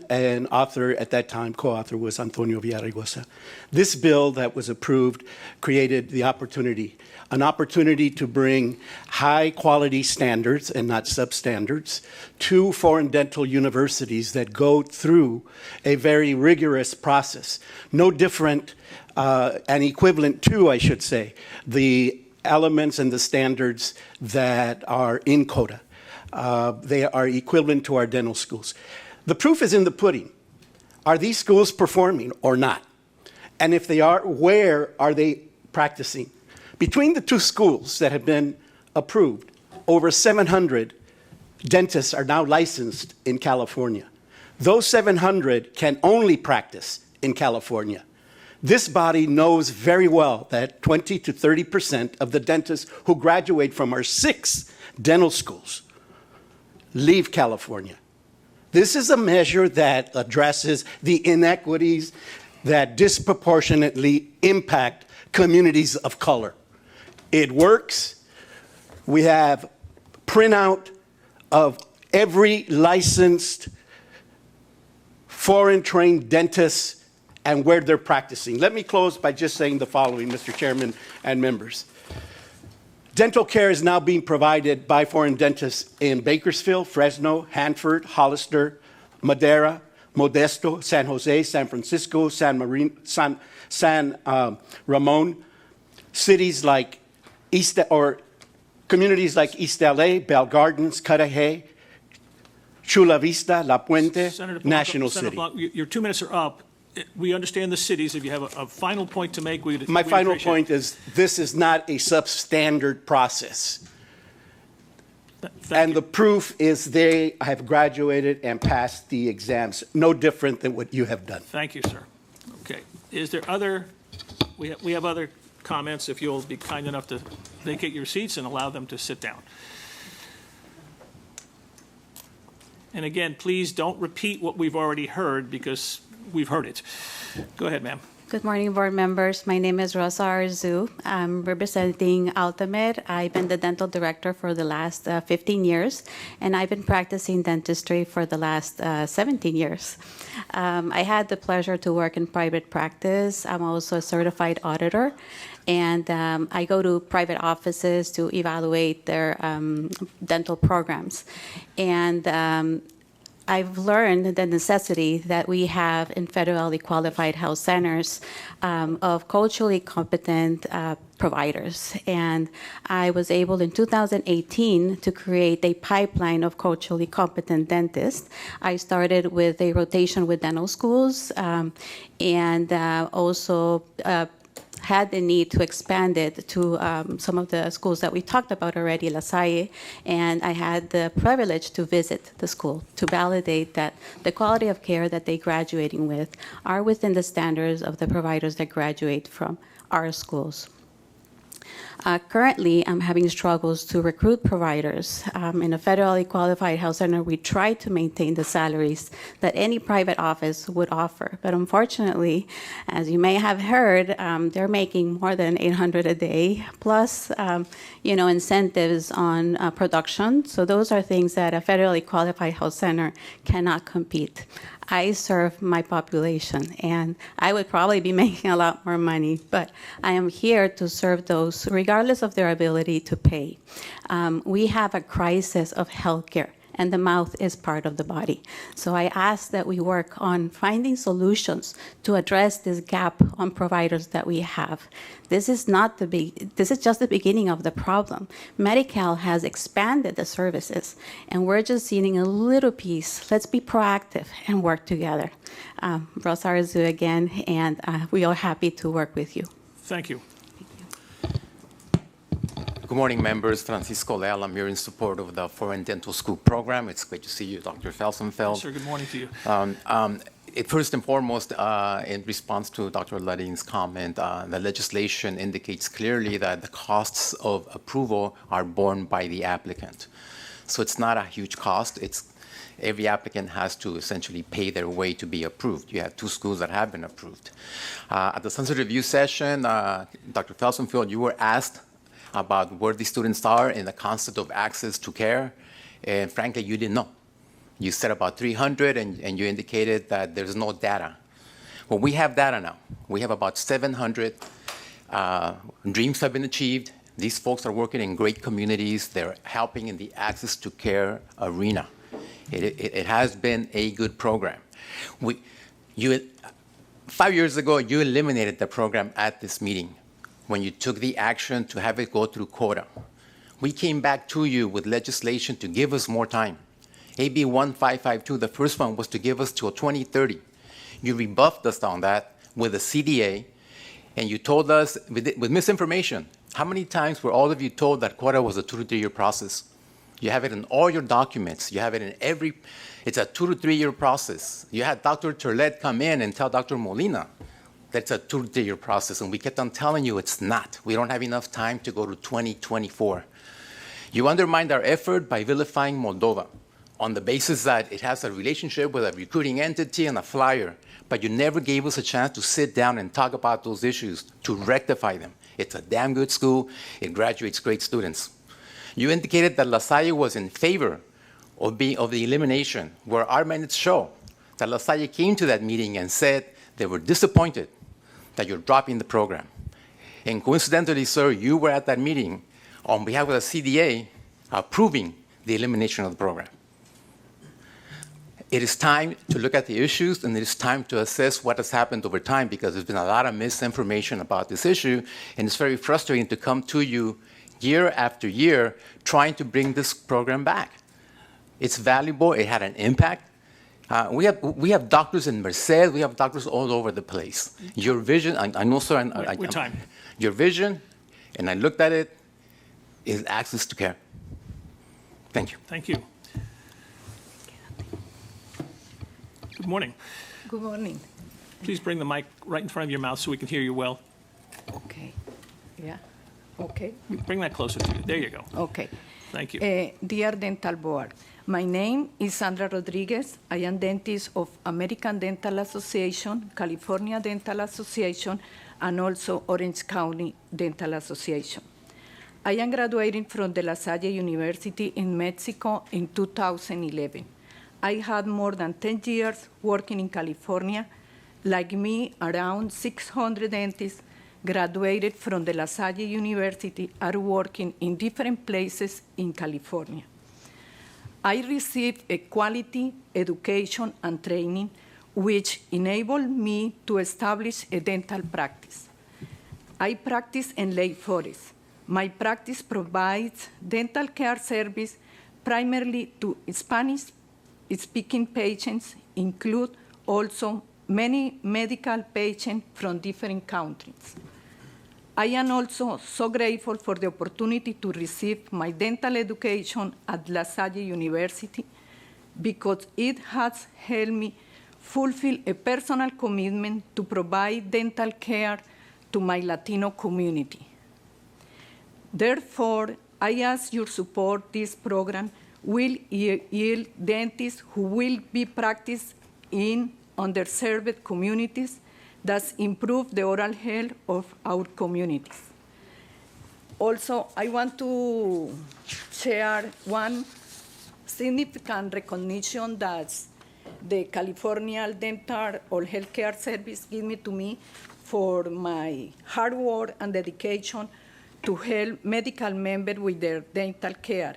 and author at that time, co-author was Antonio Villaraigosa. This bill that was approved created the opportunity, an opportunity to bring high-quality standards and not substandards to foreign dental universities that go through a very rigorous process, no different and equivalent to, I should say, the elements and the standards that are in CODA. They are equivalent to our dental schools. The proof is in the pudding. Are these schools performing or not? And if they are, where are they practicing? Between the two schools that have been approved, over 700 dentists are now licensed in California. Those 700 can only practice in California. This body knows very well that 20 to 30% of the dentists who graduate from our 6 dental schools leave California. This is a measure that addresses the inequities that disproportionately impact communities of color. It works. We have printout of every licensed foreign-trained dentist and where they're practicing. Let me close by just saying the following, Mr. Chairman and members. Dental care is now being provided by foreign dentists in Bakersfield, Fresno, Hanford, Hollister, Madera, Modesto, San Jose, San Francisco, San Ramon, cities like communities like East LA, Bell Gardens, Cudahy, Chula Vista, La Puente, Senator National Senator City. Blanc, your 2 minutes are up. We understand the cities. If you have a final point to make, My final point is this is not a substandard process. And the proof is they have graduated and passed the exams, no different than what you have done. Thank you, sir. Okay. Is there other, we have other comments, if you'll be kind enough to vacate your seats and allow them to sit down. And again, please don't repeat what we've already heard because we've heard it. Go ahead, ma'am. Good morning, board members. My name is Rosa Arzu. I'm representing Altamed. I've been the dental director for the last 15 years, and I've been practicing dentistry for the last 17 years. I had the pleasure to work in private practice. I'm also a certified auditor, and I go to private offices to evaluate their dental programs. And I've learned the necessity that we have in federally qualified health centers of culturally competent providers. And I was able in 2018 to create a pipeline of culturally competent dentists. I started with a rotation with dental schools and also had the need to expand it to some of the schools that we talked about already, La Salle, and I had the privilege to visit the school to validate that the quality of care that they're graduating with are within the standards of the providers that graduate from our schools. Currently, I'm having struggles to recruit providers. In a federally qualified health center, we try to maintain the salaries that any private office would offer. But unfortunately, as you may have heard, they're making more than $800 a day, plus incentives on production. So those are things that a federally qualified health center cannot compete. I serve my population, and I would probably be making a lot more money, but I am here to serve those regardless of their ability to pay. We have a crisis of healthcare, and the mouth is part of the body. So I ask that we work on finding solutions to address this gap on providers that we have. This is just the beginning of the problem. Medi-Cal has expanded the services, and we're just seeing a little piece. Let's be proactive and work together. Rosa Arzu again, and we are happy to work with you. Thank you. Good morning, members. Francisco Leal. I'm here in support of the Foreign Dental School program. It's great to see you, Dr. Felsenfeld. Sir, good morning to you. First and foremost, in response to Dr. Ludding's comment, the legislation indicates clearly that the costs of approval are borne by the applicant. So it's not a huge cost. Every applicant has to essentially pay their way to be approved. You have 2 schools that have been approved. At the sunset review session, Dr. Felsenfeld, you were asked about where the students are in the concept of access to care, and frankly, you didn't know. You said about 300, and you indicated that there's no data. Well, we have data now. We have about 700. Dreams have been achieved. These folks are working in great communities. They're helping in the access to care arena. It has been a good program. 5 years ago, you eliminated the program at this meeting when you took the action to have it go through quota. We came back to you with legislation to give us more time. AB 1552, the first one was to give us till 2030. You rebuffed us on that with a CDA, and you told us with misinformation. How many times were all of you told that quota was a 2 to 3 year process? You have it in all your documents. You have it in it's a 2 to 3 year process. You had Dr. Turlet come in and tell Dr. Molina that's a 2 to 3 year process, and we kept on telling you it's not. We don't have enough time to go to 2024. You undermined our effort by vilifying Moldova on the basis that it has a relationship with a recruiting entity and a flyer, but you never gave us a chance to sit down and talk about those issues, to rectify them. It's a damn good school. It graduates great students. You indicated that La Salle was in favor of the elimination, where our minutes show that La Salle came to that meeting and said they were disappointed that you're dropping the program. And coincidentally, sir, you were at that meeting on behalf of the CDA approving the elimination of the program. It is time to look at the issues, and it is time to assess what has happened over time, because there's been a lot of misinformation about this issue, and it's very frustrating to come to you year after year trying to bring this program back. It's valuable. It had an impact. We have doctors in Merced. We have doctors all over the place. Your vision, I know, sir. Time. Your vision, and I looked at it, is access to care. Thank you. Thank you. Good morning. Good morning. Please bring the mic right in front of your mouth so we can hear you well. Okay. Yeah. Okay. Bring that closer to you. There you go. Okay. Thank you. Dear Dental Board, my name is Sandra Rodriguez. I am dentist of American Dental Association, California Dental Association, and also Orange County Dental Association. I am graduating from De La Salle University in Mexico in 2011. I had more than 10 years working in California. Like me, around 600 dentists graduated from De La Salle University are working in different places in California. I received a quality education and training which enabled me to establish a dental practice. I practice in Lake Forest. My practice provides dental care service primarily to Spanish-speaking patients, include also many medical patients from different countries. I am also so grateful for the opportunity to receive my dental education at La Salle University because it has helped me fulfill a personal commitment to provide dental care to my Latino community. Therefore, I ask your support. This program will yield dentists who will be practiced in underserved communities, thus improve the oral health of our communities. Also, I want to share one significant recognition that the California Dental or Healthcare Service give me to me for my hard work and dedication to help medical members with their dental care.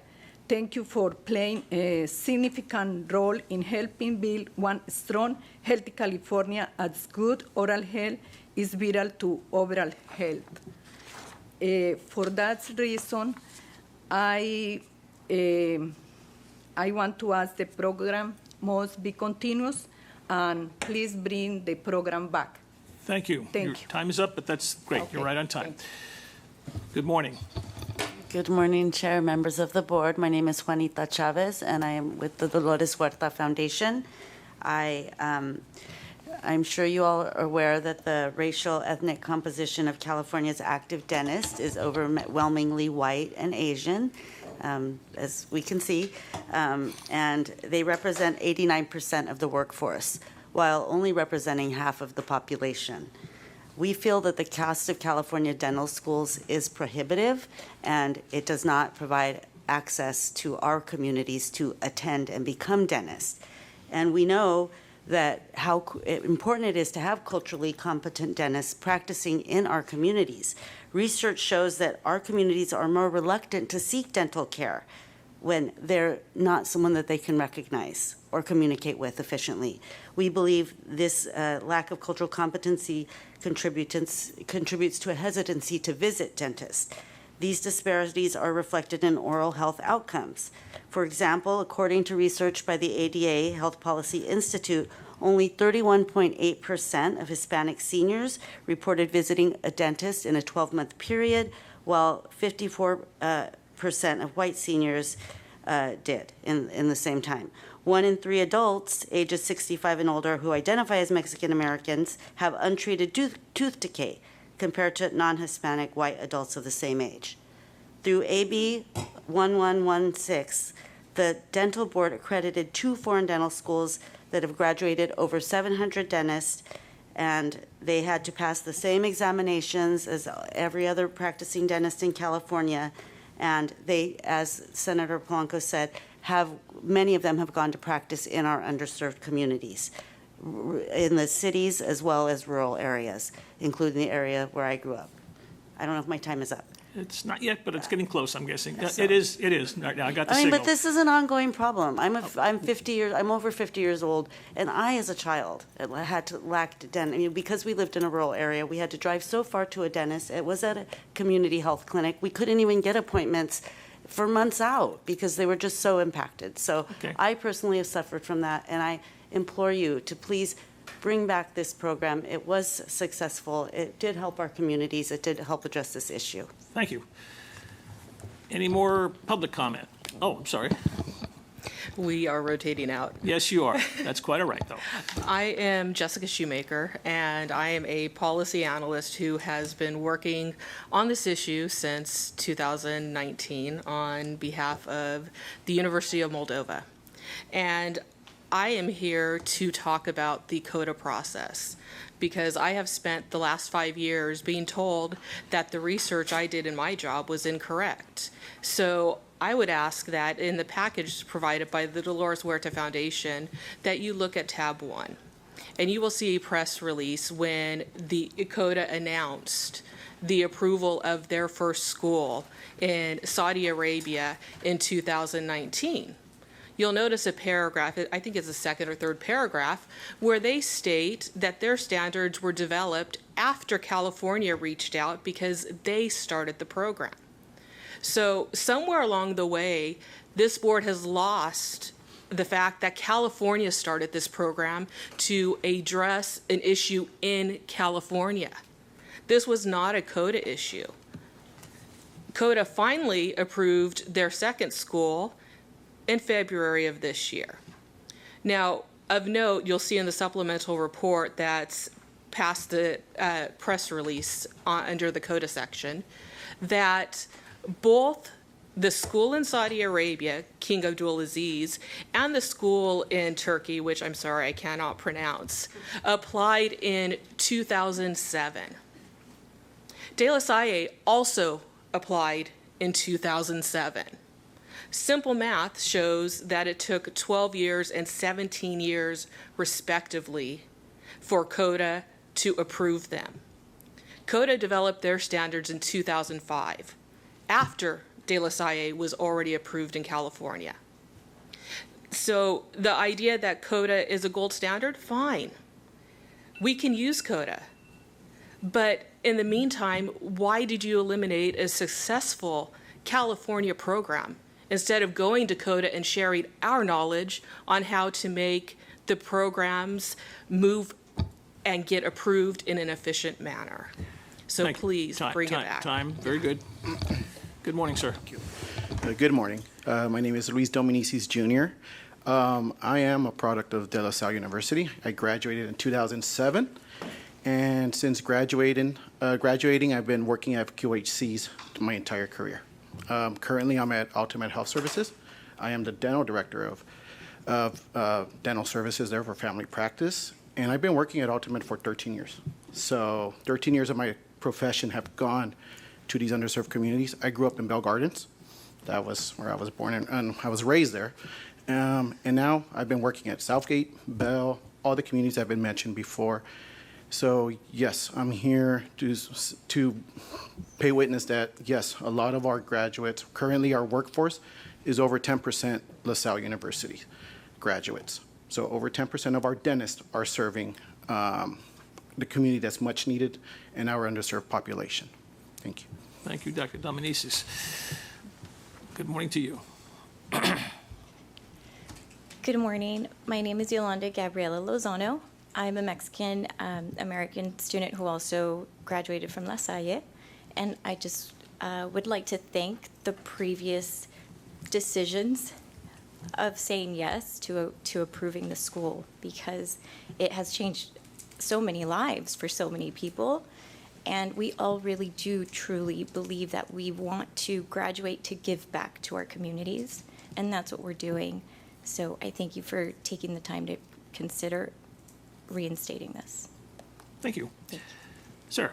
Thank you for playing a significant role in helping build one strong, healthy California, as good oral health is vital to overall health. For that reason, I want to ask the program must be continuous, and please bring the program back. Thank you. Thank Your you. time is up, but that's great. You're right on time. Good morning. Good morning, Chair, members of the board. My name is Juanita Chavez, and I am with the Dolores Huerta Foundation. I'm sure you all are aware that the racial ethnic composition of California's active dentists is overwhelmingly white and Asian, as we can see, and they represent 89% of the workforce, while only representing half of the population. We feel that the cost of California dental schools is prohibitive, and it does not provide access to our communities to attend and become dentists. And we know that how important it is to have culturally competent dentists practicing in our communities. Research shows that our communities are more reluctant to seek dental care when they're not someone that they can recognize or communicate with efficiently. We believe this lack of cultural competency contributes to a hesitancy to visit dentists. These disparities are reflected in oral health outcomes. For example, according to research by the ADA Health Policy Institute, only 31.8% of Hispanic seniors reported visiting a dentist in a 12-month period, while 54% of white seniors did in the same time. 1 in 3 adults ages 65 and older who identify as Mexican Americans have untreated tooth decay, compared to non-Hispanic white adults of the same age. Through AB 1116, the Dental Board accredited 2 foreign dental schools that have graduated over 700 dentists, and they had to pass the same examinations as every other practicing dentist in California. And they, as Senator Polanco said, many of them have gone to practice in our underserved communities, in the cities as well as rural areas, including the area where I grew up. I don't know if my time is up. It's not yet, but it's getting close, I'm guessing. It is. Right now, I got the I mean, signal. but this is an ongoing problem. I'm over 50 years old, and I, as a child, lacked dentist. I mean, because we lived in a rural area, we had to drive so far to a dentist. It was at a community health clinic. We couldn't even get appointments for months out because they were just so impacted. So I personally have suffered from that, and I implore you to please bring back this program. It was successful. It did help our communities. It did help address this issue. Thank you. Any more public comment? Oh, I'm sorry. We are rotating out. Yes, you are. That's quite all right, though. I am Jessica Shoemaker, and I am a policy analyst who has been working on this issue since 2019 on behalf of the University of Moldova. And I am here to talk about the CODA process, because I have spent the last 5 years being told that the research I did in my job was incorrect. So I would ask that in the package provided by the Dolores Huerta Foundation, that you look at tab 1. And you will see a press release when the CODA announced the approval of their first school in Saudi Arabia in 2019. You'll notice a paragraph, I think it's the second or third paragraph, where they state that their standards were developed after California reached out because they started the program. So somewhere along the way, this board has lost the fact that California started this program to address an issue in California. This was not a CODA issue. CODA finally approved their second school in February of this year. Now, of note, you'll see in the supplemental report that's past the press release under the CODA section that both the school in Saudi Arabia, King Abdulaziz, and the school in Turkey, which I'm sorry, I cannot pronounce, applied in 2007. De La Salle also applied in 2007. Simple math shows that it took 12 years and 17 years, respectively, for CODA to approve them. CODA developed their standards in 2005, after De La Salle was already approved in California. So the idea that CODA is a gold standard, fine. We can use CODA. But in the meantime, why did you eliminate a successful California program instead of going to CODA and sharing our knowledge on how to make the programs move and get approved in an efficient manner? So please bring it back. Time, very good. Good morning, sir. Good morning. My name is Luis Dominicis Jr. I am a product of De La Salle University. I graduated in 2007, and since graduating, I've been working at QHCs my entire career. Currently, I'm at Ultimate Health Services. I am the dental director of dental services there for family practice, and I've been working at Ultimate for 13 years. So 13 years of my profession have gone to these underserved communities. I grew up in Bell Gardens. That was where I was born and I was raised there. And now I've been working at Southgate, Bell, all the communities that have been mentioned before. So yes, I'm here to pay witness that, yes, a lot of our graduates, currently our workforce is over 10% La Salle University graduates. So over 10% of our dentists are serving the community that's much needed in our underserved population. Thank you. Thank you, Dr. Dominicis. Good morning to you. Good morning. My name is Yolanda Gabriela Lozano. I'm a Mexican American student who also graduated from La Salle. And I just would like to thank the previous decisions of saying yes to approving the school, because it has changed so many lives for so many people. And we all really do truly believe that we want to graduate to give back to our communities, and that's what we're doing. So I thank you for taking the time to consider reinstating this. Thank you. Sir.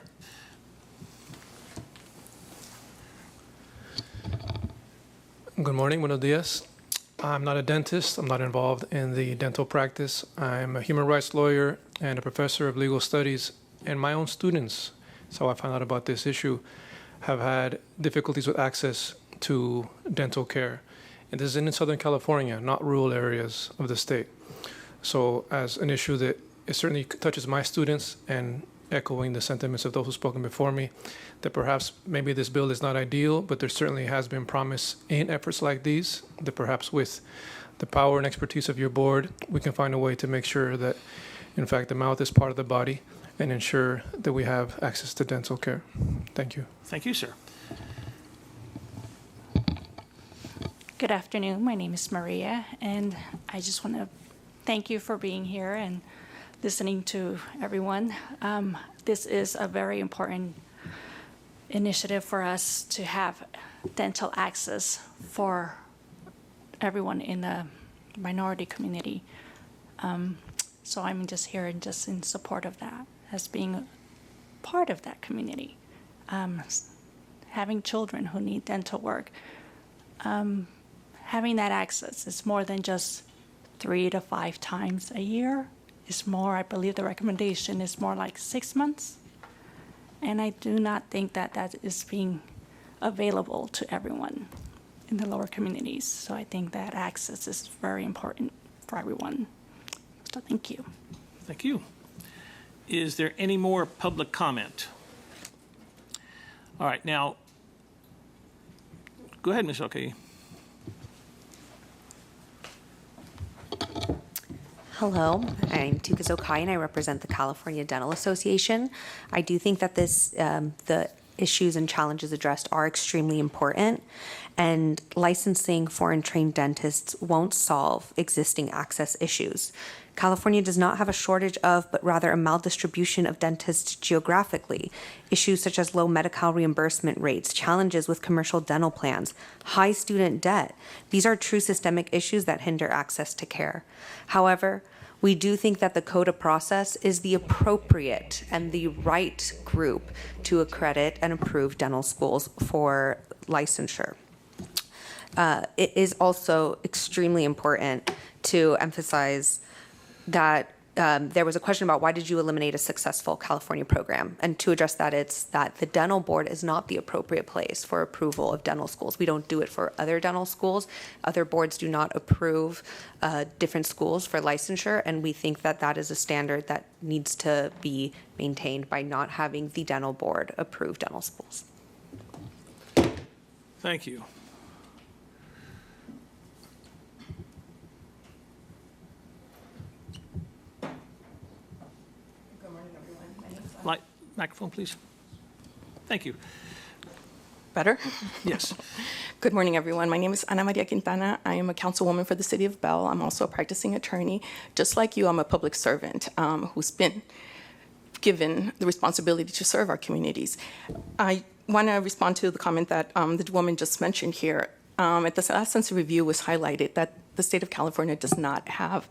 Good morning, buenos dias. I'm not a dentist. I'm not involved in the dental practice. I'm a human rights lawyer and a professor of legal studies, and my own students, so I found out about this issue, have had difficulties with access to dental care. And this is in Southern California, not rural areas of the state. So as an issue that it certainly touches my students, and echoing the sentiments of those who've spoken before me, that perhaps maybe this bill is not ideal, but there certainly has been promise in efforts like these, that perhaps with the power and expertise of your board, we can find a way to make sure that, in fact, the mouth is part of the body and ensure that we have access to dental care. Thank you. Thank you, sir. Good afternoon. My name is Maria, and I just want to thank you for being here and listening to everyone. This is a very important initiative for us to have dental access for everyone in the minority community. So I'm just here and just in support of that, as being part of that community. Having children who need dental work, having that access is more than just 3 to 5 times a year. It's more, I believe the recommendation is more like 6 months. And I do not think that that is being available to everyone in the lower communities. So I think that access is very important for everyone. So thank you. Thank you. Is there any more public comment? All right, now, go ahead, Ms. O'Kay. Hello, I'm Tuka Zokai, and I represent the California Dental Association. I do think that the issues and challenges addressed are extremely important, and licensing foreign trained dentists won't solve existing access issues. California does not have a shortage of, but rather a maldistribution of dentists geographically. Issues such as low Medi-Cal reimbursement rates, challenges with commercial dental plans, high student debt. These are true systemic issues that hinder access to care. However, we do think that the CODA process is the appropriate and the right group to accredit and approve dental schools for licensure. It is also extremely important to emphasize that there was a question about why did you eliminate a successful California program? And to address that, it's that the dental board is not the appropriate place for approval of dental schools. We don't do it for other dental schools. Other boards do not approve different schools for licensure, and we think that that is a standard that needs to be maintained by not having the dental board approve dental schools. Thank you. Microphone, please. Thank you. Better? Yes. Good morning, everyone. My name is Ana Maria Quintana. I am a councilwoman for the city of Bell. I'm also a practicing attorney. Just like you, I'm a public servant who's been given the responsibility to serve our communities. I want to respond to the comment that the woman just mentioned here. At the last census review was highlighted that the state of California does not have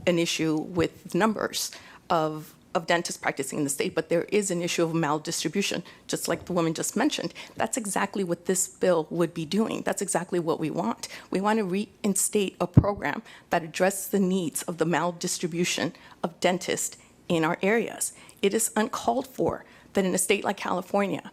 an issue with numbers of dentists practicing in the state, but there is an issue of maldistribution, just like the woman just mentioned. That's exactly what this bill would be doing. That's exactly what we want. We want to reinstate a program that addresses the needs of the maldistribution of dentists in our areas. It is uncalled for that in a state like California,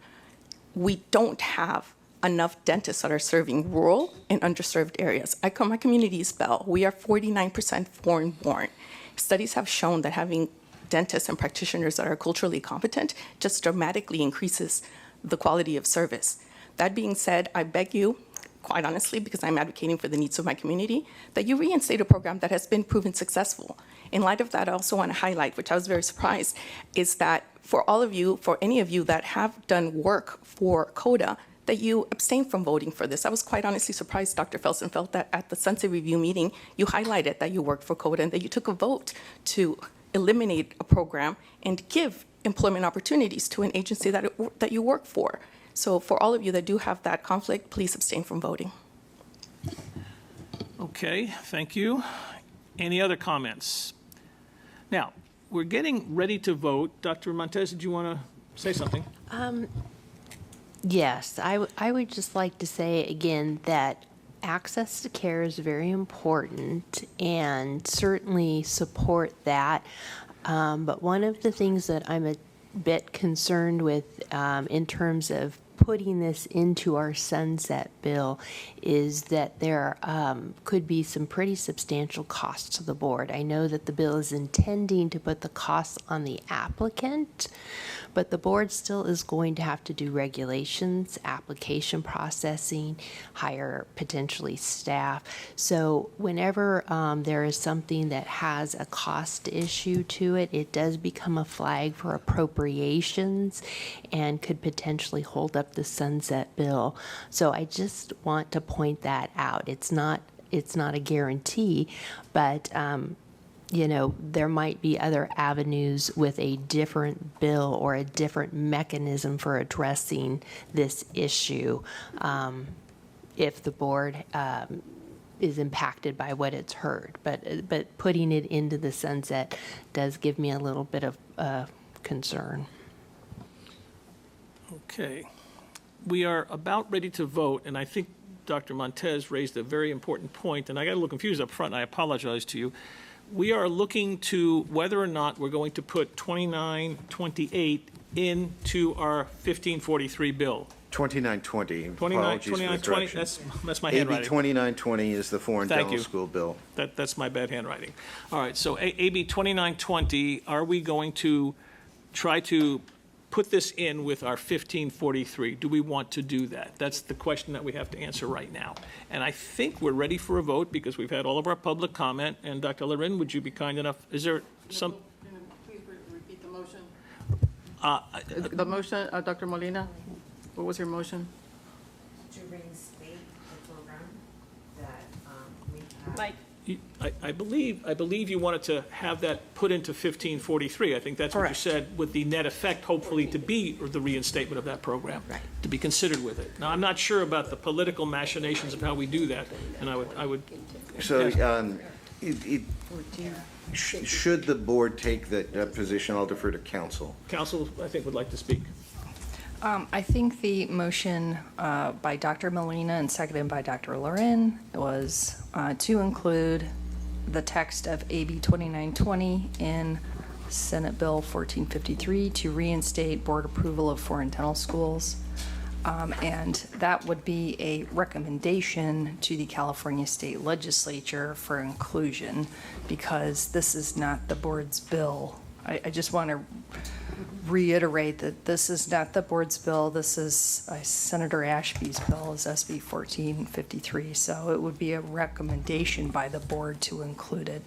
we don't have enough dentists that are serving rural and underserved areas. My community is Bell. We are 49% foreign-born. Studies have shown that having dentists and practitioners that are culturally competent just dramatically increases the quality of service. That being said, I beg you, quite honestly, because I'm advocating for the needs of my community, that you reinstate a program that has been proven successful. In light of that, I also want to highlight, which I was very surprised, is that for all of you, for any of you that have done work for CODA, that you abstain from voting for this. I was quite honestly surprised, Dr. Felsenfeld, that at the Sunset Review meeting, you highlighted that you worked for CODA and that you took a vote to eliminate a program and give employment opportunities to an agency that you work for. So for all of you that do have that conflict, please abstain from voting. Okay, thank you. Any other comments? Now, we're getting ready to vote. Dr. Montez, did you want to say something? Yes, I would just like to say again that access to care is very important and certainly support that. But one of the things that I'm a bit concerned with in terms of putting this into our sunset bill is that there could be some pretty substantial costs to the board. I know that the bill is intending to put the costs on the applicant, but the board still is going to have to do regulations, application processing, hire potentially staff. So whenever there is something that has a cost issue to it, it does become a flag for appropriations and could potentially hold up the sunset bill. So I just want to point that out. It's not a guarantee, but you know, there might be other avenues with a different bill or a different mechanism for addressing this issue if the board is impacted by what it's heard. But putting it into the sunset does give me a little bit of concern. Okay. We are about ready to vote, and I think Dr. Montez raised a very important point, and I got a little confused up front, and I apologize to you. We are looking to whether or not we're going to put 2928 into our 1543 bill. 2920. 2920, that's my handwriting. AB 2920 is the foreign dental school bill. That's my bad handwriting. All right, so AB 2920, are we going to try to put this in with our 1543? Do we want to do that? That's the question that we have to answer right now. And I think we're ready for a vote because we've had all of our public comment. And Dr. Loren, would you be kind enough? Is there some? Please repeat the motion. The motion, Dr. Molina, what was your motion? To reinstate the program that we have. Mike. I believe you wanted to have that put into 1543. I think that's what you Correct. said, with the net effect hopefully to be the reinstatement of that program. Right. To be considered with it. Now, I'm not sure about the political machinations of how we do that, and I would. So, ask- should the board take that position, I'll defer to council. Council, I think, would like to speak. I think the motion by Dr. Molina and seconded by Dr. Loren was to include the text of AB 2920 in Senate Bill 1453 to reinstate board approval of foreign dental schools. And that would be a recommendation to the California State Legislature for inclusion, because this is not the board's bill. I just want to reiterate that this is not the board's bill. This is Senator Ashby's bill, is SB 1453. So it would be a recommendation by the board to include it.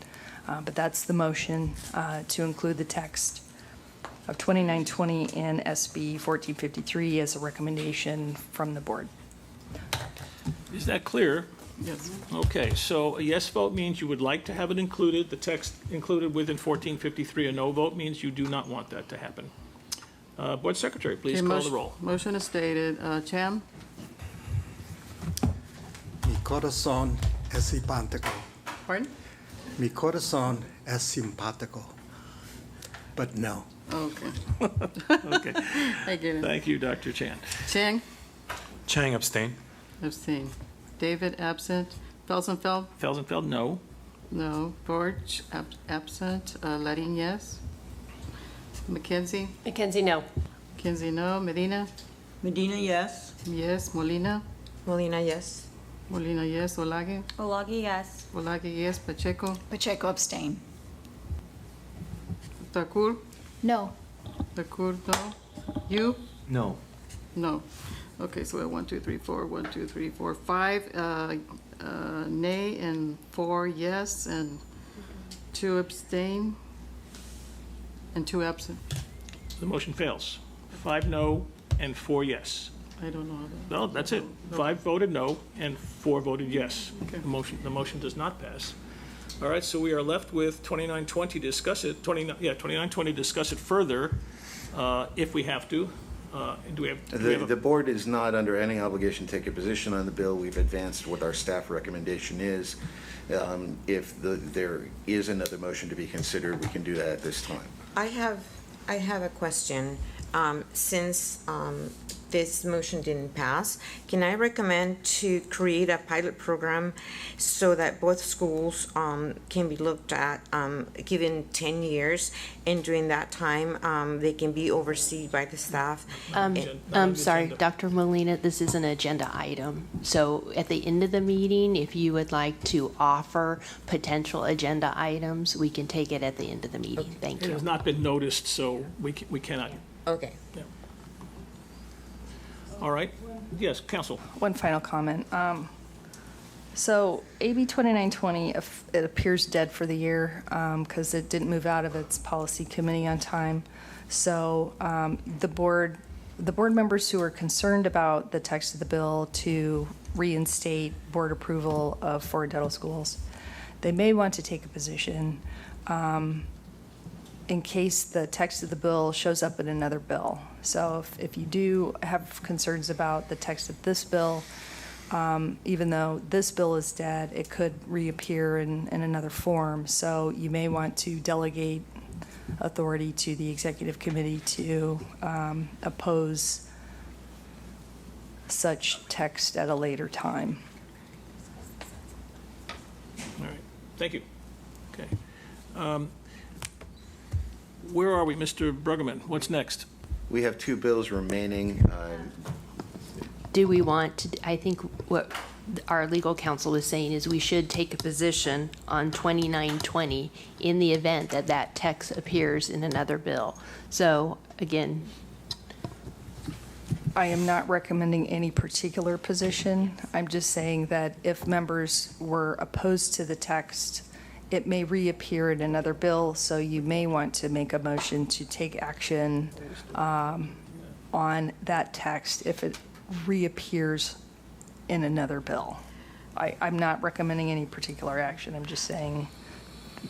But that's the motion, to include the text of 2920 in SB 1453 as a recommendation from the board. Is that clear? Yes. Okay, so a yes vote means you would like to have it included, the text included within 1453. A no vote means you do not want that to happen. Board Secretary, please Okay, call the roll. Motion is stated. Chan? Mi corazón es simpático. Pardon? Mi corazón es simpático. But no. Okay. Okay. I get it. Thank you, Dr. Chan. Chang? Chang abstain. Abstain. David, absent. Felsenfeld? Felsenfeld, no. No. George, absent. Ledeen, yes. Mackenzie? Mackenzie, no. Mackenzie, no. Medina? Medina, yes. Yes. Molina? Molina, yes. Molina, yes. Olage? Olagi, yes. Olage, yes. Pacheco? Pacheco abstain. Takur? No. Takur, no. You? No. No. Okay, so we have 1, 2, 3, 4, 1, 2, 3, 4, 5 nay and 4 yes and 2 abstain and 2 absent. The motion fails. 5 no and 4 yes. I don't know how that. No, that's it. 5 voted no and 4 voted yes. The motion does not pass. All right, so we are left with 2920 to discuss it, 2920 to discuss it further, if we have to. Do we have The board is not under any obligation to take a position on the bill. We've advanced what our staff recommendation is. If there is another motion to be considered, we can do that at this time. I have a question. Since this motion didn't pass, can I recommend to create a pilot program so that both schools can be looked at, given 10 years, and during that time, they can be overseen by the staff? I'm sorry, Dr. Molina, this is an agenda item. So at the end of the meeting, if you would like to offer potential agenda items, we can take it at the end of the meeting. Thank It you. has not been noticed, so we cannot. Okay. Yeah. All right. Yes, Council. One final comment. So AB 2920, it appears dead for the year because it didn't move out of its policy committee on time. So the board members who are concerned about the text of the bill to reinstate board approval of foreign dental schools, they may want to take a position in case the text of the bill shows up in another bill. So if you do have concerns about the text of this bill, even though this bill is dead, it could reappear in another form. So you may want to delegate authority to the executive committee to oppose such text at a later time. All right. Thank you. Okay. Where are we, Mr. Bruggeman? What's next? We have 2 bills remaining. Do we want to, I think what our legal counsel is saying is we should take a position on 2920 in the event that that text appears in another bill. So again, I am not recommending any particular position. I'm just saying that if members were opposed to the text, it may reappear in another bill, so you may want to make a motion to take action on that text if it reappears in another bill. I'm not recommending any particular action. I'm just saying,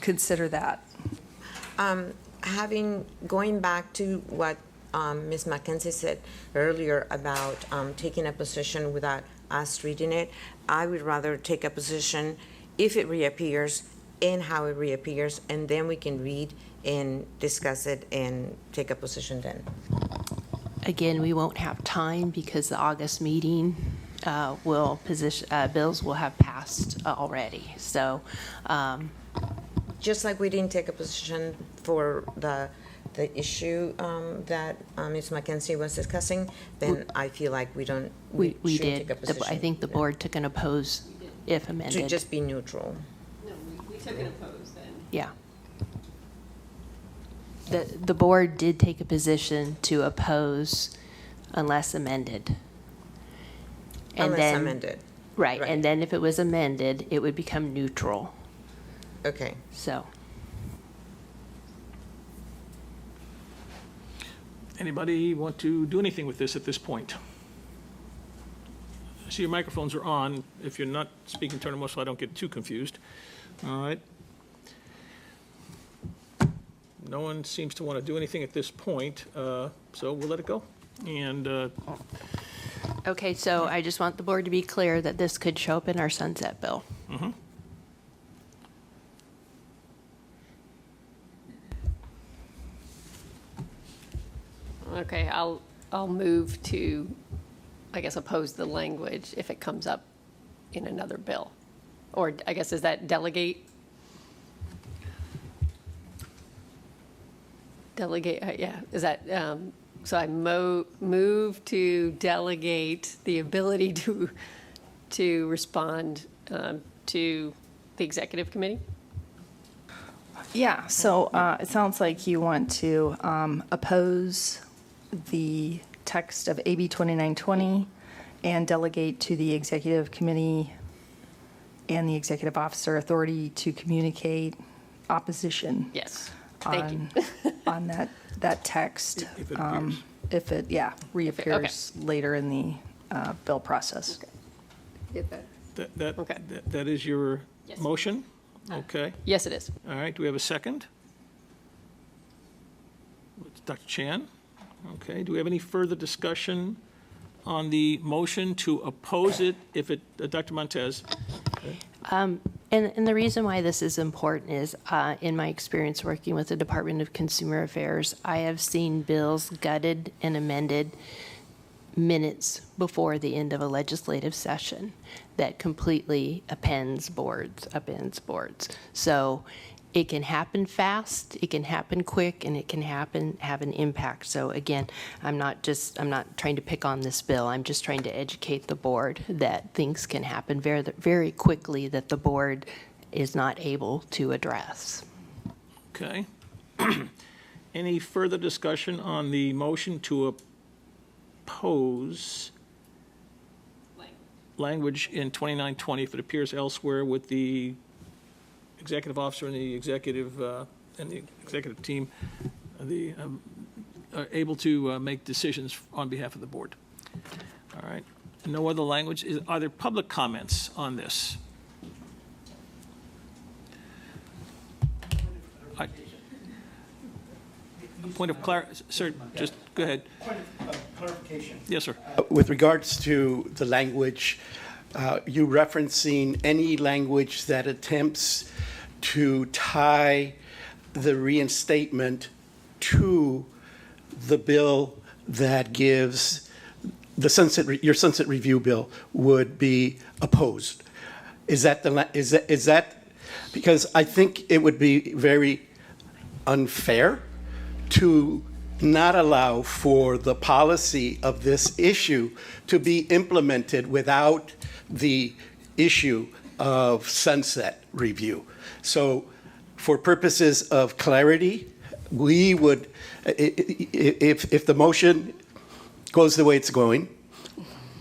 consider that. Going back to what Ms. Mackenzie said earlier about taking a position without us reading it, I would rather take a position if it reappears and how it reappears, and then we can read and discuss it and take a position then. Again, we won't have time because the August meeting bills will have passed already. So, just like we didn't take a position for the issue that Ms. Mackenzie was discussing, then I feel like we don't. we should did. Take a position. I think the board took an oppose if amended. To just be neutral. No, we took an oppose then. Yeah. The board did take a position to oppose unless amended. And Unless then, amended. Right, Right. and then if it was amended, it would become neutral. Okay. So, Anybody want to do anything with this at this point? I see your microphones are on. If you're not speaking, turn them off so I don't get too confused. All right. No one seems to want to do anything at this point, so we'll let it go. And okay, so I just want the board to be clear that this could show up in our sunset bill. Okay, I'll move to, I guess, oppose the language if it comes up in another bill. Or I guess, is that delegate? Delegate, yeah, is that, so I move to delegate the ability to respond to the executive committee? Yeah, so it sounds like you want to oppose the text of AB 2920 and delegate to the executive committee and the executive officer authority to communicate opposition. Yes, thank you. On that text. If it appears. If it, reappears later in the bill process. Get that? that is your Yes. motion? Okay. Yes, it is. All right, do we have a second? It's Dr. Chan? Okay, do we have any further discussion on the motion to oppose it if it, Dr. Montez? And the reason why this is important is, in my experience working with the Department of Consumer Affairs, I have seen bills gutted and amended minutes before the end of a legislative session that completely upends boards. So it can happen fast, it can happen quick, and it can have an impact. So again, I'm not trying to pick on this bill. I'm just trying to educate the board that things can happen very, very quickly that the board is not able to address. Okay. Any further discussion on the motion to oppose language in 2920 if it appears elsewhere with the executive officer and the executive team are able to make decisions on behalf of the board? All right. No other language. Are there public comments on this? Point of clarity, sir, just go ahead. Point of clarification. Yes, sir. With regards to the language, you referencing any language that attempts to tie the reinstatement to the bill that gives the your sunset review bill would be opposed. Is that because I think it would be very unfair to not allow for the policy of this issue to be implemented without the issue of sunset review. So for purposes of clarity, we would, if the motion goes the way it's going,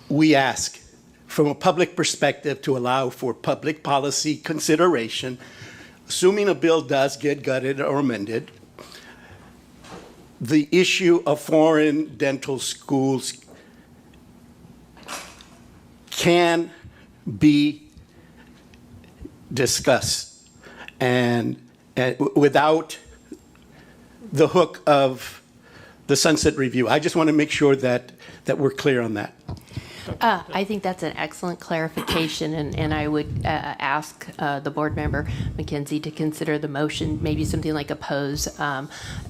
we ask from a public perspective to allow for public policy consideration, assuming a bill does get gutted or amended, the issue of foreign dental schools can be discuss, and without the hook of the sunset review. I just want to make sure that we're clear on that. I think that's an excellent clarification, and I would ask the board member, Mackenzie, to consider the motion, maybe something like oppose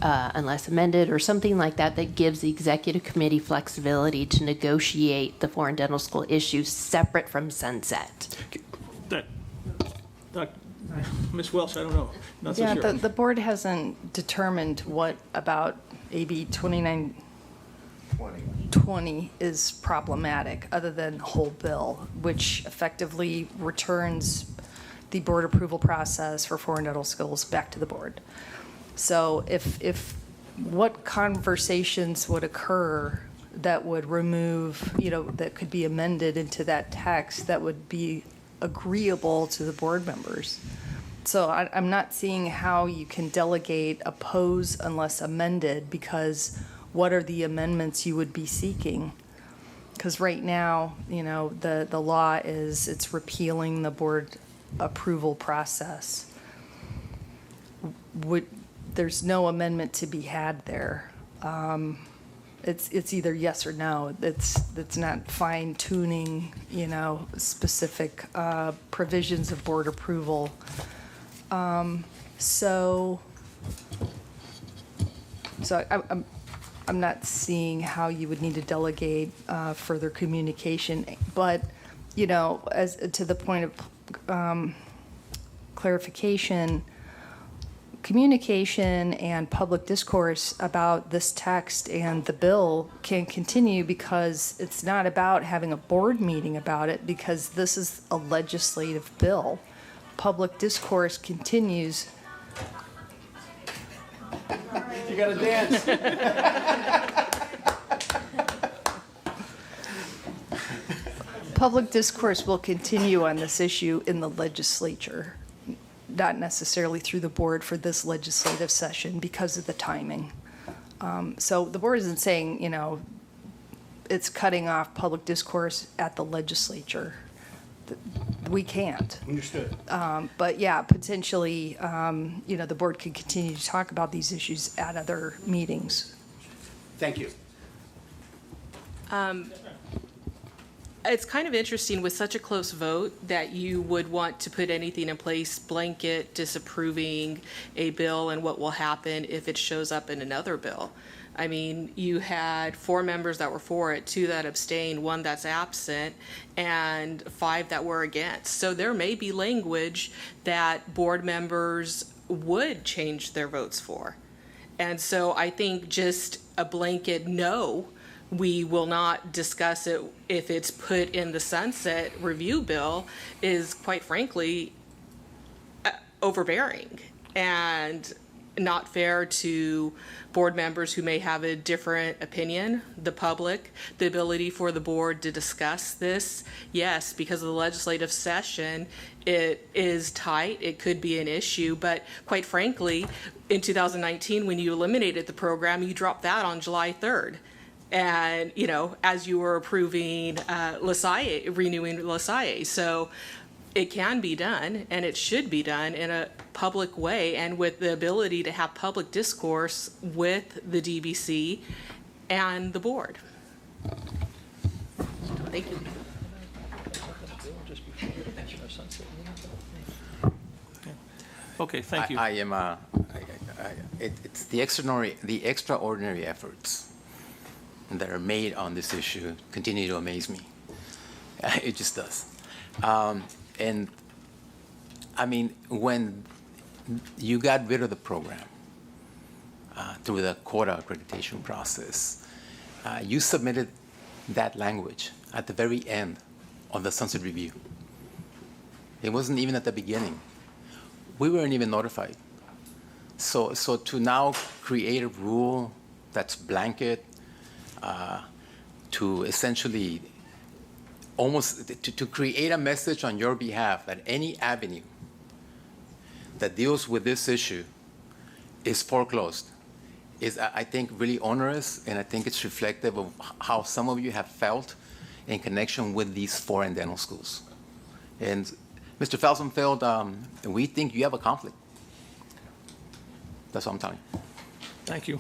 unless amended, or something like that, that gives the executive committee flexibility to negotiate the foreign dental school issues separate from sunset. Ms. Welch, I don't know. Not so Yeah, sure. the board hasn't determined what about AB 2920 is problematic, other than whole bill, which effectively returns the board approval process for foreign dental schools back to the board. So if what conversations would occur that would remove, that could be amended into that text that would be agreeable to the board members? So I'm not seeing how you can delegate oppose unless amended, because what are the amendments you would be seeking? Because right now, the law is it's repealing the board approval process. There's no amendment to be had there. It's either yes or no. It's not fine tuning, specific provisions of board approval. So I'm not seeing how you would need to delegate further communication. But, as to the point of clarification, communication and public discourse about this text and the bill can continue, because it's not about having a board meeting about it, because this is a legislative bill. Public discourse continues. You gotta dance. Public discourse will continue on this issue in the legislature, not necessarily through the board for this legislative session because of the timing. So the board isn't saying, it's cutting off public discourse at the legislature. We can't. Understood. But yeah, potentially, the board could continue to talk about these issues at other meetings. Thank you. It's kind of interesting with such a close vote that you would want to put anything in place, blanket disapproving a bill, and what will happen if it shows up in another bill. I mean, you had 4 members that were for it, 2 that abstained, 1 that's absent, and 5 that were against. So there may be language that board members would change their votes for. And so I think just a blanket no, we will not discuss it if it's put in the sunset review bill, is quite frankly overbearing and not fair to board members who may have a different opinion, the public, the ability for the board to discuss this. Yes, because of the legislative session, it is tight, it could be an issue, but quite frankly, in 2019, when you eliminated the program, you dropped that on July 3rd. And, as you were approving LaSalle, renewing LaSalle. So it can be done, and it should be done in a public way, and with the ability to have public discourse with the DBC and the board. Thank you. Okay, thank you. I am. It's the extraordinary efforts that are made on this issue continue to amaze me. It just does. And I mean, when you got rid of the program through the quota accreditation process, you submitted that language at the very end of the sunset review. It wasn't even at the beginning. We weren't even notified. So to now create a rule that's blanket, to essentially almost to create a message on your behalf that any avenue that deals with this issue is foreclosed is, I think, really onerous, and I think it's reflective of how some of you have felt in connection with these foreign dental schools. And Mr. Felsenfeld, we think you have a conflict. That's all I'm telling you. Thank you.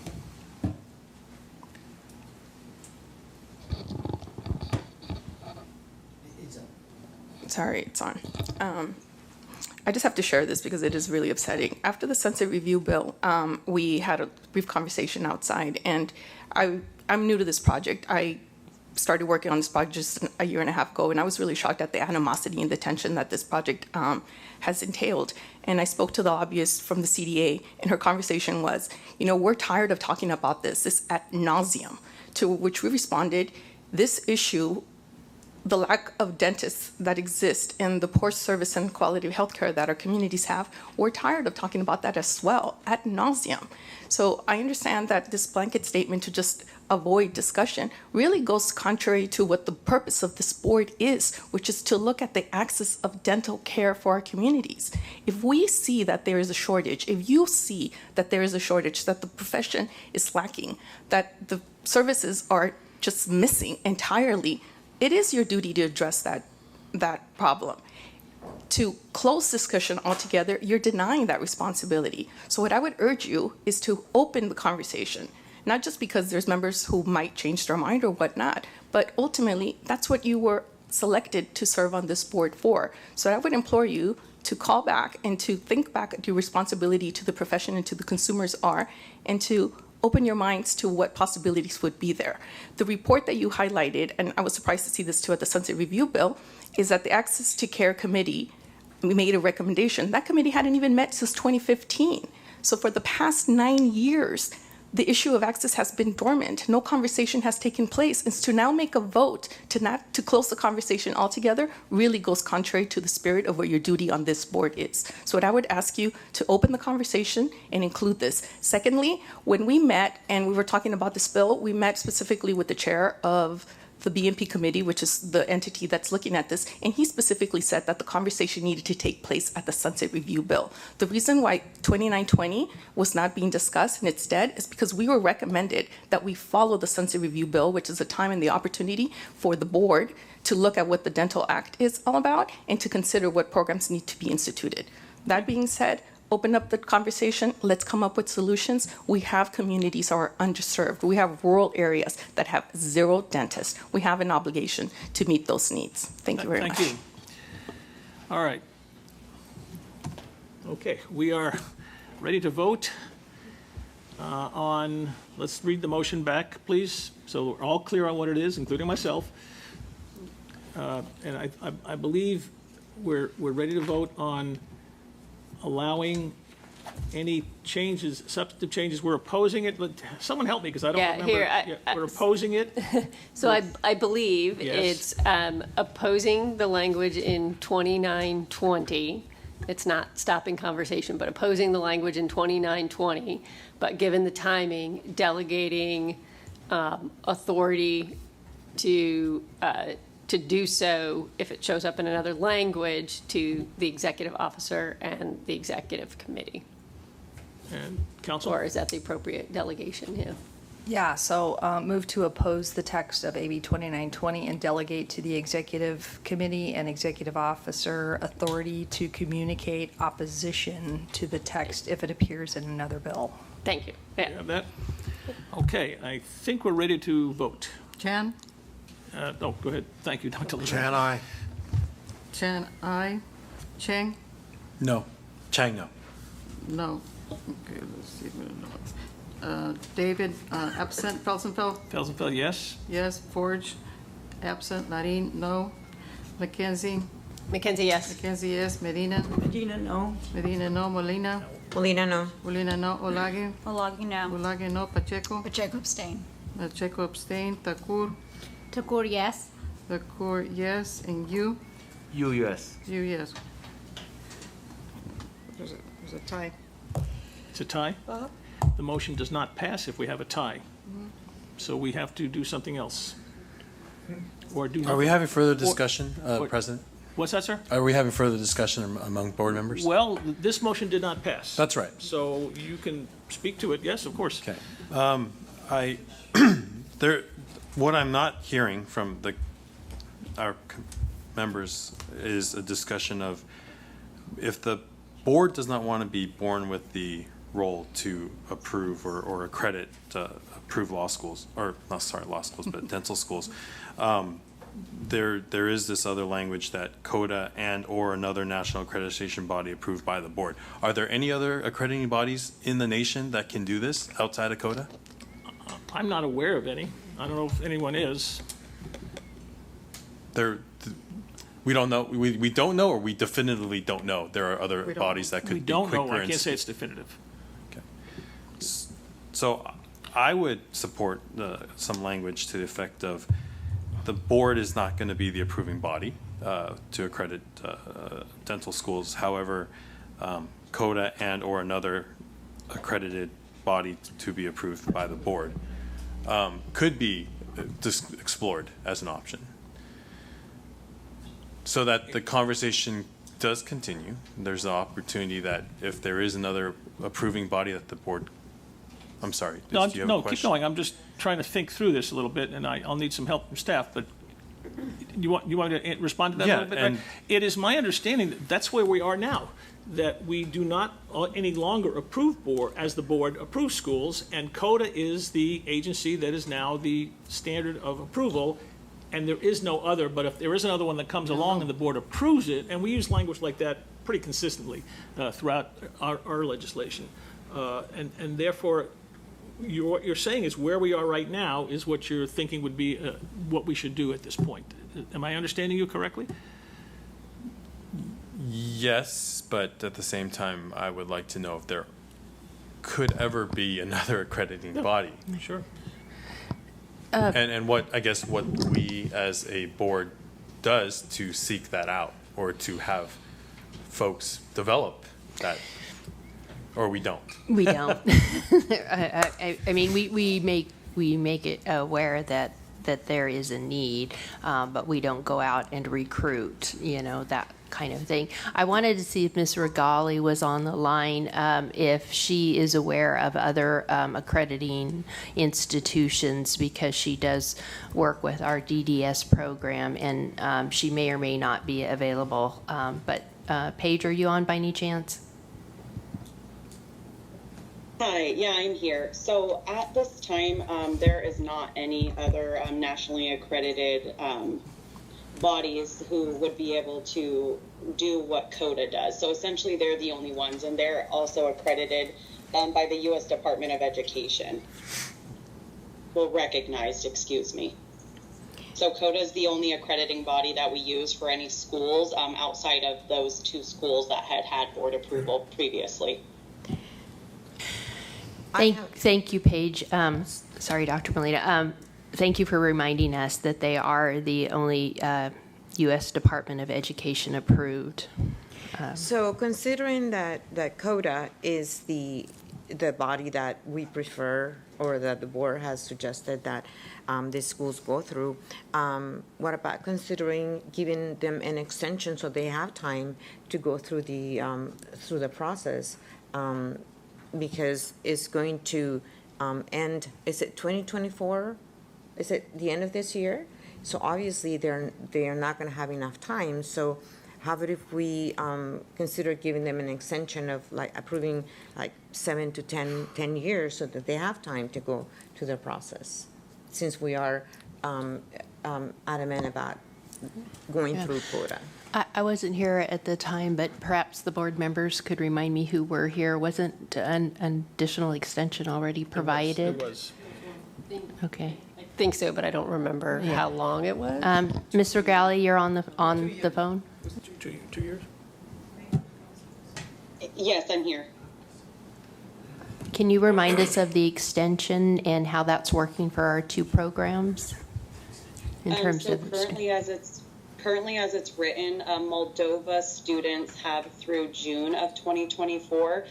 Sorry, it's on. I just have to share this because it is really upsetting. After the Sunset Review bill, we had a brief conversation outside, and I'm new to this project. I started working on this project just a year and a half ago, and I was really shocked at the animosity and the tension that this project has entailed. And I spoke to the lobbyist from the CDA, and her conversation was, you know, we're tired of talking about this ad nauseum, to which we responded, this issue, the lack of dentists that exist and the poor service and quality of healthcare that our communities have, we're tired of talking about that as well, ad nauseum. So I understand that this blanket statement to just avoid discussion really goes contrary to what the purpose of this board is, which is to look at the access of dental care for our communities. If we see that there is a shortage, if you see that there is a shortage, that the profession is lacking, that the services are just missing entirely, it is your duty to address that problem. To close discussion altogether, you're denying that responsibility. So what I would urge you is to open the conversation, not just because there's members who might change their mind or whatnot, but ultimately, that's what you were selected to serve on this board for. So I would implore you to call back and to think back at your responsibility to the profession and to the consumers are, and to open your minds to what possibilities would be there. The report that you highlighted, and I was surprised to see this too at the Sunset Review bill, is that the Access to Care Committee made a recommendation. That committee hadn't even met since 2015. So for the past 9 years, the issue of access has been dormant. No conversation has taken place. And to now make a vote to close the conversation altogether really goes contrary to the spirit of what your duty on this board is. So what I would ask you to open the conversation and include this. Secondly, when we met and we were talking about this bill, we met specifically with the chair of the BMP committee, which is the entity that's looking at this, and he specifically said that the conversation needed to take place at the Sunset Review bill. The reason why 2920 was not being discussed and it's dead is because we were recommended that we follow the Sunset Review bill, which is the time and the opportunity for the board to look at what the Dental Act is all about and to consider what programs need to be instituted. That being said, open up the conversation. Let's come up with solutions. We have communities that are underserved. We have rural areas that have 0 dentists. We have an obligation to meet those needs. Thank you very much. Thank you. All right. Okay, we are ready to vote on, let's read the motion back, please, so we're all clear on what it is, including myself. And I believe we're ready to vote on allowing any changes, substantive changes. We're opposing it, but someone help me, because I don't remember. Here, we're opposing it. So I believe Yes. it's opposing the language in 2920. It's not stopping conversation, but opposing the language in 2920. But given the timing, delegating authority to do so if it shows up in another language to the executive officer and the executive committee. And counsel? Or is that the appropriate delegation? Yeah. Yeah, so move to oppose the text of AB 2920 and delegate to the executive committee and executive officer authority to communicate opposition to the text if it appears in another bill. Thank you. You have that? Okay, I think we're ready to vote. Chan? No, go ahead. Thank you, Dr. Levin. Chan, aye. Chan, aye. Cheng? No. Chang, no. No. Okay, let's see. David, absent. Felsenfeld? Felsenfeld, yes. Yes. Forge? Absent. Larin, no. Mackenzie? Mackenzie, yes. Mackenzie, yes. Medina? Medina, no. Medina, no. Molina? Molina, no. Molina, no. Olage? Olagi, no. Olage, no. Pacheco? Pacheco abstain. Pacheco, abstain. Takur? Takur, yes. Takur, yes. And you? You, yes. You, yes. There's a tie. It's a tie? The motion does not pass if we have a tie. So we have to do something else. Or do. Are we having further discussion, President? What's that, sir? Are we having further discussion among board members? Well, this motion did not pass. That's right. So you can speak to it. Yes, of course. Okay. What I'm not hearing from our members is a discussion of if the board does not want to be born with the role to approve or accredit, approve law schools, or not, sorry, law schools, but dental schools, there is this other language that CODA and/or another national accreditation body approved by the board. Are there any other accrediting bodies in the nation that can do this outside of CODA? I'm not aware of any. I don't know if anyone is. We don't know. We don't know, or we definitively don't know. There are other bodies that We could be don't quicker. know. I and can't say it's definitive. So I would support some language to the effect of the board is not going to be the approving body to accredit dental schools. However, CODA and/or another accredited body to be approved by the board could be explored as an option, so that the conversation does continue. There's an opportunity that if there is another approving body that the board, I'm sorry. No, do you have a no, keep question? going. I'm just trying to think through this a little bit, and I'll need some help from staff, but you want to respond to that a Yeah, little bit? Right? and- It is my understanding that that's where we are now, that we do not any longer approve board as the board approves schools, and CODA is the agency that is now the standard of approval, and there is no other. But if there is another one that comes along and the board approves it, and we use language like that pretty consistently throughout our legislation, and therefore, what you're saying is where we are right now is what you're thinking would be what we should do at this point. Am I understanding you correctly? Yes, but at the same time, I would like to know if there could ever be another accrediting body. Sure. And what, I guess, what we as a board does to seek that out, or to have folks develop that, or we don't. We don't. I mean, we make it aware that there is a need, but we don't go out and recruit, that kind of thing. I wanted to see if Ms. Regali was on the line, if she is aware of other accrediting institutions, because she does work with our DDS program, and she may or may not be available. But Paige, are you on by any chance? Hi, yeah, I'm here. So at this time, there is not any other nationally accredited bodies who would be able to do what CODA does. So essentially, they're the only ones, and they're also accredited by the U.S. Department of Education. Well, recognized, excuse me. So CODA is the only accrediting body that we use for any schools outside of those two schools that had board approval previously. Thank you, Paige. Sorry, Dr. Molina. Thank you for reminding us that they are the only U.S. Department of Education approved. So considering that CODA is the body that we prefer, or that the board has suggested that the schools go through, what about considering giving them an extension so they have time to go through the process? Because it's going to end, is it 2024? Is it the end of this year? So obviously they are not going to have enough time. So how about if we consider giving them an extension of approving 7 to 10 years so that they have time to go to the process, since we are adamant about going through CODA. I wasn't here at the time, but perhaps the board members could remind me who were here. Wasn't an additional extension already provided? It was. Okay. I think so, but I don't remember how long it was. Ms. Regali, you're on the phone? 2 years? Yes, I'm here. Can you remind us of the extension and how that's working for our two programs in terms so of? currently as it's written, Moldova students have through June of 2024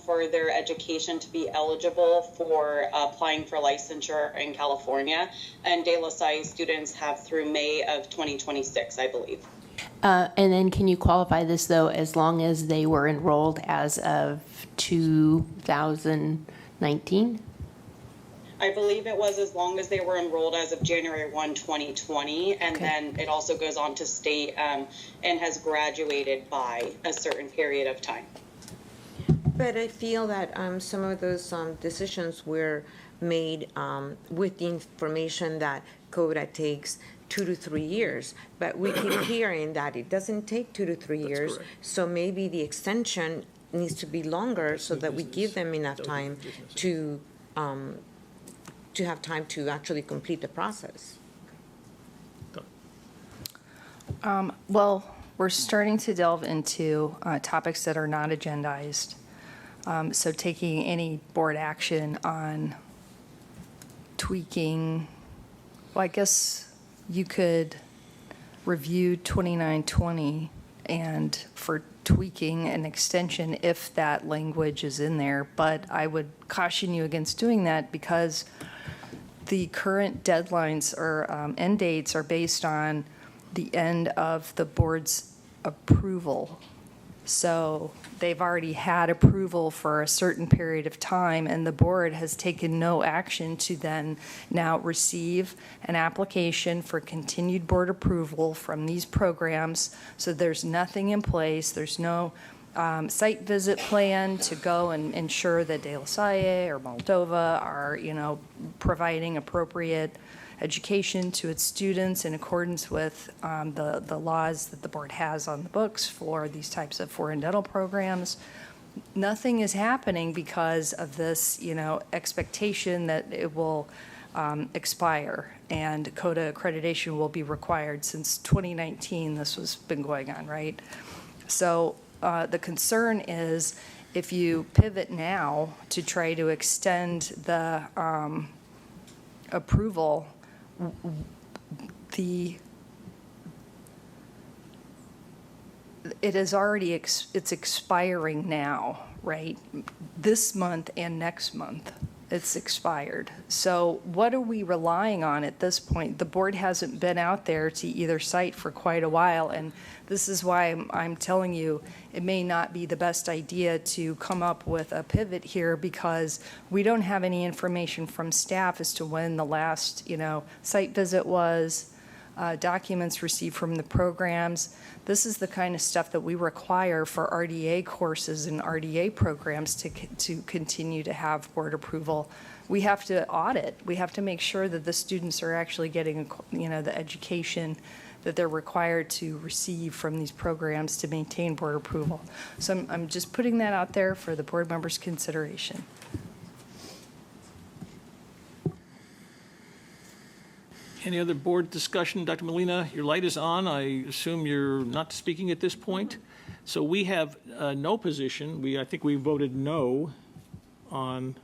for their education to be eligible for applying for licensure in California, and De La Salle students have through May of 2026, I believe. And then can you qualify this, though, as long as they were enrolled as of 2019? I believe it was as long as they were enrolled as of January 1, 2020, and then it also goes on to state and has graduated by a certain period of time. But I feel that some of those decisions were made with the information that CODA takes 2 to 3 years. But we keep hearing that it doesn't take 2 to 3 years. So maybe the extension needs to be longer so that we give them enough time to have time to actually complete the process. Well, we're starting to delve into topics that are not agendized. So taking any board action on tweaking, well, I guess you could review 2920 and for tweaking an extension if that language is in there. But I would caution you against doing that because the current deadlines or end dates are based on the end of the board's approval. So they've already had approval for a certain period of time, and the board has taken no action to then now receive an application for continued board approval from these programs. So there's nothing in place. There's no site visit plan to go and ensure that De La Salle or Moldova are, providing appropriate education to its students in accordance with the laws that the board has on the books for these types of foreign dental programs. Nothing is happening because of this, expectation that it will expire and CODA accreditation will be required. Since 2019, this has been going on, right? So the concern is if you pivot now to try to extend the approval, it is already it's expiring now, right? This month and next month, it's expired. So what are we relying on at this point? The board hasn't been out there to either site for quite a while, and this is why I'm telling you it may not be the best idea to come up with a pivot here because we don't have any information from staff as to when the last, site visit was, documents received from the programs. This is the kind of stuff that we require for RDA courses and RDA programs to continue to have board approval. We have to audit. We have to make sure that the students are actually getting, the education that they're required to receive from these programs to maintain board approval. So I'm just putting that out there for the board members' consideration. Any other board discussion? Dr. Molina, your light is on. I assume you're not speaking at this point. So we have no position. I think we voted no on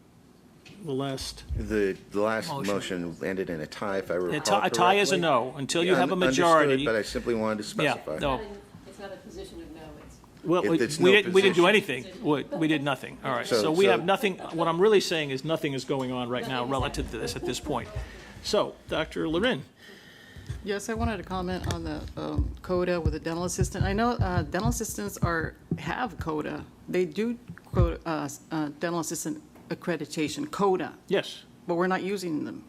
the last. The last motion ended in a tie, if I recall correctly. A tie is a no, until you have a majority. Understood, but I simply wanted to specify. Yeah, no. It's not a position of no, it's. Well, we didn't do anything. We did nothing. All right. So we have nothing. What I'm really saying is nothing is going on right now relative to this at this point. So, Dr. Loren. Yes, I wanted to comment on the CODA with the dental assistant. I know dental assistants have CODA. They do dental assistant accreditation, CODA. Yes. But we're not using them.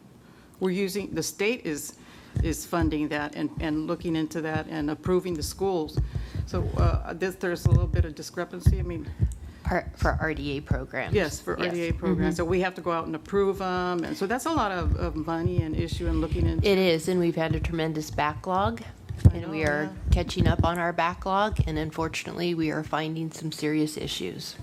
The state is funding that and looking into that and approving the schools. So there's a little bit of discrepancy. I mean, for RDA programs. yes, for RDA programs. So we have to go out and approve them. And so that's a lot of money and issue and looking into. It is, and we've had a tremendous backlog, and we are catching up on our backlog, and unfortunately, we are finding some serious issues.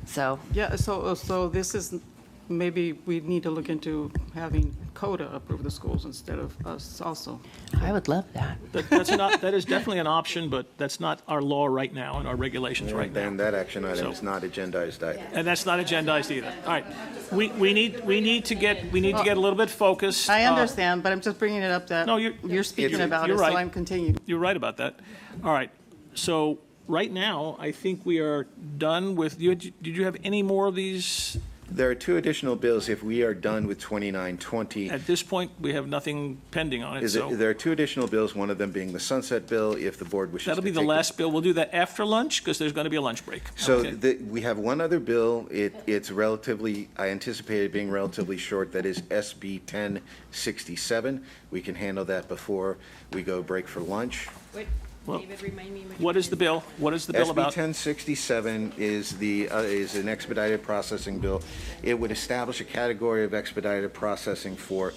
So. Yeah, so this is, maybe we need to look into having CODA approve the schools instead of us also. I would love that. That is definitely an option, but that's not our law right now and our regulations right now. And that action item is not agendized either. And that's not agendized either. All right, we need to get a little bit focused. I understand, but I'm just bringing it up that you're speaking about it, so I'm continuing. You're right about that. All right, so right now, I think we are done with, did you have any more of these There are two additional bills if we are done with 2920. At this point, we have nothing pending on it, so There are two additional bills, one of them being the sunset bill, if the board wishes to that'll be the take last bill. We'll do that after lunch, because there's going to be a lunch break. So Okay. we have one other bill. It's relatively, I anticipate it being relatively short. That is SB 1067. We can handle that before we go break for lunch. Well, what is the bill? What is the bill SB about? 1067 is an expedited processing bill. It would establish a category of expedited processing for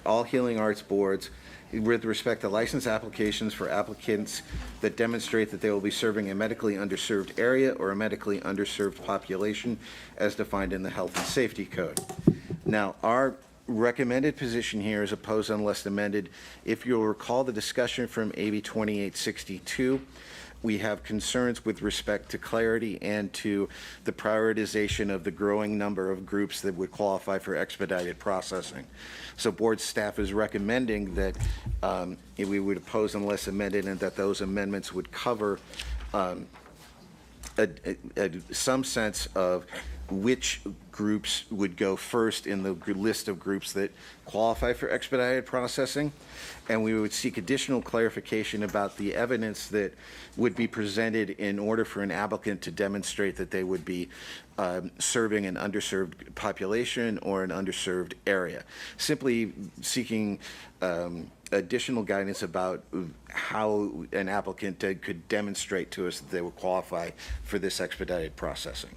all healing arts boards with respect to license applications for applicants that demonstrate that they will be serving a medically underserved area or a medically underserved population as defined in the Health and Safety Code. Now, our recommended position here is opposed unless amended. If you'll recall the discussion from AB 2862, we have concerns with respect to clarity and to the prioritization of the growing number of groups that would qualify for expedited processing. So board staff is recommending that we would oppose unless amended, and that those amendments would cover some sense of which groups would go first in the list of groups that qualify for expedited processing. And we would seek additional clarification about the evidence that would be presented in order for an applicant to demonstrate that they would be serving an underserved population or an underserved area. Simply seeking additional guidance about how an applicant could demonstrate to us that they would qualify for this expedited processing.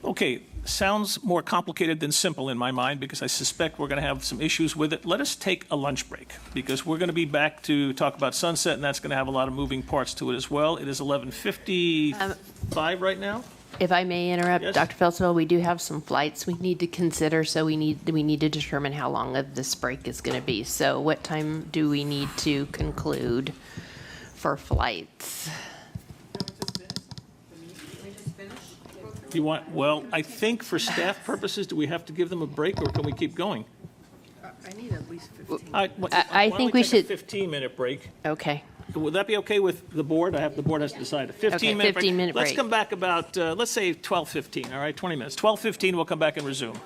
Okay, sounds more complicated than simple in my mind, because I suspect we're going to have some issues with it. Let us take a lunch break, because we're going to be back to talk about sunset, and that's going to have a lot of moving parts to it as well. It is 11:55 right now. If I may interrupt, Yes. Dr. Felsfeld, we do have some flights we need to consider, so we need to determine how long of this break is going to be. So what time do we need to conclude for flights? You want, well, I think for staff purposes, do we have to give them a break, or can we keep going? I need at least 15. I think we should. 15-minute break. Okay. Would that be okay with the board? The board has to decide. A 15-minute break. 15-minute Let's break. come back about, let's say 12:15, all right, 20 minutes. 12:15, we'll come back and resume.